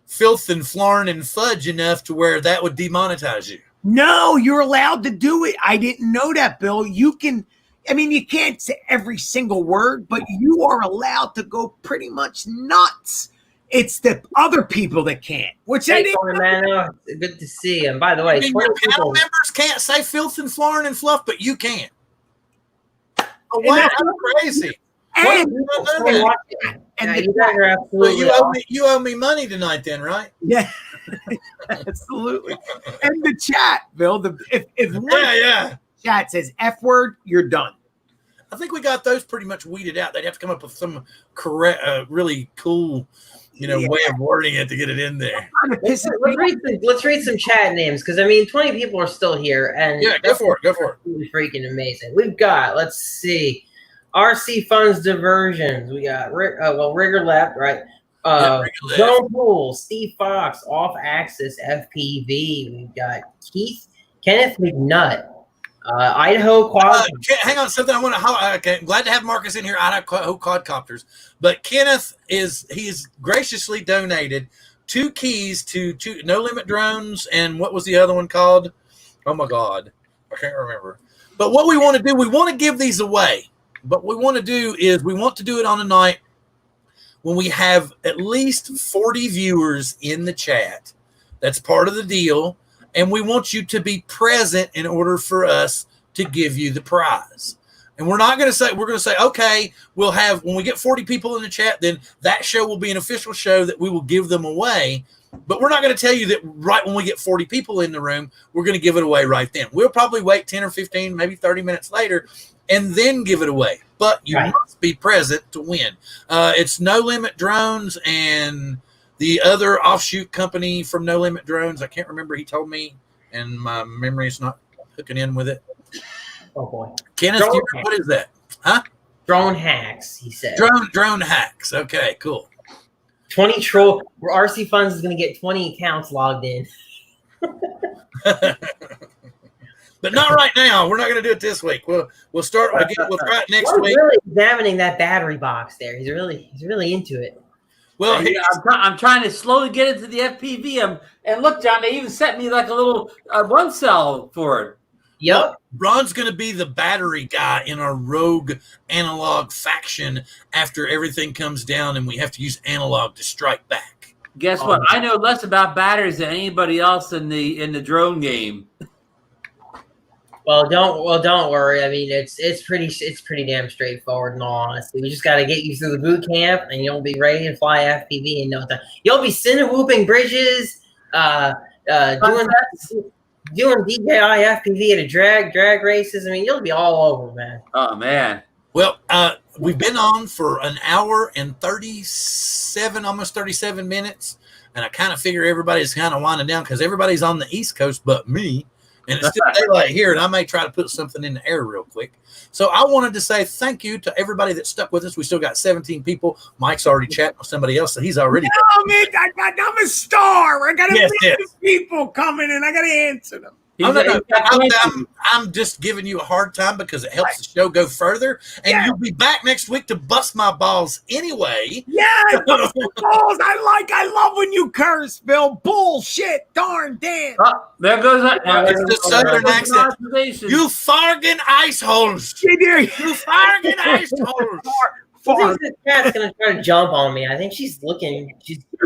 [SPEAKER 1] filth and flarn and fudge enough to where that would demonetize you.
[SPEAKER 6] No, you're allowed to do it. I didn't know that, Bill. You can, you can't say every single word, but you are allowed to go pretty much nuts. It's the other people that can't, which I didn't.
[SPEAKER 2] Man, good to see you. And by the way,
[SPEAKER 1] your panel members can't say filth and flarn and fluff, but you can. Oh, wow, that's crazy.
[SPEAKER 6] And
[SPEAKER 2] you guys are absolutely
[SPEAKER 1] you owe me money tonight, then, right?
[SPEAKER 6] Yeah, absolutely. And the chat, Bill. If one chat says F word, you're done.
[SPEAKER 1] I think we got those pretty much weeded out. They'd have to come up with some correct, really cool, way of wording it to get it in there.
[SPEAKER 2] Let's read some chat names because I mean, 20 people are still here, and
[SPEAKER 1] yeah, go for it.
[SPEAKER 2] Really freaking amazing. We've got, let's see, RC Funds Diversions. We got Rigger left, right? Joe Poole, Steve Fox, Off Axis FPV. We've got Kenneth McNutt. Idaho Quad.
[SPEAKER 1] Hang on, something I want to. Okay, I'm glad to have Marcus in here. Idaho Quadcopters, but Kenneth he's graciously donated 2 keys to No Limit Drones, and what was the other one called? Oh my God, I can't remember. But what we want to do, we want to give these away. But what we want to do is we want to do it on a night when we have at least 40 viewers in the chat. That's part of the deal. And we want you to be present in order for us to give you the prize. And we're not going to say, we're going to say, okay, we'll have, when we get 40 people in the chat, then that show will be an official show that we will give them away. But we're not going to tell you that right when we get 40 people in the room, we're going to give it away right then. We'll probably wait 10 or 15, maybe 30 minutes later, and then give it away. But you must be present to win. It's No Limit Drones and the other offshoot company from No Limit Drones. I can't remember. He told me, and my memory is not hooking in with it.
[SPEAKER 2] Oh boy,
[SPEAKER 1] Kenneth, what is that? Huh?
[SPEAKER 2] Drone Hacks. He said.
[SPEAKER 1] Drone Hacks. Okay, cool.
[SPEAKER 2] 20 troll. RC Funds is going to get 20 accounts logged in.
[SPEAKER 1] But not right now. We're not going to do it this week. We'll start again. We'll try it next week.
[SPEAKER 2] Really examining that battery box there. He's really into it.
[SPEAKER 7] Well, I'm trying to slowly get into the FPV. And look, John, they even sent me like a little one cell for it.
[SPEAKER 2] Yep.
[SPEAKER 1] Well, Ron's going to be the battery guy in our rogue analog faction after everything comes down and we have to use analog to strike back.
[SPEAKER 7] Guess what? I know less about batteries than anybody else in the drone game.
[SPEAKER 2] Well, don't worry. I mean, it's pretty damn straightforward in all honesty. We just got to get you through the boot camp, and you'll be ready to fly FPV in no time. You'll be whooping bridges, doing DJI FPV at a drag races. I mean, you'll be all over, man.
[SPEAKER 7] Oh man.
[SPEAKER 1] Well, we've been on for an hour and almost 37 minutes, and I kind of figure everybody's kind of winding down because everybody's on the East Coast but me. And it's still daylight here, and I may try to put something in the air real quick. So I wanted to say thank you to everybody that stuck with us. We still got 17 people. Mike's already chatting with somebody else, so he's already.
[SPEAKER 6] No, man, I'm a star. I got people coming, and I got to answer them.
[SPEAKER 1] I'm just giving you a hard time because it helps the show go further, and you'll be back next week to bust my balls anyway.
[SPEAKER 6] Yeah, bust my balls. I love when you curse, Bill. Bullshit, darn damn.
[SPEAKER 7] There goes that.
[SPEAKER 1] It's the southern accent. You fargin' ice holes. You fargin' ice holes.
[SPEAKER 2] I think this cat's gonna try to jump on me. I think she's looking.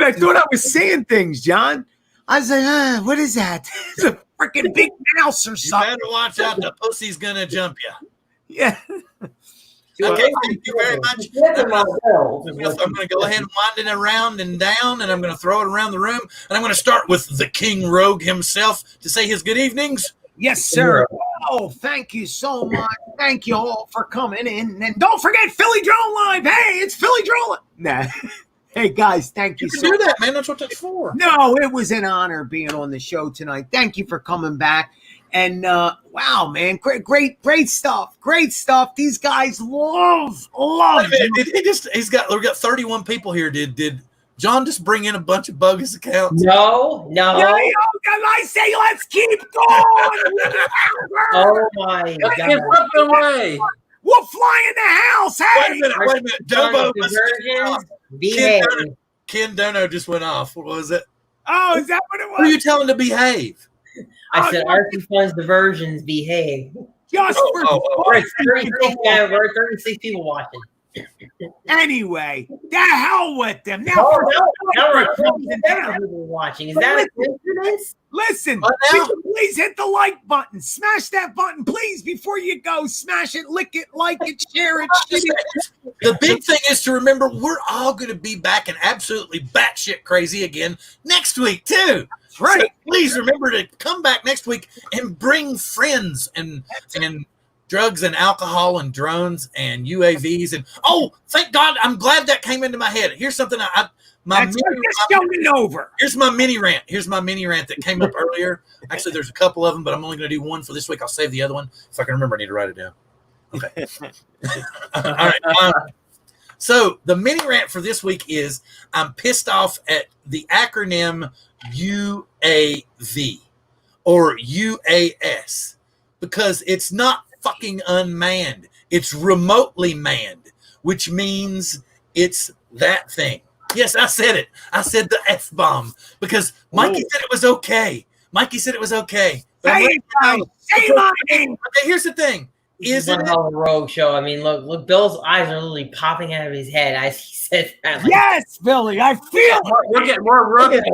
[SPEAKER 6] I thought I was saying things, John. I was like, what is that? It's a freaking big mouse or something.
[SPEAKER 1] You better watch out. The pussy's going to jump you.
[SPEAKER 6] Yeah.
[SPEAKER 1] Okay, thank you very much. I'm going to go ahead and wind it around and down, and I'm going to throw it around the room. And I'm going to start with the King Rogue himself to say his good evenings.
[SPEAKER 6] Yes, sir. Oh, thank you so much. Thank you all for coming in. And don't forget Philly Drone Live. Hey, it's Philly Drone Live. Nah. Hey, guys, thank you
[SPEAKER 1] so
[SPEAKER 6] much.
[SPEAKER 1] Do that, man. That's what that's for.
[SPEAKER 6] No, it was an honor being on the show tonight. Thank you for coming back. And, wow, man, great stuff. Great stuff. These guys love.
[SPEAKER 1] We've got 31 people here. Did John just bring in a bunch of bogus accounts?
[SPEAKER 2] No.
[SPEAKER 6] I say let's keep going.
[SPEAKER 2] Oh, my God.
[SPEAKER 6] We'll fly in the house. Hey,
[SPEAKER 1] wait a minute. Dobo Ken Dono just went off. What was it?
[SPEAKER 6] Oh, is that what it was?
[SPEAKER 1] Who are you telling to behave?
[SPEAKER 2] I said RC Funds Diversions behave.
[SPEAKER 6] Just
[SPEAKER 2] we're 36 people watching.
[SPEAKER 6] Anyway, the hell with them. Now,
[SPEAKER 2] people watching. Is that a coincidence?
[SPEAKER 6] Listen, please hit the like button. Smash that button, please, before you go. Smash it, lick it, like it, share it.
[SPEAKER 1] The big thing is to remember we're all going to be back and absolutely batshit crazy again next week, too.
[SPEAKER 6] That's right.
[SPEAKER 1] So please remember to come back next week and bring friends and drugs and alcohol and drones and UAVs and thank God, I'm glad that came into my head. Here's something Here's my mini rant. Here's my mini rant that came up earlier. Actually, there's a couple of them, but I'm only going to do one for this week. I'll save the other one if I can remember. I need to write it down. Okay. All right. So the mini rant for this week is I'm pissed off at the acronym UAV or UAS because it's not fucking unmanned. It's remotely manned, which means it's that thing. Yes, I said it. I said the F-bomb because Mikey said it was okay. Mikey said it was okay.
[SPEAKER 6] Say my name.
[SPEAKER 1] Okay, here's the thing.
[SPEAKER 2] Is it a rogue show? I mean, look, Bill's eyes are literally popping out of his head as he said that. Like,
[SPEAKER 6] yes, Billy, I feel
[SPEAKER 7] we're getting more rugged.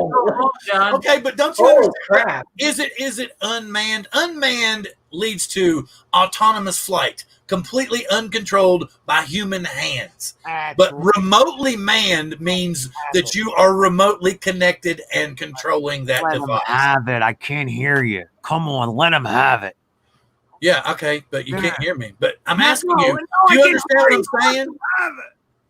[SPEAKER 1] Okay, but don't you understand? Crap. Is it unmanned? Unmanned leads to autonomous flight, completely uncontrolled by human hands. But remotely manned means that you are remotely connected and controlling that device.
[SPEAKER 6] Let him have it. I can't hear you. Come on, let him have it.
[SPEAKER 1] Yeah, okay, but you can't hear me. But I'm asking you, do you understand what I'm saying?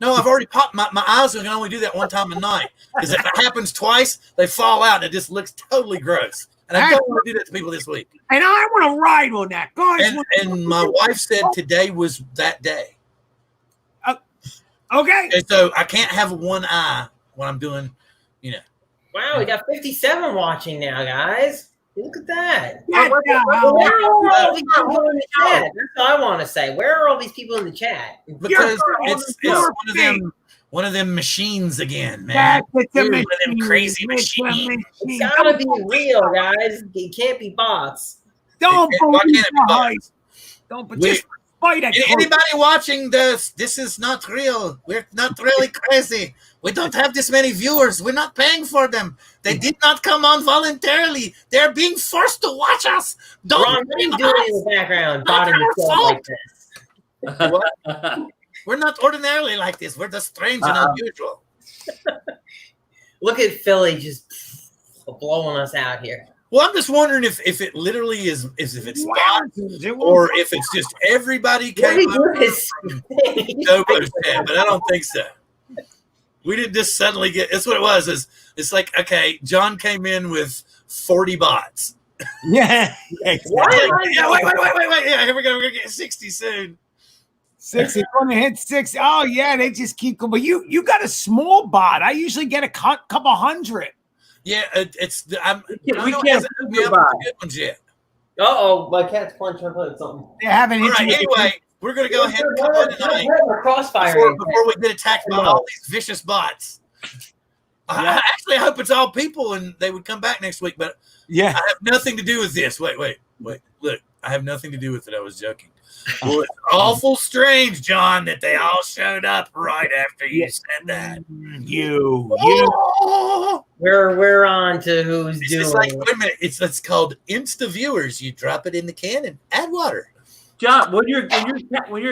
[SPEAKER 1] No, I've already popped. My eyes can only do that one time a night. Because if it happens twice, they fall out and it just looks totally gross. And I don't want to do that to people this week.
[SPEAKER 6] And I want to ride on that. Guys,
[SPEAKER 1] and my wife said today was that day.
[SPEAKER 6] Okay.
[SPEAKER 1] And so I can't have one eye when I'm doing,
[SPEAKER 2] Wow, we got 57 watching now, guys. Look at that.
[SPEAKER 6] Where
[SPEAKER 2] are all these people in the chat? That's what I want to say. Where are all these people in the chat?
[SPEAKER 1] Because it's one of them machines again, man.
[SPEAKER 6] It's
[SPEAKER 1] one of them crazy machines.
[SPEAKER 2] It's gotta be real, guys. It can't be bots.
[SPEAKER 6] Don't believe
[SPEAKER 1] bots.
[SPEAKER 6] Just fight it.
[SPEAKER 1] Anybody watching this? This is not real. We're not really crazy. We don't have this many viewers. We're not paying for them. They did not come on voluntarily. They're being forced to watch us. Don't
[SPEAKER 2] Ron, what are you doing in the background? Bottom like this.
[SPEAKER 1] What? We're not ordinarily like this. We're just strange and unusual.
[SPEAKER 2] Look at Philly just blowing us out here.
[SPEAKER 1] Well, I'm just wondering if it literally is if it's bots or if it's just everybody came over from Nobo's head, but I don't think so. We didn't just suddenly get. That's what it was. It's like, okay, John came in with 40 bots.
[SPEAKER 6] Yeah.
[SPEAKER 1] Exactly. Wait. Yeah, here we go. We're gonna get 60 soon.
[SPEAKER 6] 60. Going to hit 60. Oh yeah, they just keep going. But you got a small bot. I usually get a couple hundred.
[SPEAKER 1] Yeah, it's.
[SPEAKER 7] We can't
[SPEAKER 1] put good ones yet.
[SPEAKER 2] My cat's punching something.
[SPEAKER 6] They haven't.
[SPEAKER 1] All right. Anyway, we're gonna go ahead and come on tonight before we get attacked by all these vicious bots. I actually hope it's all people and they would come back next week. But I have nothing to do with this. Wait. Look, I have nothing to do with it. I was joking. Well, it's awful strange, John, that they all showed up right after you said that.
[SPEAKER 2] We're on to who's
[SPEAKER 1] it's
[SPEAKER 2] doing.
[SPEAKER 1] Like, wait a minute, it's called Insta Viewers. You drop it in the can and add water.
[SPEAKER 7] John, when your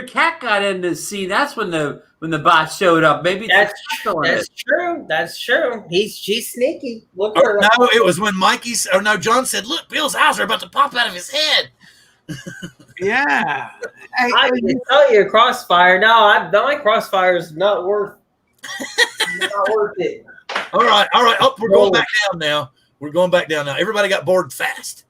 [SPEAKER 7] cat got in the scene, that's when the bot showed up. Maybe
[SPEAKER 2] that's true. That's true. She's sneaky. Look
[SPEAKER 1] no, it was when John said, "Look, Bill's eyes are about to pop out of his head."
[SPEAKER 6] Yeah.
[SPEAKER 2] I can tell you, Crossfire. No, my Crossfire is not worth it.
[SPEAKER 1] All right. Oh, we're going back down now. Everybody got bored fast.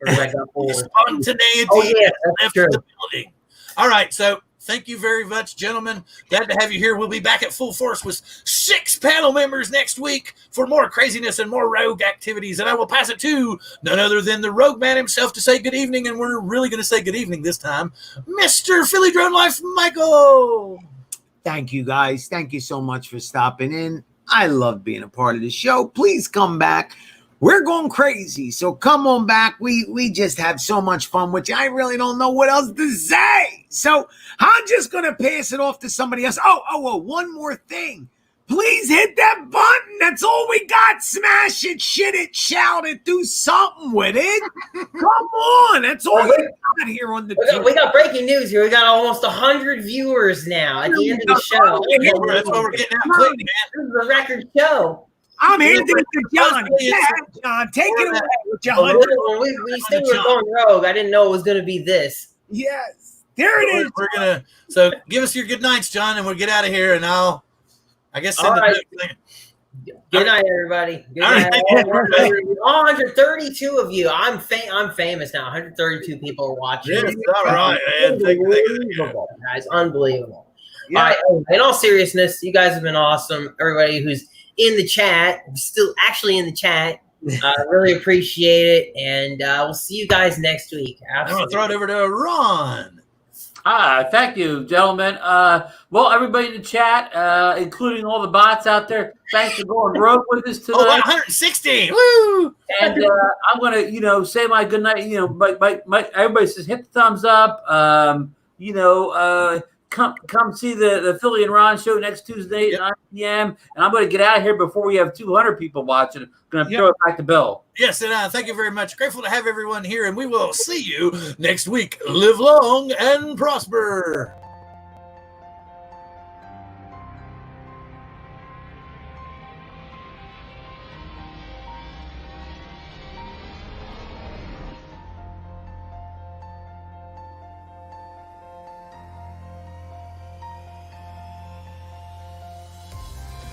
[SPEAKER 1] Spontaneity left the building. All right, so thank you very much, gentlemen. Glad to have you here. We'll be back at full force with 6 panel members next week for more craziness and more rogue activities. And I will pass it to none other than the rogue man himself to say good evening. And we're really going to say good evening this time, Mr. Philly Drone Life, Michael.
[SPEAKER 6] Thank you, guys. Thank you so much for stopping in. I love being a part of the show. Please come back. We're going crazy, so come on back. We just have so much fun, which I really don't know what else to say. So I'm just going to pass it off to somebody else. Oh, one more thing. Please hit that button. That's all we got. Smash it, shit it, shout it, do something with it. Come on. That's all we got here on the
[SPEAKER 2] We got breaking news here. We got almost 100 viewers now at the end of the show.
[SPEAKER 1] That's what we're getting out quick, man.
[SPEAKER 2] This is a record show.
[SPEAKER 6] I'm handing it to John. Yeah, John, take it away with your
[SPEAKER 2] when we said we were going rogue, I didn't know it was going to be this.
[SPEAKER 6] Yes. There it is.
[SPEAKER 1] We're gonna so give us your good nights, John, and we'll get out of here. And I guess send
[SPEAKER 2] All right.
[SPEAKER 1] it.
[SPEAKER 2] Good night, everybody. Good
[SPEAKER 1] All
[SPEAKER 2] night.
[SPEAKER 1] right.
[SPEAKER 2] All 132 of you. I'm famous now. 132 people are watching.
[SPEAKER 1] Yes, all right, man. Thank you.
[SPEAKER 2] Unbelievable, guys. Unbelievable.
[SPEAKER 6] Yeah.
[SPEAKER 2] All right. In all seriousness, you guys have been awesome. Everybody who's in the chat, still actually in the chat, really appreciate it. And we'll see you guys next week.
[SPEAKER 1] I'm going to throw it over to Ron.
[SPEAKER 7] Thank you, gentlemen. Well, everybody in the chat, including all the bots out there, thanks for going rogue with us tonight.
[SPEAKER 1] Oh, 160. Woo!
[SPEAKER 7] And I'm gonna, say my good night. Everybody says hit the thumbs up. Come see the Philly and Ron show next Tuesday at 9 p.m. And I'm gonna get out of here before we have 200 people watching. I'm gonna throw it back to Bill.
[SPEAKER 1] Yes, and thank you very much. Grateful to have everyone here, and we will see you next week. Live long and prosper.